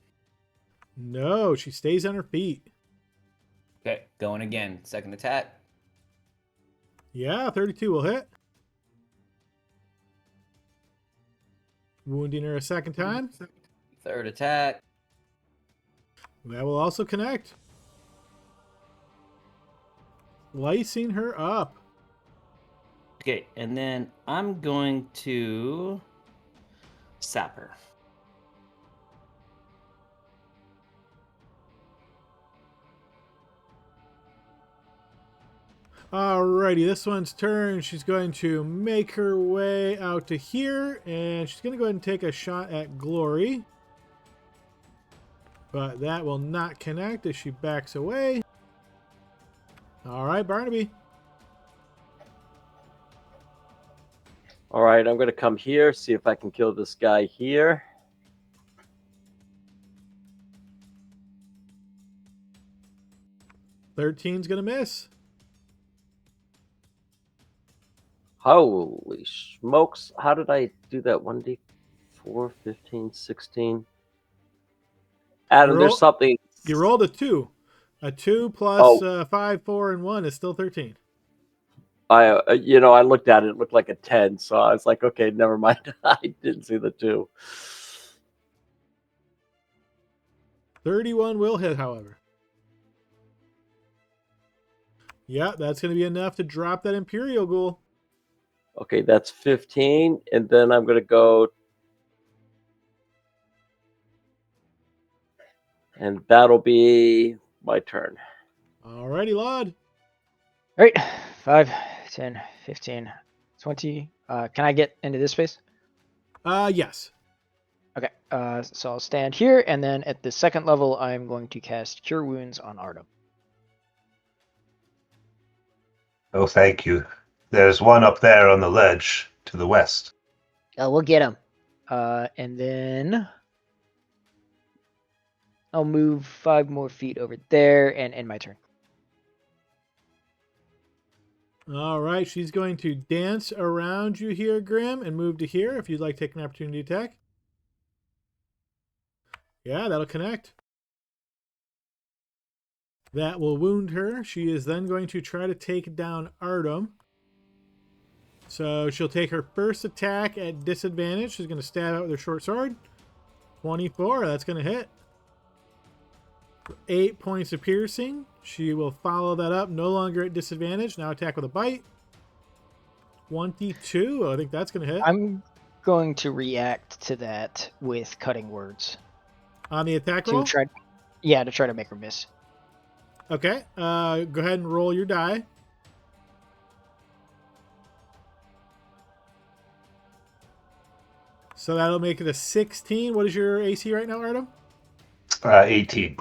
No, she stays on her feet. Okay, going again. Second attack. Yeah, 32 will hit. Wounding her a second time. Third attack. That will also connect. Slicing her up. Okay, and then I'm going to sap her. Alrighty, this one's turn. She's going to make her way out to here, and she's going to go ahead and take a shot at Glory. But that will not connect as she backs away. Alright, Barnaby. All right, I'm going to come here, see if I can kill this guy here. Thirteen's going to miss. Holy smokes. How did I do that? 1d4, 15, 16. Adam, there's something. You rolled a 2. A 2 plus 5, 4, and 1 is still 13. I looked at it. It looked like a 10. So I was like, okay, never mind. I didn't see the 2. 31 will hit, however. Yeah, that's going to be enough to drop that Imperial Ghoul. Okay, that's 15. And then I'm going to go. And that'll be my turn. Alrighty, Laud. All right, 5, 10, 15, 20. Can I get into this space? Yes. Okay, so I'll stand here, and then at the second level, I'm going to cast Cure Wounds on Artem. Oh, thank you. There's one up there on the ledge to the west. Oh, we'll get him. And then I'll move 5 more feet over there and end my turn. All right, she's going to dance around you here, Grim, and move to here if you'd like to take an opportunity attack. Yeah, that'll connect. That will wound her. She is then going to try to take down Artem. So she'll take her first attack at disadvantage. She's going to stab out with her short sword. 24, that's going to hit. For 8 points of piercing. She will follow that up, no longer at disadvantage. Now attack with a bite. 22, I think that's going to hit. I'm going to react to that with Cutting Words. On the attack roll? To try to make her miss. Okay, go ahead and roll your die. So that'll make it a 16. What is your AC right now, Artem? 18.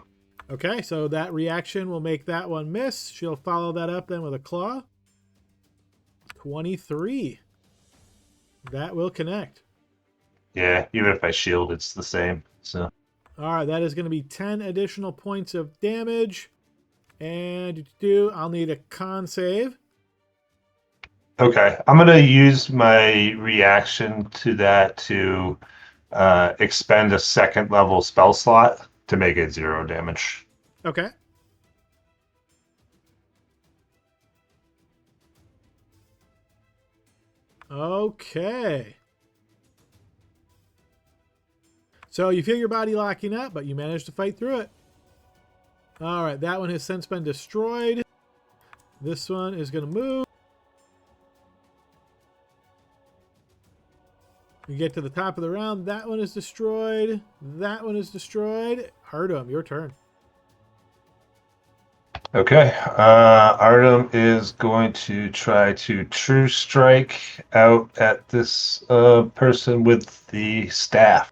Okay, so that reaction will make that one miss. She'll follow that up then with a claw. 23. That will connect. Yeah, even if I shield, it's the same. So All right, that is going to be 10 additional points of damage. And I'll need a con save. okay, I'm gonna use my reaction to that to expend a second level spell slot to make it 0 damage. Okay. Okay. So you feel your body locking up, but you manage to fight through it. All right, that one has since been destroyed. This one is going to move. You get to the top of the round. That one is destroyed. That one is destroyed. Artem, your turn. Okay, Artem is going to try to true strike out at this person with the staff.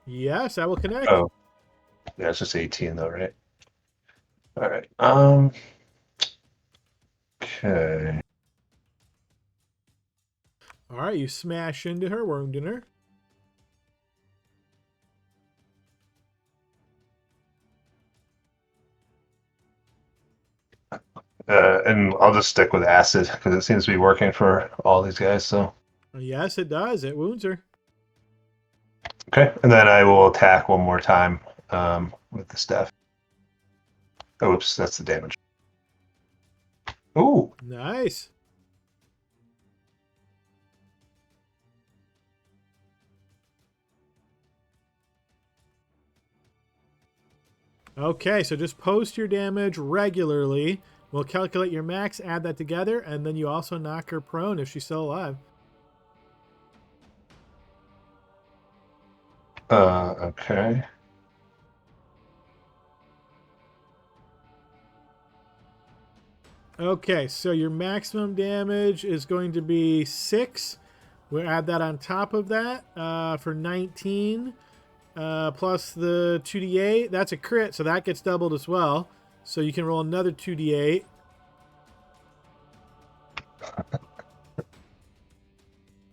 Yes, I will connect. Oh, yeah, it's just 18 though, right? All right. Okay. All right, you smash into her, wounding her. And I'll just stick with acid because it seems to be working for all these guys. So Yes, it does. It wounds her. okay, and then I will attack one more time with the staff. Oops, that's the damage. Ooh, Nice. Okay, so just post your damage regularly. We'll calculate your max, add that together, and then you also knock her prone if she's still alive. okay. Okay, so your maximum damage is going to be 6. We'll add that on top of that for 19. Plus the 2d8. That's a crit, so that gets doubled as well. So you can roll another 2d8.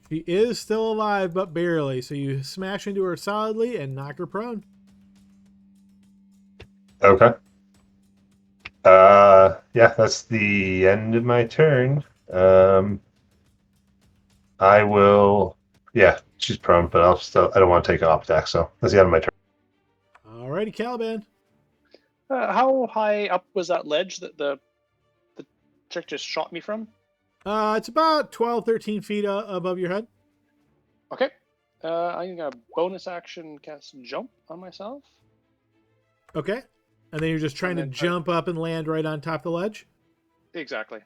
She is still alive, but barely. So you smash into her solidly and knock her prone. Okay. Yeah, that's the end of my turn. I will. Yeah, she's prone, but I don't want to take an off attack, so that's the end of my turn. Alrighty, Caliban. How high up was that ledge that the chick just shot me from? It's about 12, 13 feet above your head. Okay. I'm gonna bonus action cast jump on myself. Okay. And then you're just trying to jump up and land right on top of the ledge? Exactly.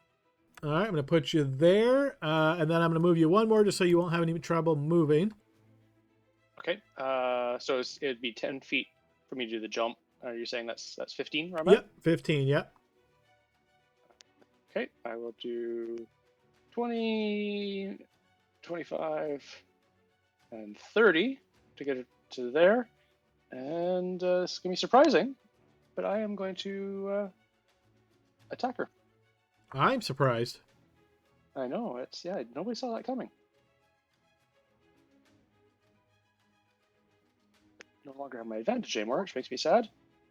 All right, I'm going to put you there, and then I'm going to move you one more just so you won't have any trouble moving. Okay. So it'd be 10 feet for me to do the jump. Are you saying that's 15, Robert? Yep, 15, yep. Okay, I will do 20, 25, and 30 to get it to there. And it's going to be surprising, but I am going to attack her. I'm surprised. I know, nobody saw that coming. No longer have my advantage anymore, which makes me sad.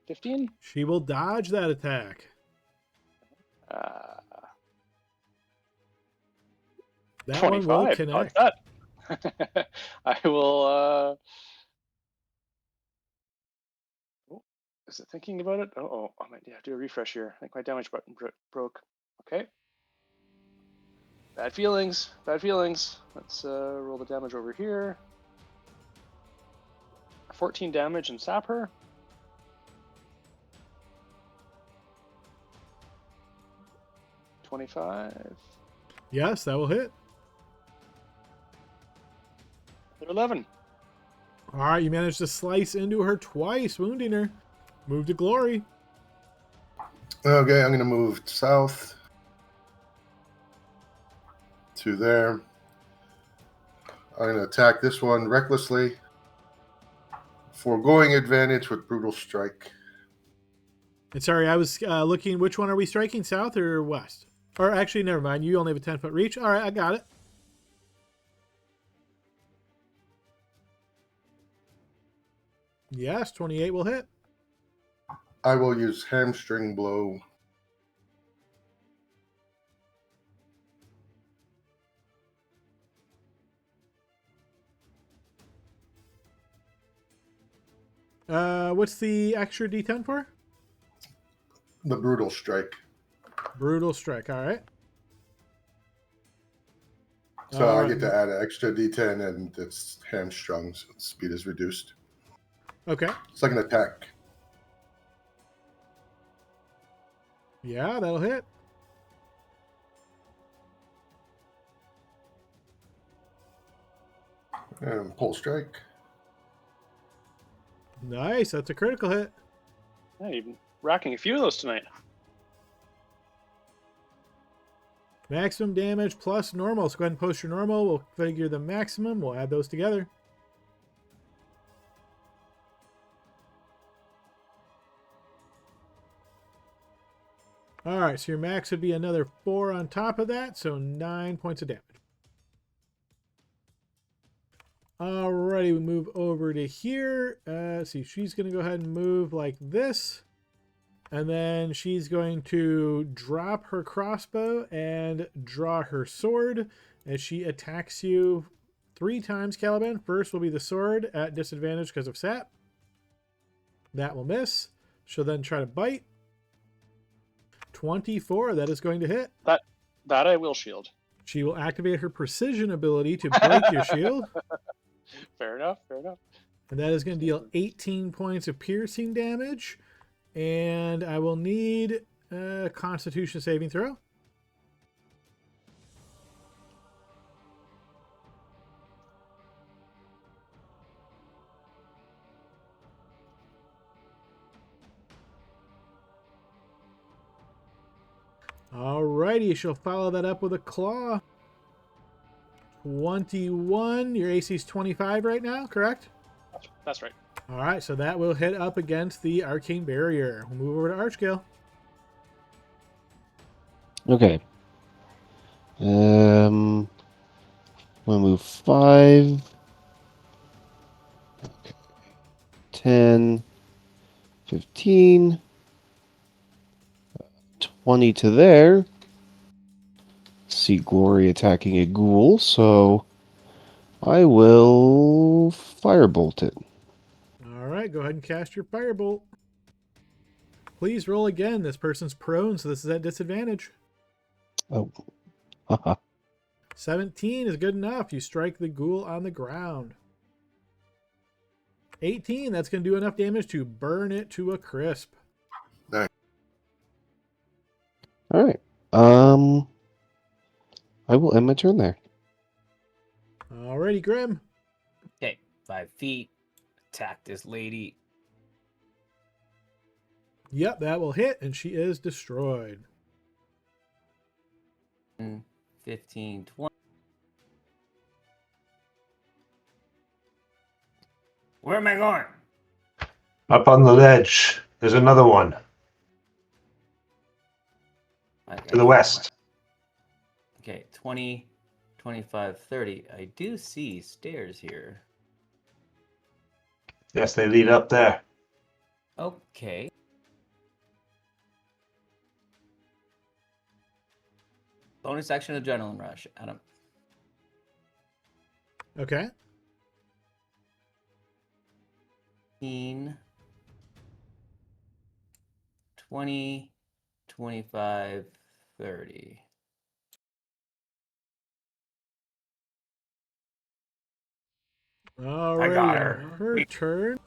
15. She will dodge that attack. That 25. one will connect. That. I will. Is it thinking about it? I might have to do a refresh here. I think my damage button broke. Okay. Bad feelings. Bad feelings. Let's roll the damage over here. 14 damage and sap her. 25. Yes, that will hit. 11. All right, you managed to slice into her twice, wounding her. Move to glory. Okay, I'm going to move south to there. I'm going to attack this one recklessly. Foregoing advantage with brutal strike. And sorry, I was looking, which one are we striking, south or west? Or actually, never mind. You only have a 10-foot reach. All right, I got it. Yes, 28 will hit. I will use hamstring blow. What's the extra D10 for? The brutal strike. Brutal strike. All right. So All I right. get to add an extra D10 and it's hamstrung, so speed is reduced. Okay. It's like an attack. Yeah, that'll hit. And pull strike. Nice. That's a critical hit. Yeah, you've been racking a few of those tonight. Maximum damage plus normal. So go ahead and post your normal. We'll figure the maximum. We'll add those together. All right, so your max would be another 4 on top of that, so 9 points of damage. Alrighty, we move over to here. Let's see, she's going to go ahead and move like this. And then she's going to drop her crossbow and draw her sword as she attacks you 3 times, Caliban. First will be the sword at disadvantage because of sap. That will miss. She'll then try to bite. 24, that is going to hit. That I will shield. She will activate her precision ability to break your shield. Fair enough, fair enough. And that is going to deal 18 points of piercing damage. And I will need a Constitution saving throw. Alrighty, she'll follow that up with a claw. 21. Your AC is 25 right now, correct? That's right. All right, so that will hit up against the arcane barrier. We'll move over to Archgale. Okay. We'll move 5, 10, 15, 20 to there. See Glory attacking a ghoul, so I will firebolt it. All right, go ahead and cast your firebolt. Please roll again. This person's prone, so this is at disadvantage. Oh. Haha. 17 is good enough. You strike the ghoul on the ground. 18, that's going to do enough damage to burn it to a crisp. Nice. All right. I will end my turn there. Alrighty, Grim. Okay, 5 feet. Attack this lady. Yep, that will hit, and she is destroyed. 15, 20. Where am I going? Up on the ledge. There's another one. To the west. Okay, 20, 25, 30. I do see stairs here. Yes, they lead up there. Okay. Bonus action adrenaline rush, Adam. Okay. 15, 20, 25, 30. Alrighty, got her. Her turn.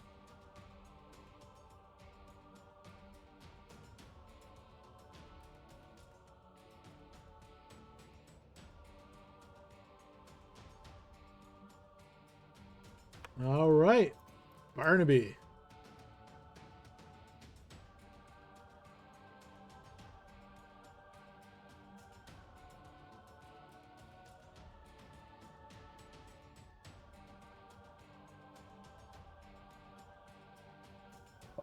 All right, Barnaby.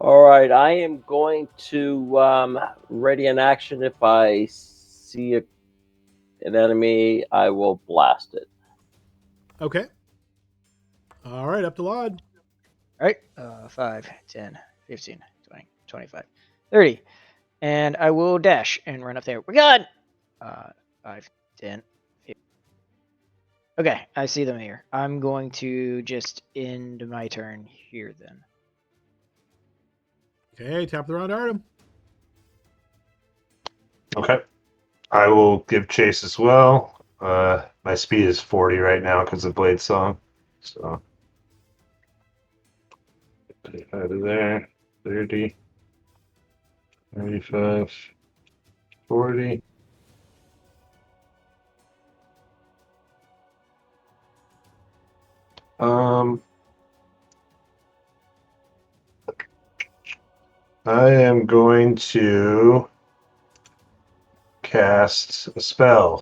All right, I am going to ready in action. If I see an enemy, I will blast it. Okay. All right, up to Laud. All right. 5, 10, 15, 20, 25, 30. And I will dash and run up there. We're gone! 5, 10, 15. Okay, I see them here. I'm going to just end my turn here then. Okay, top of the round, Artem. Okay. I will give chase as well. My speed is 40 right now because of Blade Song. So, out of there. 30, 35, 40. I am going to cast a spell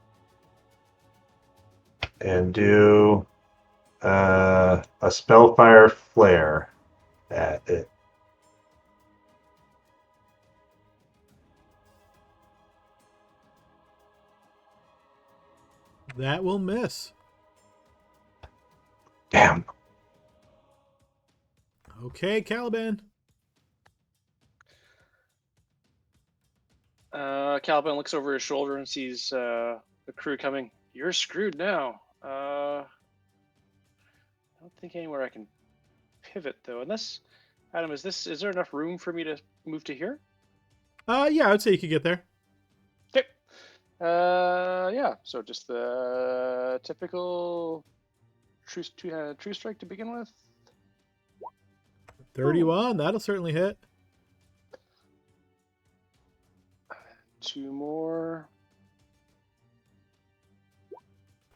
and do a Spellfire Flare at it. That will miss. Damn. Okay, Caliban. Caliban looks over his shoulder and sees the crew coming. You're screwed now. I don't think anywhere I can pivot though. Unless, Adam, is there enough room for me to move to here? Yeah, I would say you could get there. Okay. Yeah. So just the typical true strike to begin with. 31, that'll certainly hit. 2 more.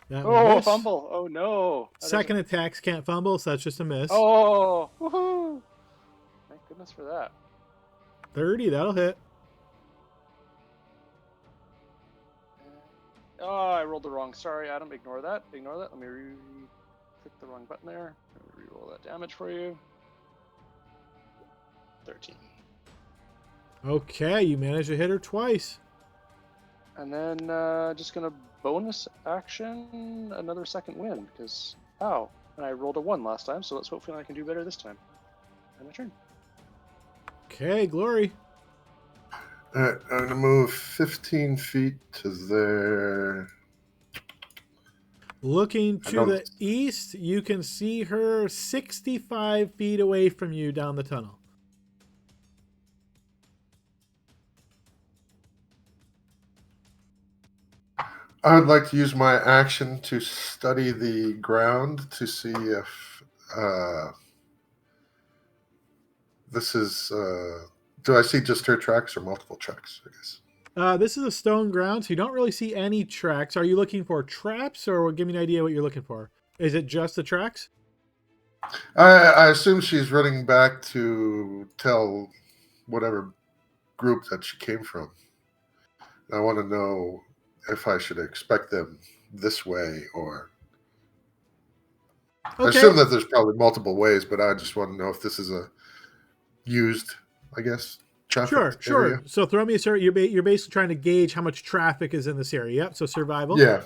That will Oh, miss. fumble! Oh no! Second attacks can't fumble, so that's just a miss. Oh, woohoo! Thank goodness for that. 30, that'll hit. Oh, I rolled the wrong. Sorry, Adam. Ignore that. Ignore that. Let me click the wrong button there. Let me re-roll that damage for you. 13. Okay, you managed to hit her twice. And then just gonna bonus action another second wind because and I rolled a 1 last time, so let's hopefully I can do better this time. And my turn. Okay, Glory. Alright, I'm gonna move 15 feet to there. Looking to the east, you can see her 65 feet away from you down the tunnel. I would like to use my action to study the ground to see if this is. Do I see just her tracks or multiple tracks? I guess. This is a stone ground, so you don't really see any tracks. Are you looking for traps, or give me an idea what you're looking for? Is it just the tracks? I assume she's running back to tell whatever group that she came from. I want to know if I should expect them this way or... Okay. I assume that there's probably multiple ways, but I just want to know if this is a used, I guess, traffic Sure. area. So throw me a survey. You're basically trying to gauge how much traffic is in this area. Yep, so survival. Yeah.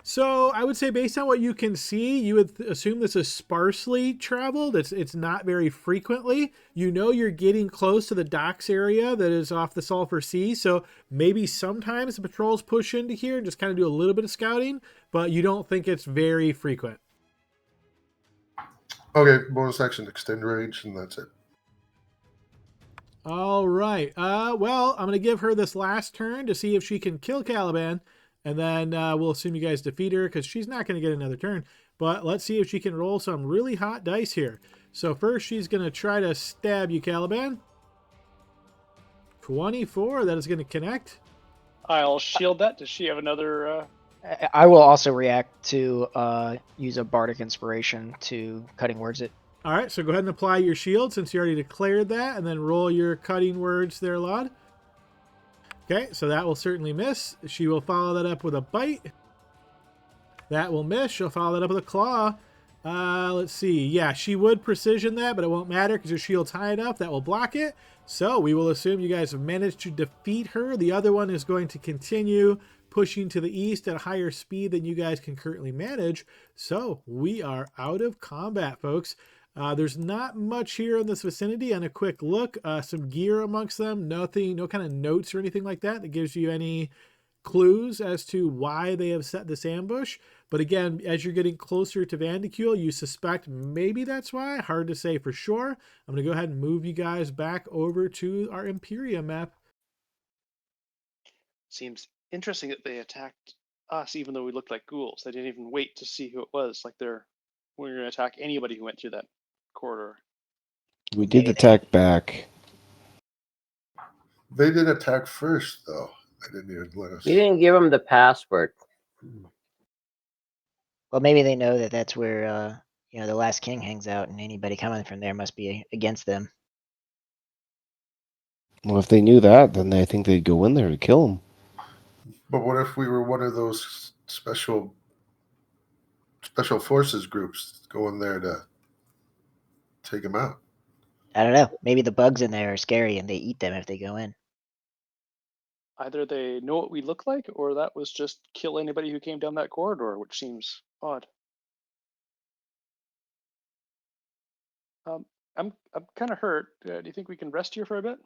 So I would say based on what you can see, you would assume this is sparsely traveled. It's not very frequently. You know you're getting close to the docks area that is off the Sulphur Sea, so maybe sometimes the patrols push into here and just kind of do a little bit of scouting, but you don't think it's very frequent. Okay, bonus action, extend range, and that's it. All right. Well, I'm going to give her this last turn to see if she can kill Caliban. And then we'll assume you guys defeat her because she's not going to get another turn. But let's see if she can roll some really hot dice here. So first she's going to try to stab you, Caliban. 24, that is going to connect. I'll shield that. Does she have another... I will also react to use a bardic inspiration to cutting words it. All right, so go ahead and apply your shield since you already declared that. And then roll your cutting words there, Laud. Okay, so that will certainly miss. She will follow that up with a bite. That will miss. She'll follow that up with a claw. Let's see. Yeah, she would precision that, but it won't matter because your shield's high enough. That will block it. So we will assume you guys have managed to defeat her. The other one is going to continue pushing to the east at a higher speed than you guys can currently manage. So we are out of combat, folks. There's not much here in this vicinity. On a quick look, some gear amongst them. Nothing, no kind of notes or anything like that gives you any clues as to why they have set this ambush. But again, as you're getting closer to Vandicule, you suspect maybe that's why. Hard to say for sure. I'm going to go ahead and move you guys back over to our Imperium map. Seems interesting that they attacked us even though we looked like ghouls. They didn't even wait to see who it was. Like we're going to attack anybody who went through that corridor. We did attack back. They did attack first, though. They didn't even let us. You didn't give them the password. Well, maybe they know that that's where the last king hangs out, and anybody coming from there must be against them. Well, if they knew that, then I think they'd go in there to kill him. But what if we were one of those special forces groups going there to take him out? I don't know. Maybe the bugs in there are scary, and they eat them if they go in. Either they know what we look like, or that was just kill anybody who came down that corridor, which seems odd. I'm kind of hurt. Do you think we can rest here for a bit?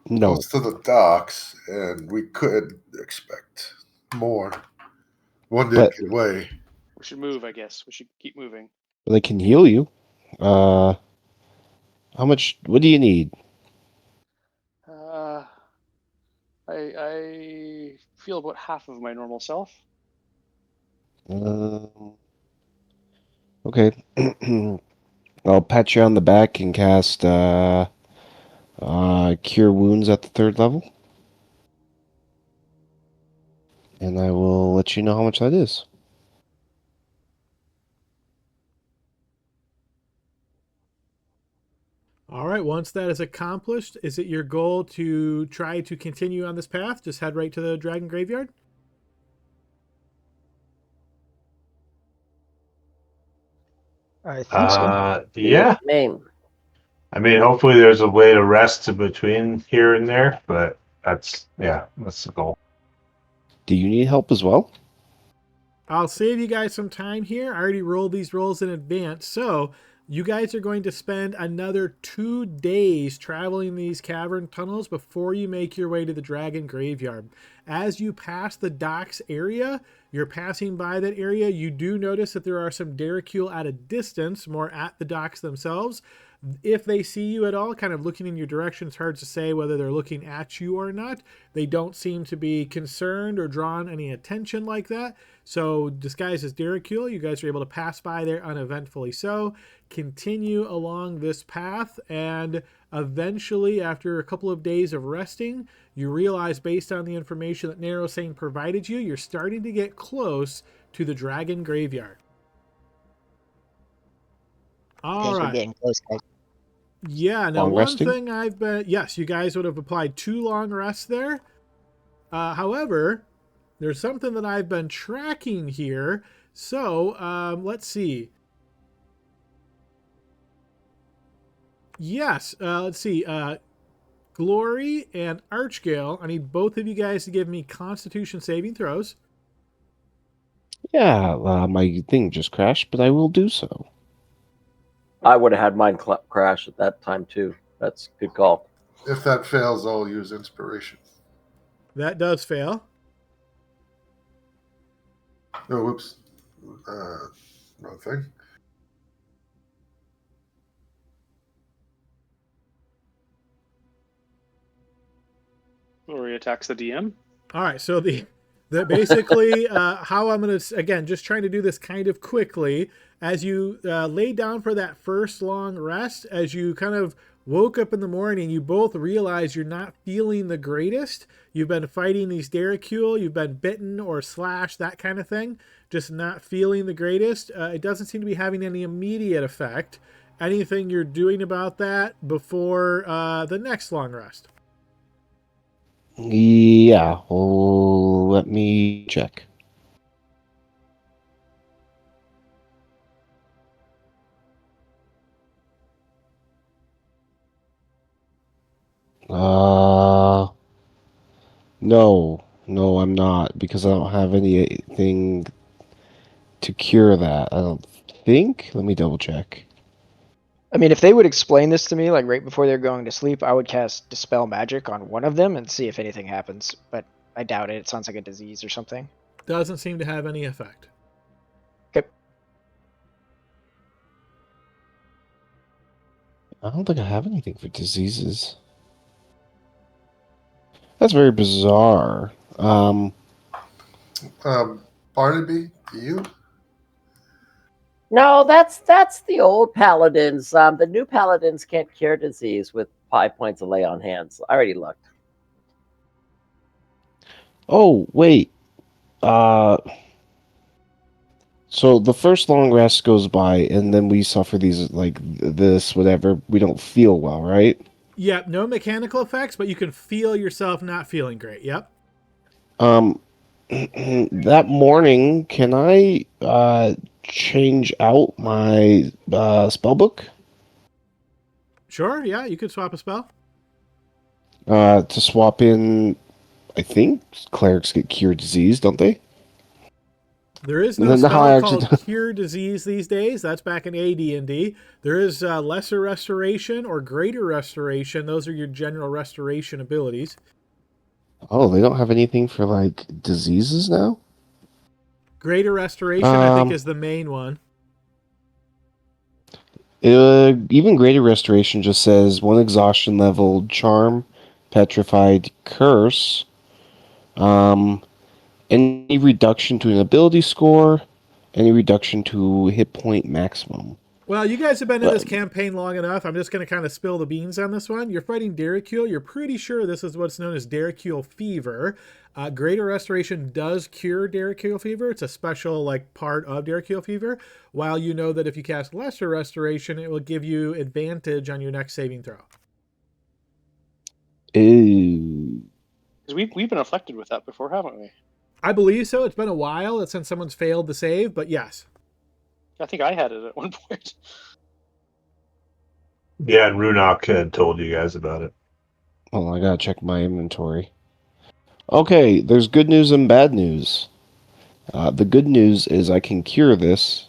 No. Close to the docks, and we could expect more. One did get away. We should move, I guess. We should keep moving. They can heal you. How much? What do you need? I feel about half of my normal self. Okay. I'll pat you on the back and cast Cure Wounds at the 3rd level. And I will let you know how much that is. All right, once that is accomplished, is it your goal to try to continue on this path? Just head right to the Dragon Graveyard? I think so. Yeah. Name. I mean, hopefully there's a way to rest in between here and there, but that's the goal. Do you need help as well? I'll save you guys some time here. I already rolled these rolls in advance, so you guys are going to spend another 2 days traveling these cavern tunnels before you make your way to the Dragon Graveyard. As you pass the docks area, you're passing by that area, you do notice that there are some Derricule at a distance, more at the docks themselves. If they see you at all, kind of looking in your direction, it's hard to say whether they're looking at you or not. They don't seem to be concerned or drawn any attention like that. So disguised as Derricule, you guys are able to pass by there uneventfully. So continue along this path, and eventually, after a couple of days of resting, you realize, based on the information that Narrowsane provided you, you're starting to get close to the Dragon Graveyard. All right. We're getting close, guys. Yeah, now Long one resting? thing I've been... Yes, you guys would have applied 2 long rests there. However, there's something that I've been tracking here. So, let's see. Yes, let's see. Glory and Archgale, I need both of you guys to give me Constitution saving throws. Yeah, my thing just crashed, but I will do so. I would have had mine crash at that time too. That's a good call. If that fails, I'll use inspiration. That does fail. Oh, whoops. Wrong thing. Glory attacks the DM. All right, so the basically how I'm going to, again, just trying to do this kind of quickly, as you lay down for that first long rest, as you kind of woke up in the morning, you both realize you're not feeling the greatest. You've been fighting these Derricule, you've been bitten or slashed, that kind of thing, just not feeling the greatest. It doesn't seem to be having any immediate effect. Anything you're doing about that before the next long rest? Yeah, well, let me check. No, I'm not, because I don't have anything to cure that. I don't think. Let me double check. I mean, if they would explain this to me, like right before they're going to sleep, I would cast Dispel Magic on one of them and see if anything happens. But I doubt it. It sounds like a disease or something. Doesn't seem to have any effect. Okay. I don't think I have anything for diseases. That's very bizarre. Barnaby, do you? No, that's the old paladins. The new paladins can't cure disease with 5 points of lay on hands. I already looked. Oh, wait. So the first long rest goes by, and then we suffer these, like, this, whatever. We don't feel well, right? Yep, no mechanical effects, but you can feel yourself not feeling great. Yep. That morning, can I change out my spell book Sure, yeah, you could swap a spell. to swap in? I think clerics get cure disease, don't they? There is no No, I spell actually called Cure Disease these days. That's back in AD&D. There is Lesser Restoration or Greater Restoration. Those are your general restoration abilities. Oh, they don't have anything for, like, diseases now? Greater Restoration, I think, is the main one. Even greater restoration just says one exhaustion level, charm, petrified, curse, any reduction to an ability score, any reduction to hit point maximum. Well, you guys have been in this campaign long enough. I'm just going to kind of spill the beans on this one. You're fighting Derricule. You're pretty sure this is what's known as Derricule fever. Greater Restoration does cure Derricule fever. It's a special part of Derricule fever. While you know that if you cast Lesser Restoration, it will give you advantage on your next saving throw. Ew. Because we've been afflicted with that before, haven't we? I believe so. It's been a while since someone's failed to save, but yes. I think I had it at one point. Yeah, and Runok had told you guys about it. Oh, I gotta check my inventory. Okay, there's good news and bad news. The good news is I can cure this.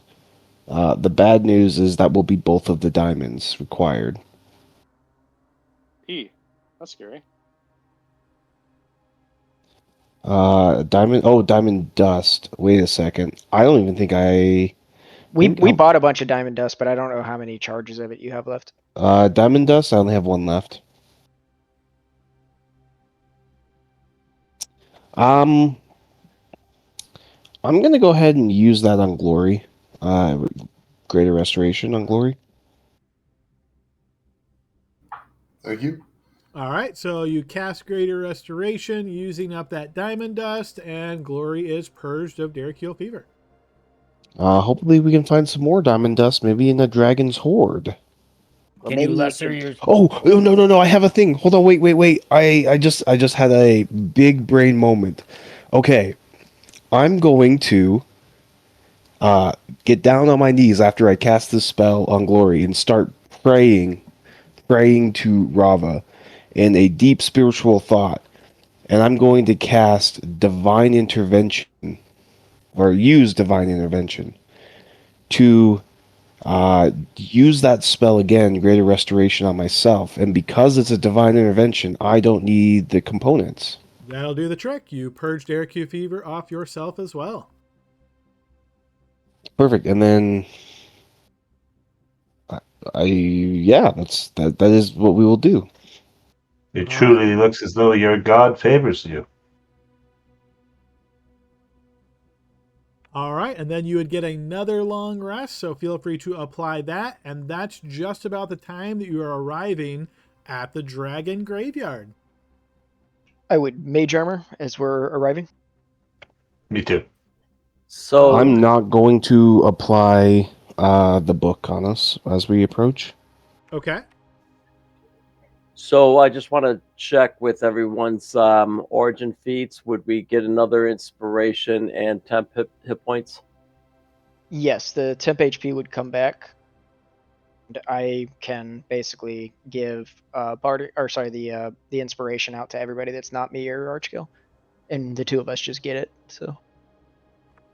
The bad news is that will be both of the diamonds required. That's scary. Diamond dust. Wait a second. I don't even think We bought a bunch of diamond dust, but I don't know how many charges of it you have left. Diamond dust, I only have one left. I'm gonna go ahead and use that on Glory. Greater Restoration on Glory. Thank you. All right, so you cast Greater Restoration using up that diamond dust, and Glory is purged of Derricule fever. Hopefully we can find some more diamond dust, maybe in the dragon's hoard. Well, Can you maybe lesser can- your? Oh no! I have a thing. Hold on, wait. I just had a big brain moment. Okay, I'm going to get down on my knees after I cast this spell on Glory and start praying to Rava in a deep spiritual thought. And I'm going to cast Divine Intervention, or use Divine Intervention, to use that spell again, Greater Restoration, on myself. And because it's a Divine Intervention, I don't need the components. That'll do the trick. You purged Derricule fever off yourself as well. Perfect. And then that is what we will do. It truly looks as though your god favors you. All right, and then you would get another long rest, so feel free to apply that, and that's just about the time that you are arriving at the Dragon Graveyard. I would mage armor as we're arriving. Me too. So I'm not going to apply the book on us as we approach. Okay. So I just want to check with everyone's origin feats. Would we get another inspiration and temp hit points? Yes, the temp HP would come back. And I can basically give the inspiration out to everybody that's not me or Archkill, and the two of us just get it. So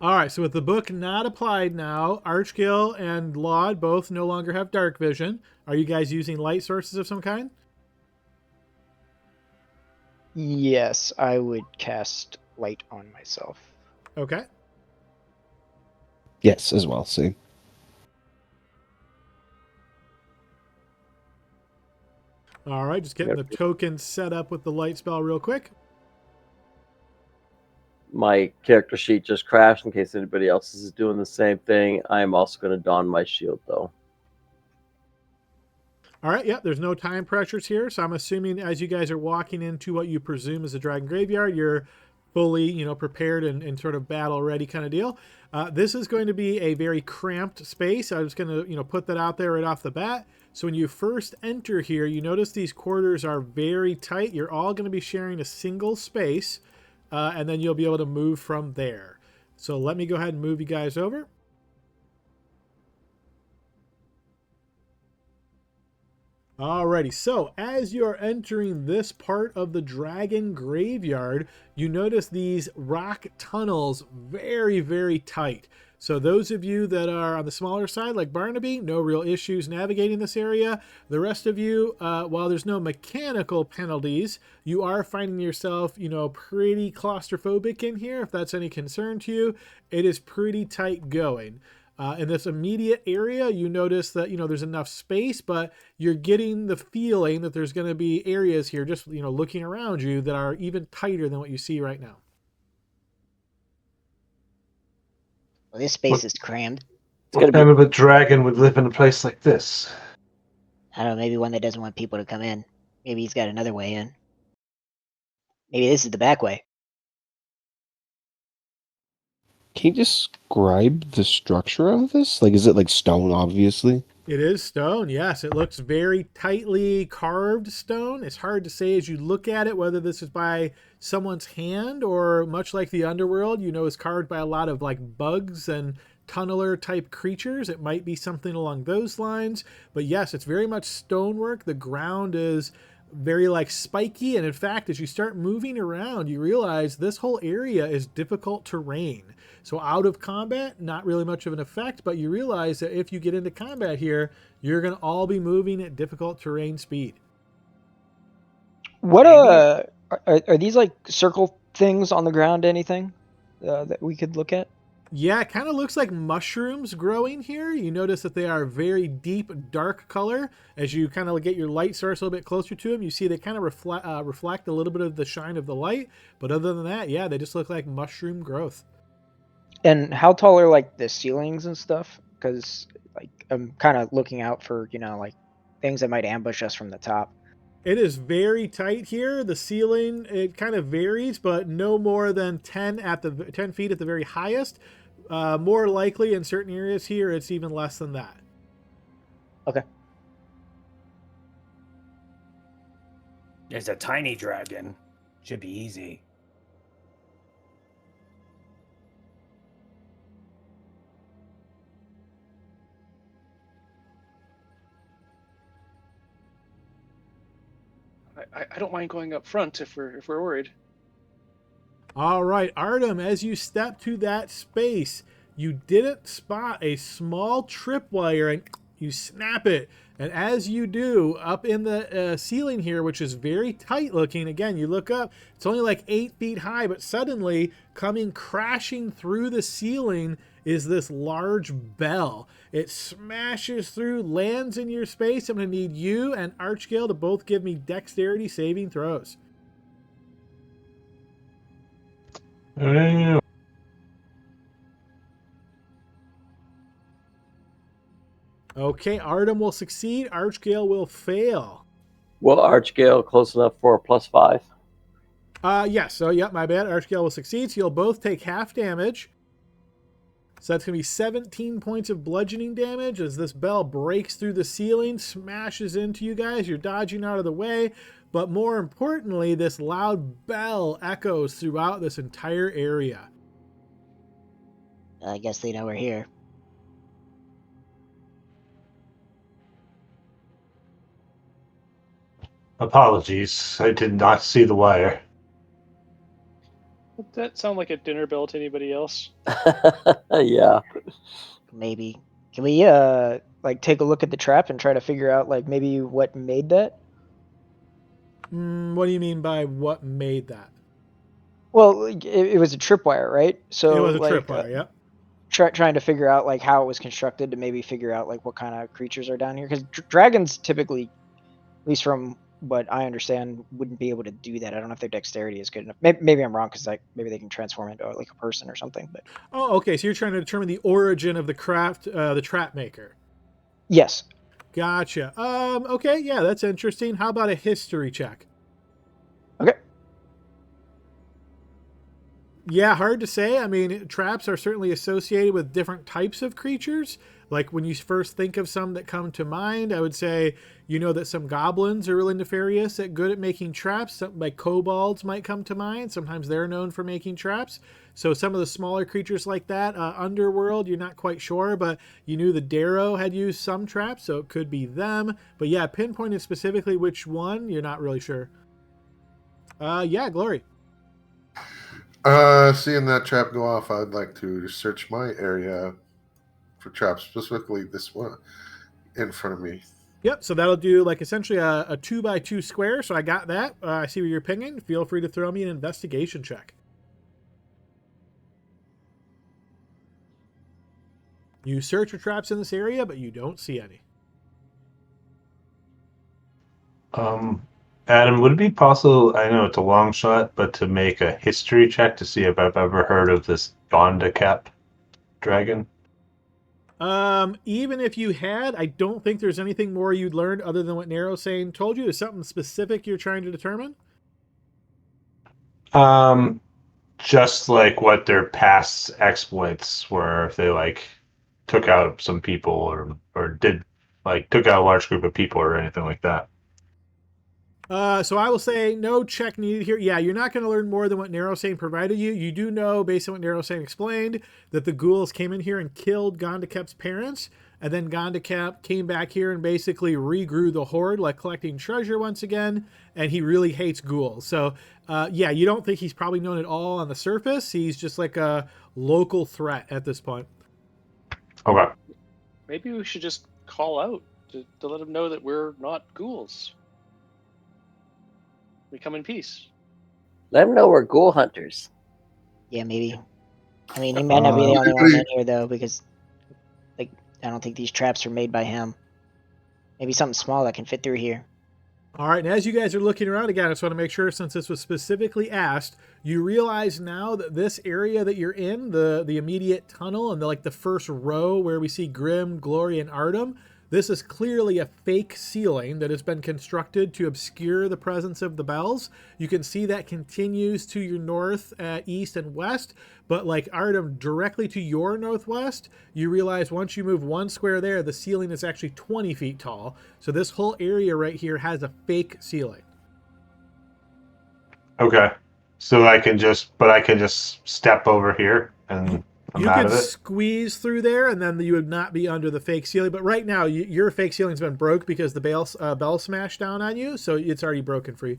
All right, so with the book not applied now, Archgill and Laud both no longer have dark vision. Are you guys using light sources of some kind? yes, I would cast light on myself. Okay. Yes, as well. See. All right, just getting the token set up with the light spell real quick. My character sheet just crashed in case anybody else is doing the same thing. I am also going to don my shield, though. All right, yeah, there's no time pressures here, so I'm assuming as you guys are walking into what you presume is a dragon graveyard, you're fully, prepared and sort of battle ready kind of deal. This is going to be a very cramped space. I'm just going to, put that out there right off the bat. So when you first enter here, you notice these quarters are very tight. You're all going to be sharing a single space, and then you'll be able to move from there. So let me go ahead and move you guys over. Alrighty, so as you're entering this part of the dragon graveyard, you notice these rock tunnels very, very tight. So those of you that are on the smaller side, like Barnaby, no real issues navigating this area. The rest of you, while there's no mechanical penalties, you are finding yourself, pretty claustrophobic in here. If that's any concern to you, it is pretty tight going. In this immediate area, you notice that, there's enough space, but you're getting the feeling that there's going to be areas here just, looking around you that are even tighter than what you see right now. Well, this space is crammed. What kind of a dragon would live in a place like this? I don't know, maybe one that doesn't want people to come in. Maybe he's got another way in. Maybe this is the back way. Can you describe the structure of this? Like, is it like stone, obviously? It is stone, yes. It looks very tightly carved stone. It's hard to say as you look at it whether this is by someone's hand or, much like the underworld, is carved by a lot of like bugs and tunneler type creatures. It might be something along those lines. But yes, it's very much stonework. The ground is very like spiky, and in fact, as you start moving around, you realize this whole area is difficult terrain. So out of combat, not really much of an effect, but you realize that if you get into combat here, you're going to all be moving at difficult terrain speed. What are these like circle things on the ground? Anything that we could look at? Yeah, it kind of looks like mushrooms growing here. You notice that they are very deep, dark color. As you kind of get your light source a little bit closer to them, you see they kind of reflect a little bit of the shine of the light. But other than that, yeah, they just look like mushroom growth. And how tall are like the ceilings and stuff? Because like I'm kind of looking out for like things that might ambush us from the top. It is very tight here. The ceiling, it kind of varies, but no more than 10 feet at the very highest. More likely in certain areas here, it's even less than that. Okay. It's a tiny dragon. Should be easy. I don't mind going up front if we're worried. All right, Artem, as you step to that space, you didn't spot a small tripwire, and you snap it. And as you do, up in the ceiling here, which is very tight looking, again, you look up, it's only like 8 feet high, but suddenly coming crashing through the ceiling is this large bell. It smashes through, lands in your space. I'm going to need you and Archgale to both give me dexterity saving throws. Okay, Artem will succeed. Archgale will fail. Will Archgale close enough for a +5? Yes. So, yeah, my bad. Archgale will succeed. So you'll both take half damage. So that's going to be 17 points of bludgeoning damage as this bell breaks through the ceiling, smashes into you guys. You're dodging out of the way. But more importantly, this loud bell echoes throughout this entire area. I guess they know we're here. Apologies, I did not see the wire. Would that sound like a dinner bell to anybody else? Yeah. Maybe. Can we like take a look at the trap and try to figure out like maybe what made that? What do you mean by what made that? Well, it was a tripwire, right? So It was a like, tripwire, yep. trying to figure out like how it was constructed to maybe figure out like what kind of creatures are down here, because dragons typically, at least from what I understand, wouldn't be able to do that. I don't know if their dexterity is good enough. Maybe I'm wrong, because like maybe they can transform into like a person or something. But Oh, okay. So you're trying to determine the origin of the trap maker. yes. Gotcha. Okay, yeah, that's interesting. How about a history check? Okay. Yeah, hard to say. I mean, traps are certainly associated with different types of creatures. Like when you first think of some that come to mind, I would say you know that some goblins are really nefarious at good at making traps. Something like kobolds might come to mind. Sometimes they're known for making traps. So some of the smaller creatures like that, underworld, you're not quite sure, but you knew the Darrow had used some traps, so it could be them. But yeah, pinpointed specifically which one, you're not really sure. Yeah, Glory. Seeing that trap go off, I'd like to search my area for traps, specifically this one in front of me. Yep, so that'll do like essentially a 2x2 square. So I got that. I see where you're pinging. Feel free to throw me an investigation check. You search for traps in this area, but you don't see any. Adam, would it be possible, I know it's a long shot, but to make a history check to see if I've ever heard of this Gondicap dragon? Even if you had, I don't think there's anything more you'd learned other than what Narrowsane told you. Is something specific you're trying to determine? Just like what their past exploits were, if they like took out some people or did like took out a large group of people or anything like that. So I will say no check needed here. Yeah, you're not going to learn more than what Narrowsane provided you. You do know, based on what Narrowsane explained, that the ghouls came in here and killed Gondicap's parents, and then Gondicap came back here and basically regrew the horde, like collecting treasure once again, and he really hates ghouls. So, yeah, you don't think he's probably known at all on the surface. He's just like a local threat at this point. Okay. Maybe we should just call out to let him know that we're not ghouls. We come in peace. Let him know we're ghoul hunters. Yeah, maybe. I mean, he might not be the only one in here though, because like I don't think these traps are made by him. Maybe something small that can fit through here. All right, and as you guys are looking around again, I just want to make sure, since this was specifically asked, you realize now that this area that you're in, the immediate tunnel and the first row where we see Grim, Glory, and Artem, this is clearly a fake ceiling that has been constructed to obscure the presence of the bells. You can see that continues to your north, east, and west, but like Artem, directly to your northwest, you realize once you move one square there, the ceiling is actually 20 feet tall. So this whole area right here has a fake ceiling. Okay. So I can just step over here and I'm you out could of it. squeeze through there, and then you would not be under the fake ceiling. But right now, your fake ceiling's been broke because the bell smashed down on you, so it's already broken for you.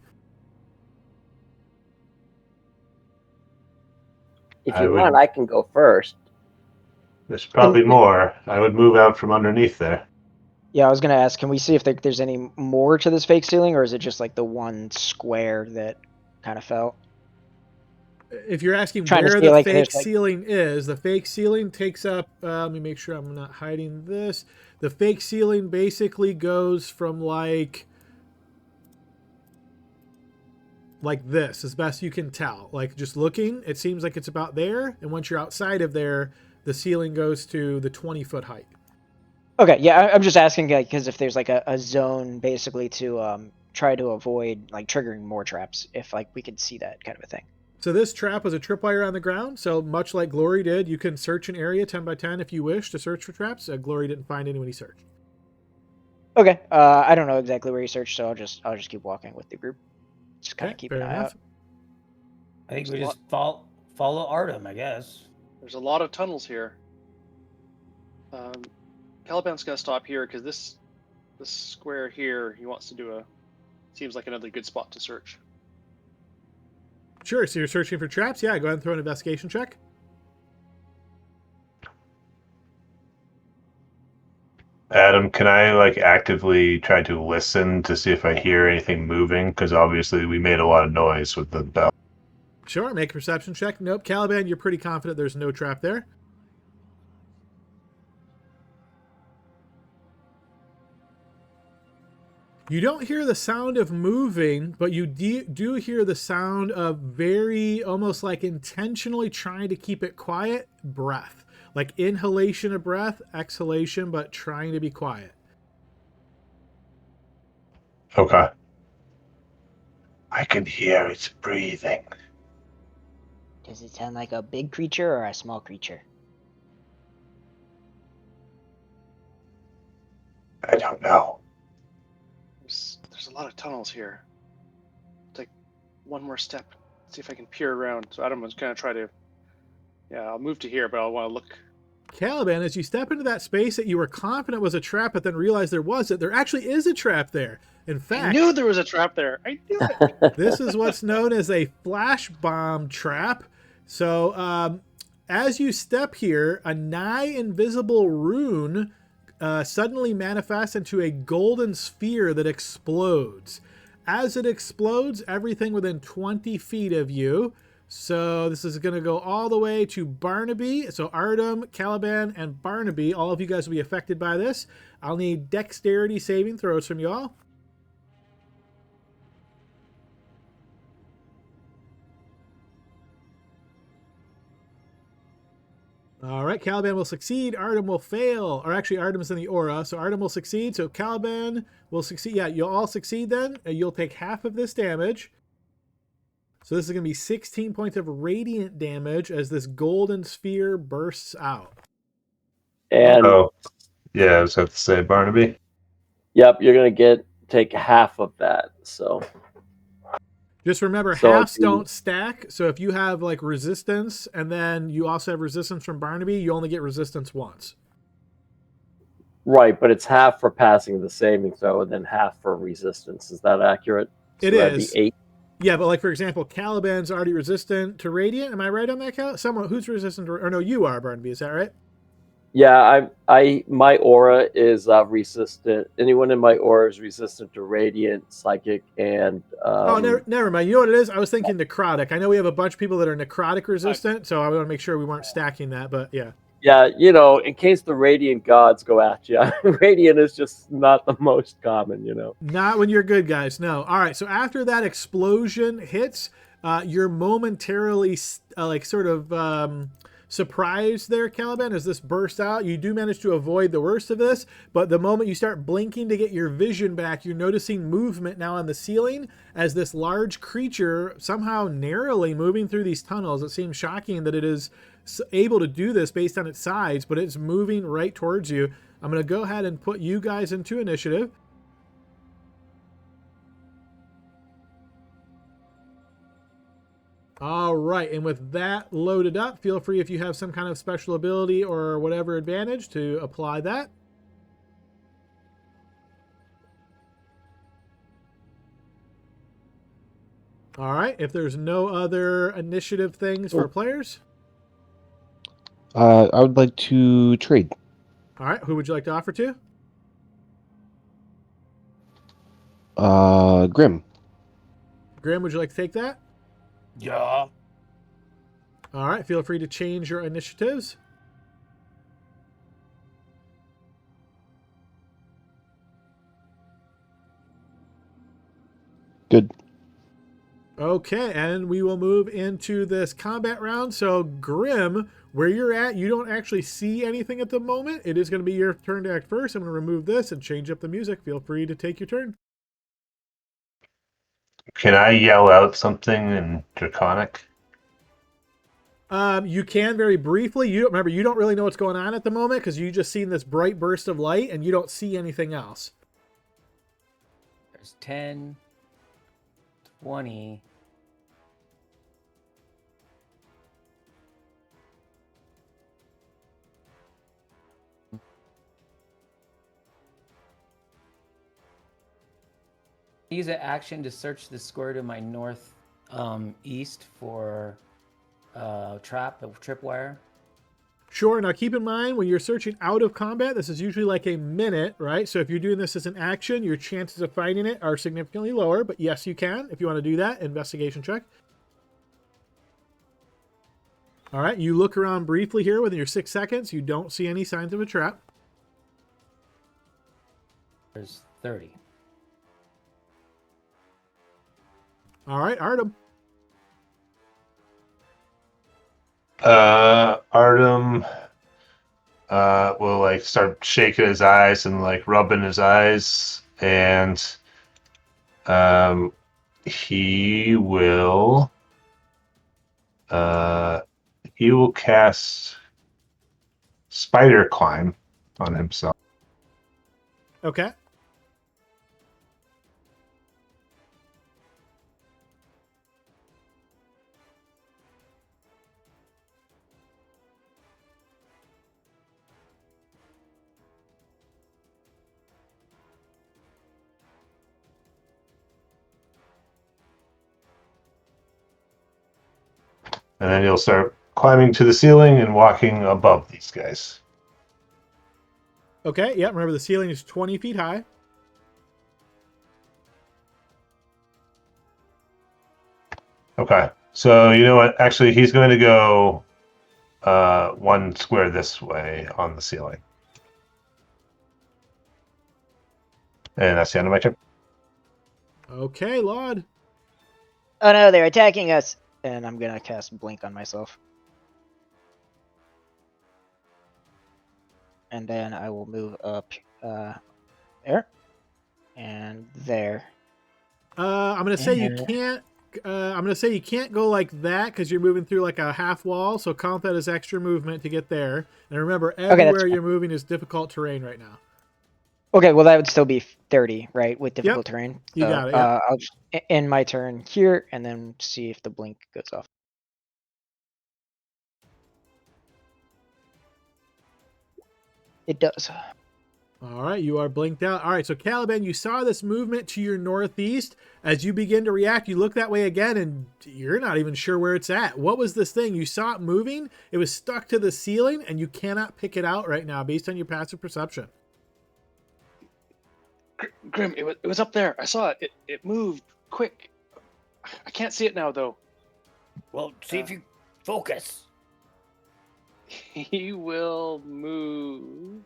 If you want, I can go first. There's probably more. I would move out from underneath there. Yeah, I was gonna ask, can we see if there's any more to this fake ceiling, or is it just like the one square that kind of fell? If you're asking Trying to where see, the like, fake there's, like- ceiling is, the fake ceiling takes up, let me make sure I'm not hiding this. The fake ceiling basically goes from like this, as best you can tell. Like just looking, it seems like it's about there. And once you're outside of there, the ceiling goes to the 20-foot height. Okay, yeah, I'm just asking because if there's like a zone basically to try to avoid like triggering more traps, if like we could see that kind of a thing. So this trap was a tripwire on the ground. So much like Glory did, you can search an area 10 by 10 if you wish to search for traps. Glory didn't find any when he searched. Okay. I don't know exactly where you searched, so I'll just keep walking with the group. Just kind of keep an eye out. I think we just follow Artem, I guess. There's a lot of tunnels here. Caliban's gonna stop here because this square here, he wants to do seems like another good spot to search. Sure. So you're searching for traps. Yeah. Go ahead and throw an investigation check. Adam, can I like actively try to listen to see if I hear anything moving? Because obviously we made a lot of noise with the bell. Sure. Make a perception check. Nope. Caliban, you're pretty confident there's no trap there. You don't hear the sound of moving, but you do hear the sound of very, almost like intentionally trying to keep it quiet, breath. Like inhalation of breath, exhalation, but trying to be quiet. Okay. I can hear its breathing. Does it sound like a big creature or a small creature? I don't know. There's a lot of tunnels here. Take one more step. See if I can peer around. So Adam was gonna try to. Yeah, I'll move to here, but I want to look. Caliban, as you step into that space that you were confident was a trap, but then realized there wasn't, there actually is a trap there. In fact, I knew there was a trap there. I knew it. This is what's known as a flash bomb trap. So, as you step here, a nigh invisible rune suddenly manifests into a golden sphere that explodes. As it explodes, everything within 20 feet of you. So this is going to go all the way to Barnaby. So Artem, Caliban, and Barnaby, all of you guys will be affected by this. I'll need dexterity saving throws from y'all. All right, Caliban will succeed. Artem will fail. Or actually, Artem is in the aura, so Artem will succeed. So Caliban will succeed. Yeah, you'll all succeed then. You'll take half of this damage. So this is going to be 16 points of radiant damage as this golden sphere bursts out. And yeah, I was about to say Barnaby. Yep, you're gonna take half of that. So just remember, halves don't stack. So if you have like resistance, and then you also have resistance from Barnaby, you only get resistance once. Right, but it's half for passing the saving throw, and then half for resistance. Is that accurate? So it is. 8. Yeah, but like for example, Caliban's already resistant to radiant. Am I right on that, Cal? Someone who's resistant to, or no, you are, Barnaby. Is that right? Yeah, my aura is resistant. Anyone in my aura is resistant to radiant, psychic, and never mind. You know what it is? I was thinking necrotic. I know we have a bunch of people that are necrotic resistant, so I want to make sure we weren't stacking that. But yeah. Yeah, in case the radiant gods go at you, radiant is just not the most common, Not when you're good, guys. No. All right. So after that explosion hits, you're momentarily surprised there, Caliban, as this bursts out. You do manage to avoid the worst of this, but the moment you start blinking to get your vision back, you're noticing movement now on the ceiling as this large creature somehow narrowly moving through these tunnels. It seems shocking that it is able to do this based on its size, but it's moving right towards you. I'm going to go ahead and put you guys into initiative. All right, and with that loaded up, feel free if you have some kind of special ability or whatever advantage to apply that. All right, if there's no other initiative things for players. I would like to trade. All right, who would you like to offer to? Grim. Grim, would you like to take that? Yeah. All right, feel free to change your initiatives. Good. Okay, and we will move into this combat round. So, Grim, where you're at, you don't actually see anything at the moment. It is going to be your turn to act first. I'm going to remove this and change up the music. Feel free to take your turn. Can I yell out something in Draconic? You can very briefly. You don't remember. You don't really know what's going on at the moment because you just seen this bright burst of light and you don't see anything else. There's 10, 20. Use an action to search the square to my north east for a tripwire. Sure. Now keep in mind when you're searching out of combat, this is usually like a minute, right? So if you're doing this as an action, your chances of finding it are significantly lower. But yes, you can if you want to do that. Investigation check. All right. You look around briefly here within your 6 seconds. You don't see any signs of a trap. There's 30. All right, Artem. Artem will like start shaking his eyes and like rubbing his eyes, and he will cast Spider Climb on himself. Okay. And then he'll start climbing to the ceiling and walking above these guys. Okay. Yeah. Remember the ceiling is 20 feet high. Okay. So you know what? Actually, he's going to go 1 square this way on the ceiling. And that's the end of my turn. Okay, Laud. Oh no, they're attacking us. And I'm gonna cast Blink on myself. And then I will move up there. And there. I'm gonna say you can't. I'm gonna say you can't go like that because you're moving through like a half wall. So count that as extra movement to get there. And remember, everywhere you're moving is difficult terrain right now. Okay, well that would still be 30, right, with difficult terrain. So, You got it. Yeah. I'll just end my turn here and then see if the blink goes off. It does. All right, you are blinked out. All right, so Caliban, you saw this movement to your northeast. As you begin to react, you look that way again, and you're not even sure where it's at. What was this thing? You saw it moving. It was stuck to the ceiling, and you cannot pick it out right now based on your passive perception. Grim, it was up there. I saw it. It moved quick. I can't see it now, though. Well, see if you focus. He will move.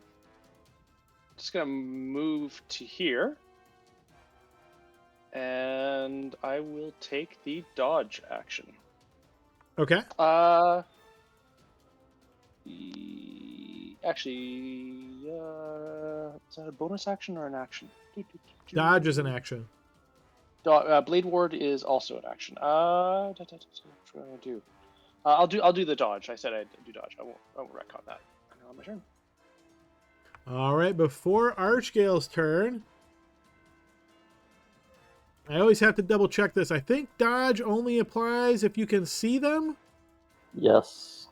Just gonna move to here. And I will take the dodge action. Okay. Actually, is that a bonus action or an action? Dodge is an action. Blade Ward is also an action. What should I do? I'll do the dodge. I said I'd do dodge. I won't retcon that. On my turn. All right, before Archgale's turn, I always have to double check this. I think dodge only applies if you can see them. Yes.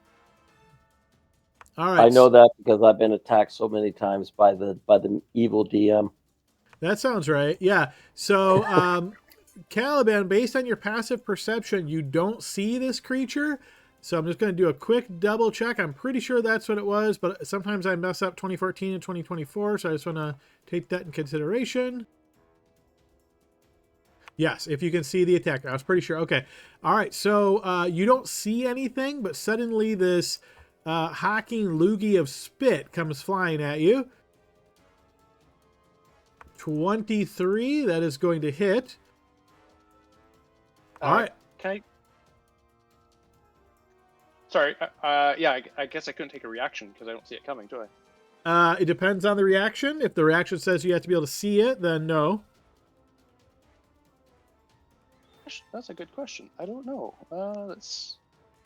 All right. I know that because I've been attacked so many times by the evil DM. That sounds right. Yeah. So, Caliban, based on your passive perception, you don't see this creature. So I'm just going to do a quick double check. I'm pretty sure that's what it was, but sometimes I mess up 2014 and 2024, so I just want to take that in consideration. Yes, if you can see the attacker. I was pretty sure. Okay. All right. So you don't see anything, but suddenly this hawking loogie of spit comes flying at you. 23. That is going to hit. All right. Can I? Sorry. Yeah. I guess I couldn't take a reaction because I don't see it coming, do I? It depends on the reaction. If the reaction says you have to be able to see it, then no. That's a good question. I don't know.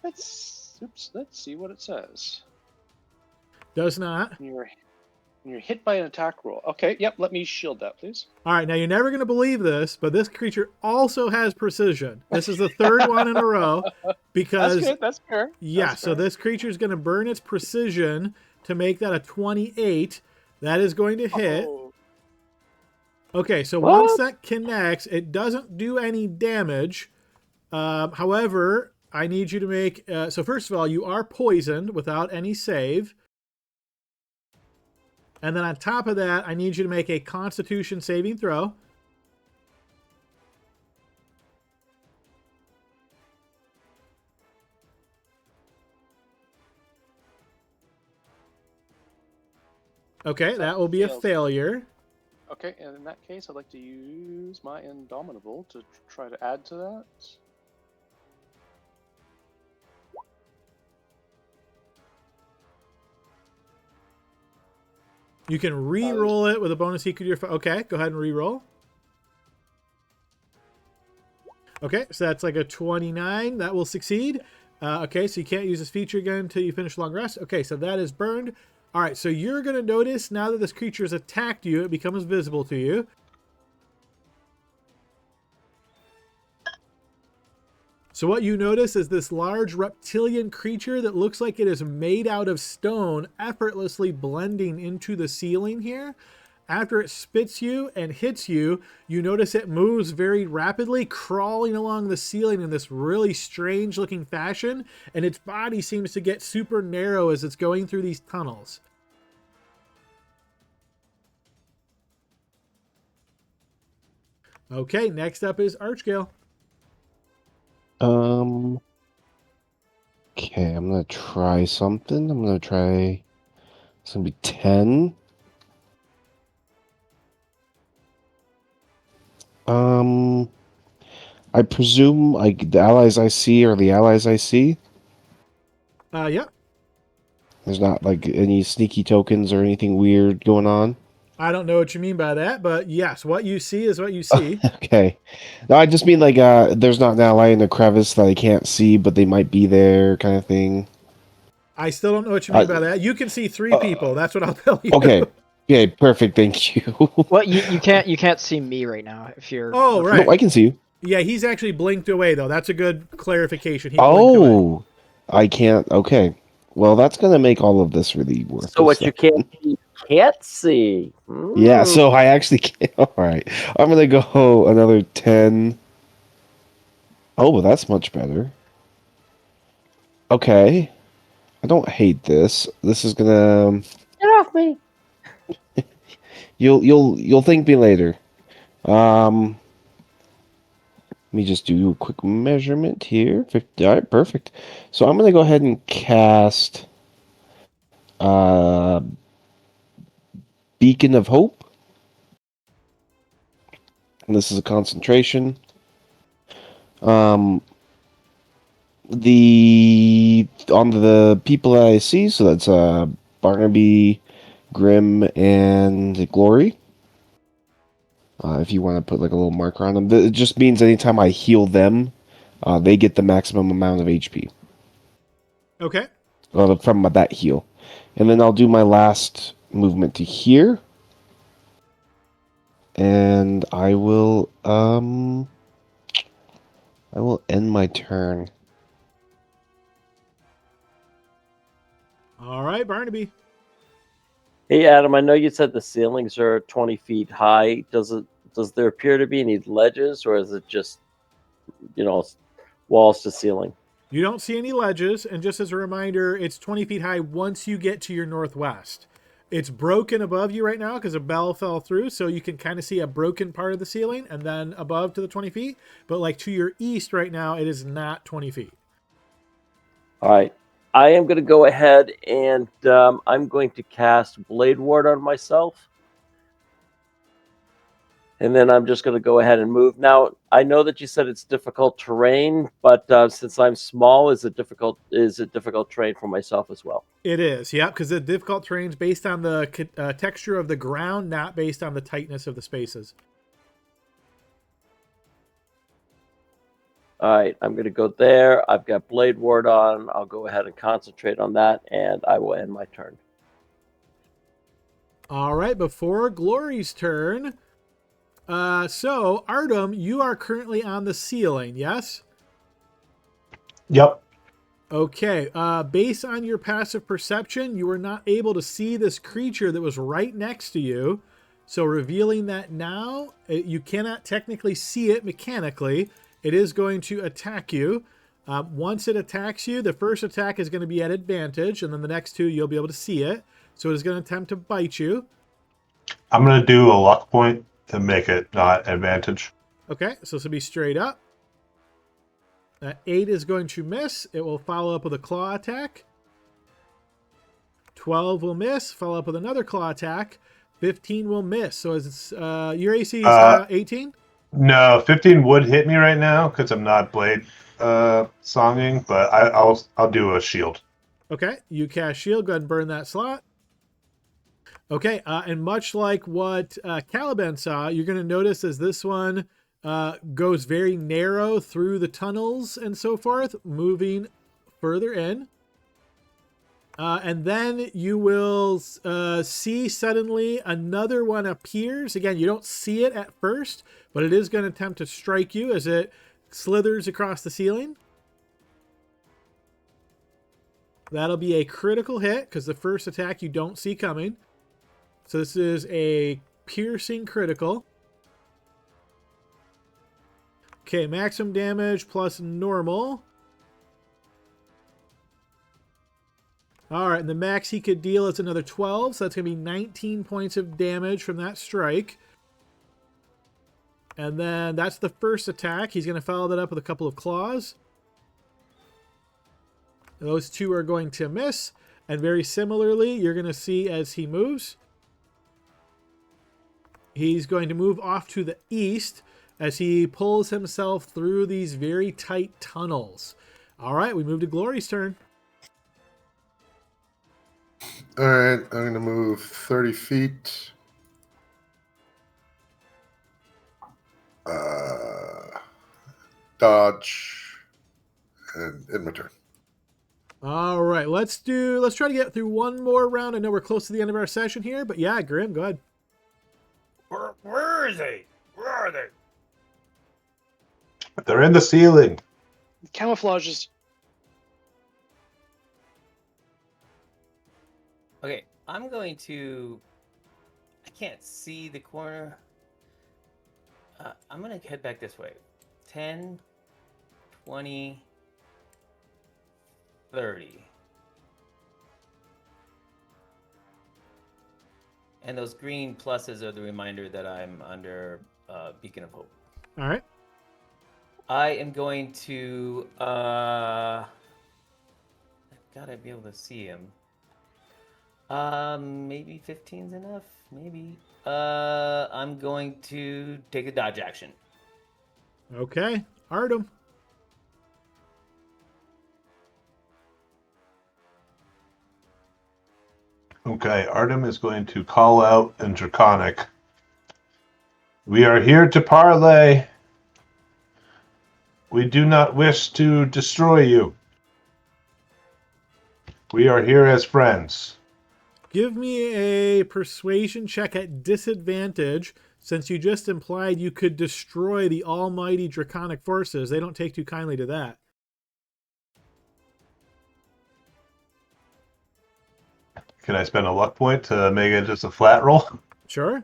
Let's Oops, let's see what it says. Does not. When you're hit by an attack roll. Okay, yep, let me shield that, please. All right, now you're never going to believe this, but this creature also has precision. This is the third one in a row because That's good, that's fair. yeah, That's so fair. this creature is going to burn its precision to make that a 28. That is going to hit. Oh, Okay, so What? once that connects, it doesn't do any damage. However, I need you to make... so first of all, you are poisoned without any save. And then on top of that, I need you to make a Constitution saving throw. Okay, that will be a fails. failure. okay, and in that case, I'd like to use my Indomitable to try to add to that. You can re-roll it with a bonus equal to your... Okay, go ahead and re-roll. Okay, so that's like a 29. That will succeed. Okay, so you can't use this feature again until you finish long rest. Okay, so that is burned. All right, so you're going to notice now that this creature has attacked you, it becomes visible to you. So what you notice is this large reptilian creature that looks like it is made out of stone effortlessly blending into the ceiling here. After it spits you and hits you, you notice it moves very rapidly, crawling along the ceiling in this really strange looking fashion, and its body seems to get super narrow as it's going through these tunnels. Okay, next up is Archgale. Okay, I'm gonna try something. I'm gonna try. It's gonna be 10. I presume like the allies I see are the allies I see. Yeah. There's not like any sneaky tokens or anything weird going on. I don't know what you mean by that, but yes, what you see is what you see. Okay. No, I just mean like there's not an ally in the crevice that I can't see, but they might be there, kind of thing. I still don't know what you mean by that. You can see 3 people. That's what I'll tell you. Okay. Okay, perfect. Thank you. Well, you can't see me right now if you're. Oh, right. No, I can see you. Yeah, he's actually blinked away, though. That's a good clarification. He blinked away. Oh, I can't. Okay. Well, that's gonna make all of this really worth. So what you can't see. Yeah, so I actually can't. All right. I'm going to go another 10. Oh, well, that's much better. Okay. I don't hate this. This is going to... Get off me. You'll thank me later. Let me just do a quick measurement here. 50. All right, perfect. So I'm going to go ahead and cast Beacon of Hope. And this is a concentration. On the people that I see, so that's Barnaby, Grim, and Glory. If you want to put like a little marker on them, it just means anytime I heal them, they get the maximum amount of HP. Okay. From that heal, and then I'll do my last movement to here, and I will end my turn. All right, Barnaby. Hey Adam, I know you said the ceilings are 20 feet high. Does there appear to be any ledges, or is it just, walls to ceiling? You don't see any ledges, and just as a reminder, it's 20 feet high once you get to your northwest. It's broken above you right now because a bell fell through, so you can kind of see a broken part of the ceiling, and then above to the 20 feet. But like to your east right now, it is not 20 feet. All right. I am going to go ahead and I'm going to cast Blade Ward on myself. And then I'm just going to go ahead and move. Now, I know that you said it's difficult terrain, but since I'm small, is it difficult terrain for myself as well? It is, yeah, because the difficult terrain is based on the texture of the ground, not based on the tightness of the spaces. All right, I'm going to go there. I've got Blade Ward on. I'll go ahead and concentrate on that, and I will end my turn. All right, before Glory's turn. So, Artem, you are currently on the ceiling, yes? Yep. Okay, based on your passive perception, you were not able to see this creature that was right next to you. So revealing that now, you cannot technically see it mechanically. It is going to attack you. Once it attacks you, the first attack is going to be at advantage, and then the next two you'll be able to see it. So it is going to attempt to bite you. I'm going to do a luck point to make it not advantage. Okay, so this will be straight up. 8 is going to miss. It will follow up with a claw attack. 12 will miss. Follow up with another claw attack. 15 will miss. So is your AC is 18? No, 15 would hit me right now because I'm not blade songing, but I'll do a shield. Okay, you cast shield. Go ahead and burn that slot. Okay, and much like what Caliban saw, you're going to notice as this one goes very narrow through the tunnels and so forth, moving further in. And then you will see suddenly another one appears. Again, you don't see it at first, but it is going to attempt to strike you as it slithers across the ceiling. That'll be a critical hit because the first attack you don't see coming. So this is a piercing critical. Okay, maximum damage plus normal. All right, and the max he could deal is another 12, so that's going to be 19 points of damage from that strike. And then that's the first attack. He's going to follow that up with a couple of claws. Those two are going to miss. And very similarly, you're going to see as he moves, he's going to move off to the east as he pulls himself through these very tight tunnels. All right, we move to Glory's turn. All right, I'm going to move 30 feet. Dodge, and end my turn. All right, let's try to get through one more round. I know we're close to the end of our session here, but yeah, Grim, go ahead. Where is he? Where are they? They're in the ceiling. Camouflage is. Okay, I'm going to. I can't see the corner. I'm going to head back this way. 10, 20, 30. And those green pluses are the reminder that I'm under Beacon of Hope. All right. I am going to. God, I'd be able to see him. Maybe 15's enough. Maybe. I'm going to take a dodge action. Okay, Artem. Okay, Artem is going to call out in Draconic. We are here to parley. We do not wish to destroy you. We are here as friends. Give me a persuasion check at disadvantage, since you just implied you could destroy the almighty draconic forces. They don't take too kindly to that. Can I spend a luck point to make it just a flat roll? Sure.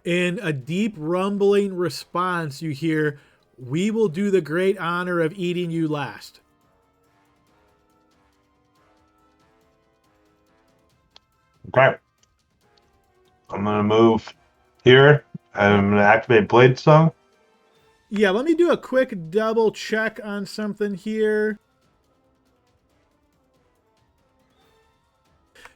In a deep rumbling response, you hear, "We will do the great honor of eating you last." Okay. I'm going to move here, and I'm going to activate Blade Song. Yeah, let me do a quick double check on something here.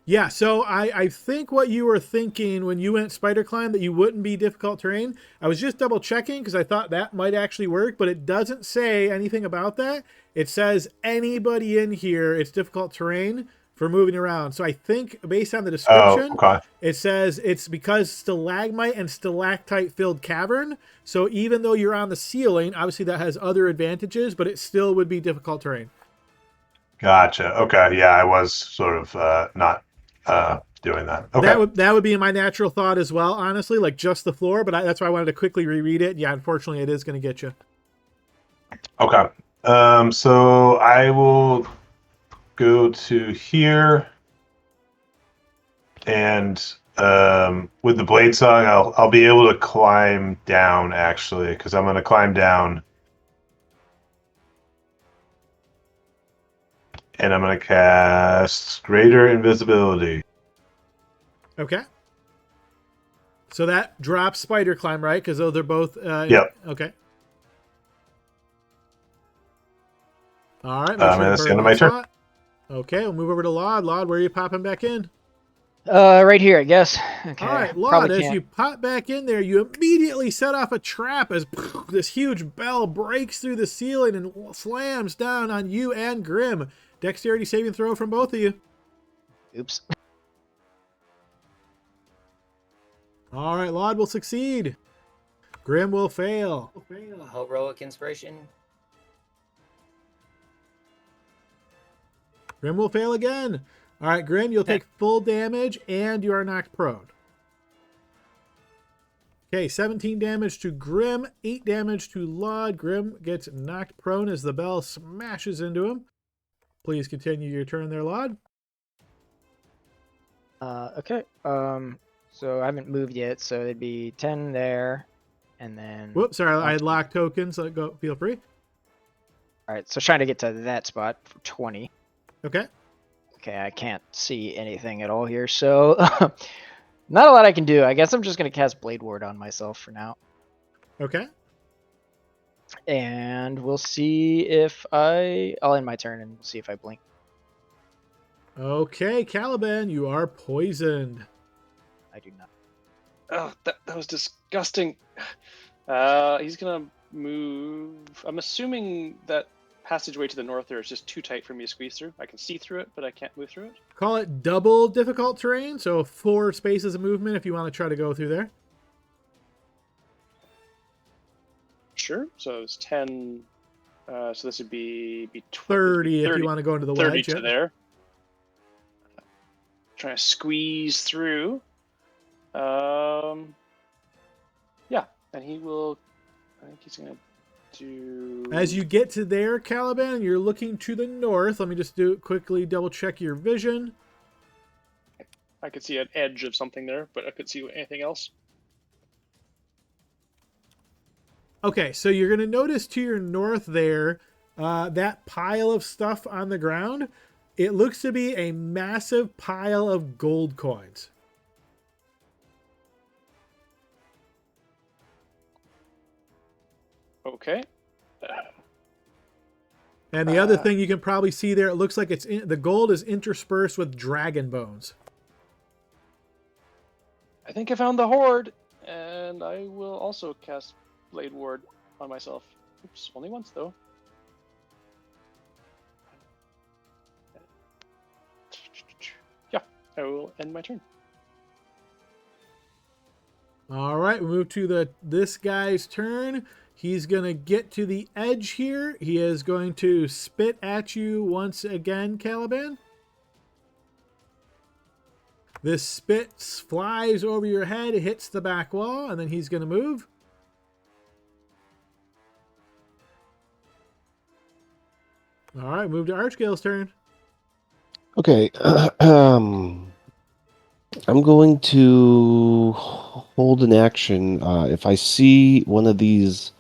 Yeah, so I think what you were thinking when you went spider climb that you wouldn't be difficult terrain. I was just double checking because I thought that might actually work, but it doesn't say anything about that. It says anybody in here, it's difficult terrain for moving around. So I think based on the description, okay. it says it's because stalagmite and stalactite filled cavern. So even though you're on the ceiling, obviously that has other advantages, but it still would be difficult terrain. Gotcha. Okay. Yeah, I was sort of not doing that. Okay. That would be my natural thought as well, honestly, like just the floor. But that's why I wanted to quickly reread it. Yeah, unfortunately, it is going to get you. Okay. So I will go to here, and with the blade song, I'll be able to climb down actually, because I'm going to climb down, and I'm going to cast Greater Invisibility. Okay. So that drops spider climb, right? Because those are both. Yep. Okay. All right. And that's the end of my turn. Okay, we'll move over to Laud. Laud, where are you popping back in? Right here, I guess. Okay. All right, Laud, probably as can't. you pop back in there, you immediately set off a trap as this huge bell breaks through the ceiling and slams down on you and Grim. Dexterity saving throw from both of you. Oops. All right, Laud will succeed. Grim will fail. Heroic inspiration. Grim will fail again. All right, Grim, you'll take full damage and you are knocked prone. Okay, 17 damage to Grim, 8 damage to Laud. Grim gets knocked prone as the bell smashes into him. Please continue your turn there, Laud. Okay. So I haven't moved yet, so it'd be 10 there, and then. Whoops, sorry, I had locked tokens, so go. Feel free. All right, so trying to get to that spot for 20. Okay. Okay, I can't see anything at all here, so not a lot I can do. I guess I'm just gonna cast Blade Ward on myself for now, Okay. and we'll see if I'll end my turn and we'll see if I blink. Okay, Caliban, you are poisoned. I do not. Oh, that was disgusting. He's gonna move. I'm assuming that passageway to the north there is just too tight for me to squeeze through. I can see through it, but I can't move through it. Call it double difficult terrain, so 4 spaces of movement if you want to try to go through there. Sure. So it's 10. So this would be 30 if you want to go into the 30 wedge. to Yeah. there. Trying to squeeze through. Yeah, and he will. I think he's gonna do. As you get to there, Caliban, you're looking to the north. Let me just quickly double check your vision. I could see an edge of something there, but I couldn't see anything else. Okay, so you're going to notice to your north there, that pile of stuff on the ground. It looks to be a massive pile of gold coins. Okay. And the other thing you can probably see there, it looks like the gold is interspersed with dragon bones. I think I found the horde, and I will also cast Blade Ward on myself. Oops, only once though. Yeah, I will end my turn. All right, we move to this guy's turn. He's going to get to the edge here. He is going to spit at you once again, Caliban. This spit flies over your head, it hits the back wall, and then he's going to move. All right, move to Archgale's turn. Okay. I'm going to hold an action. If I see one of these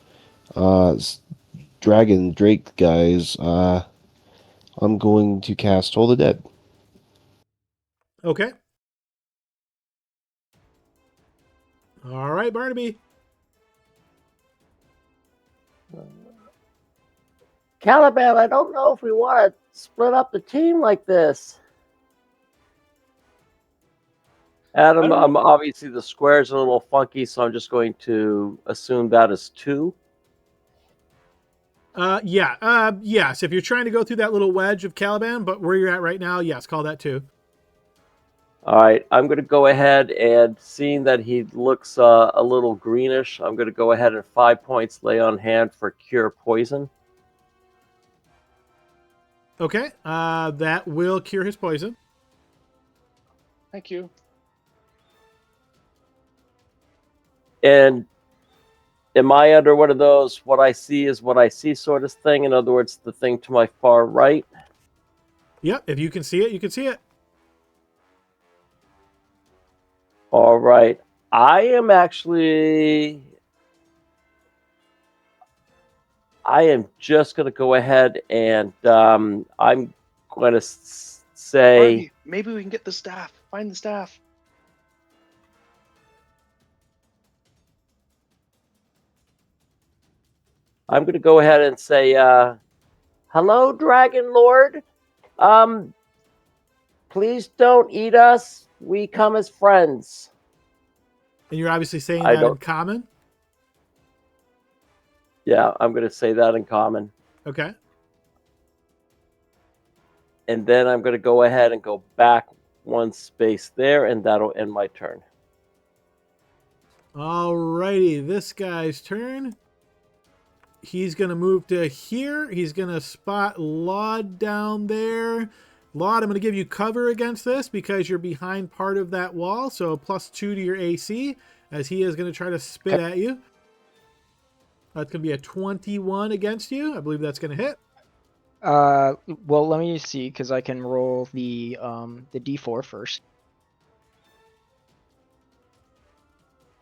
dragon drake guys, I'm going to cast Toll the Dead. Okay. All right, Barnaby. Caliban, I don't know if we want to split up the team like this. Adam, I don't know. obviously the square's a little funky, so I'm just going to assume that is 2. Yes. If you're trying to go through that little wedge of Caliban, but where you're at right now, yes, call that 2. All right, I'm going to go ahead and seeing that he looks a little greenish, I'm going to go ahead and 5 points lay on hand for cure poison. Okay, that will cure his poison. Thank you. And am I under one of those what I see is what I see sort of thing? In other words, the thing to my far right? Yep, if you can see it, you can see it. All right. I am just going to go ahead and I'm going to say... Barney, maybe we can get the staff. Find the staff. I'm going to go ahead and say, hello, Dragon Lord. Please don't eat us. We come as friends. And you're obviously saying I that in don't- common. Yeah, I'm going to say that in common. Okay. And then I'm going to go ahead and go back 1 space there, and that'll end my turn. Alrighty, this guy's turn. He's going to move to here. He's going to spot Laud down there. Laud, I'm going to give you cover against this because you're behind part of that wall. So +2 to your AC as he is going to try to spit at you. That's going to be a 21 against you. I believe that's going to hit. Well, let me see because I can roll the D4 first.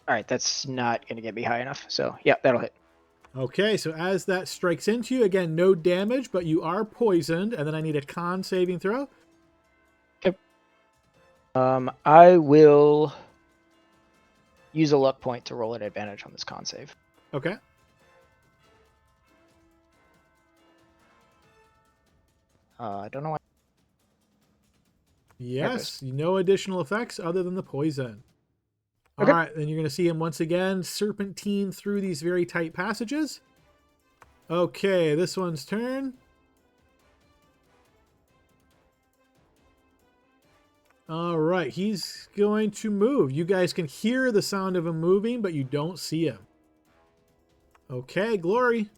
All right, that's not going to get me high enough. So yeah, that'll hit. Okay, so as that strikes into you, again, no damage, but you are poisoned, and then I need a con saving throw. Okay. I will use a luck point to roll an advantage on this con save. Okay. I don't know why. Yes, no additional effects other than the poison. Okay. All right, then you're going to see him once again serpentine through these very tight passages. Okay, this one's turn. All right, he's going to move. You guys can hear the sound of him moving, but you don't see him. Okay, Glory.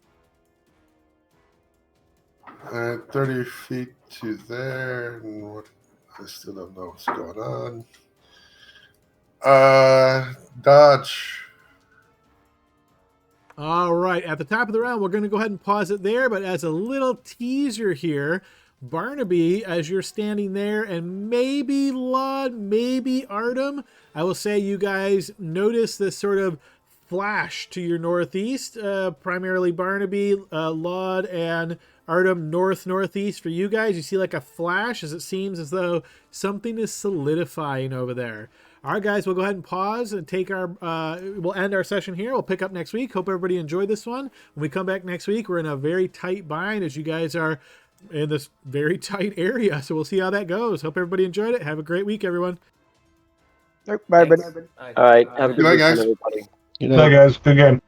30 feet to there. And what, I still don't know what's going on. Dodge. All right, at the top of the round, we're going to go ahead and pause it there, but as a little teaser here, Barnaby, as you're standing there, and maybe Laud, maybe Artem, I will say you guys notice this sort of flash to your northeast, primarily Barnaby, Laud, and Artem northeast for you guys. You see like a flash as it seems as though something is solidifying over there. All right, guys, we'll go ahead and pause and take our, we'll end our session here. We'll pick up next week. Hope everybody enjoyed this one. When we come back next week, we're in a very tight bind as you guys are in this very tight area. So we'll see how that goes. Hope everybody enjoyed it. Have a great week, everyone. Bye, everybody. All right, have a good Good night, weekend, guys. everybody. You Bye, guys. Good game.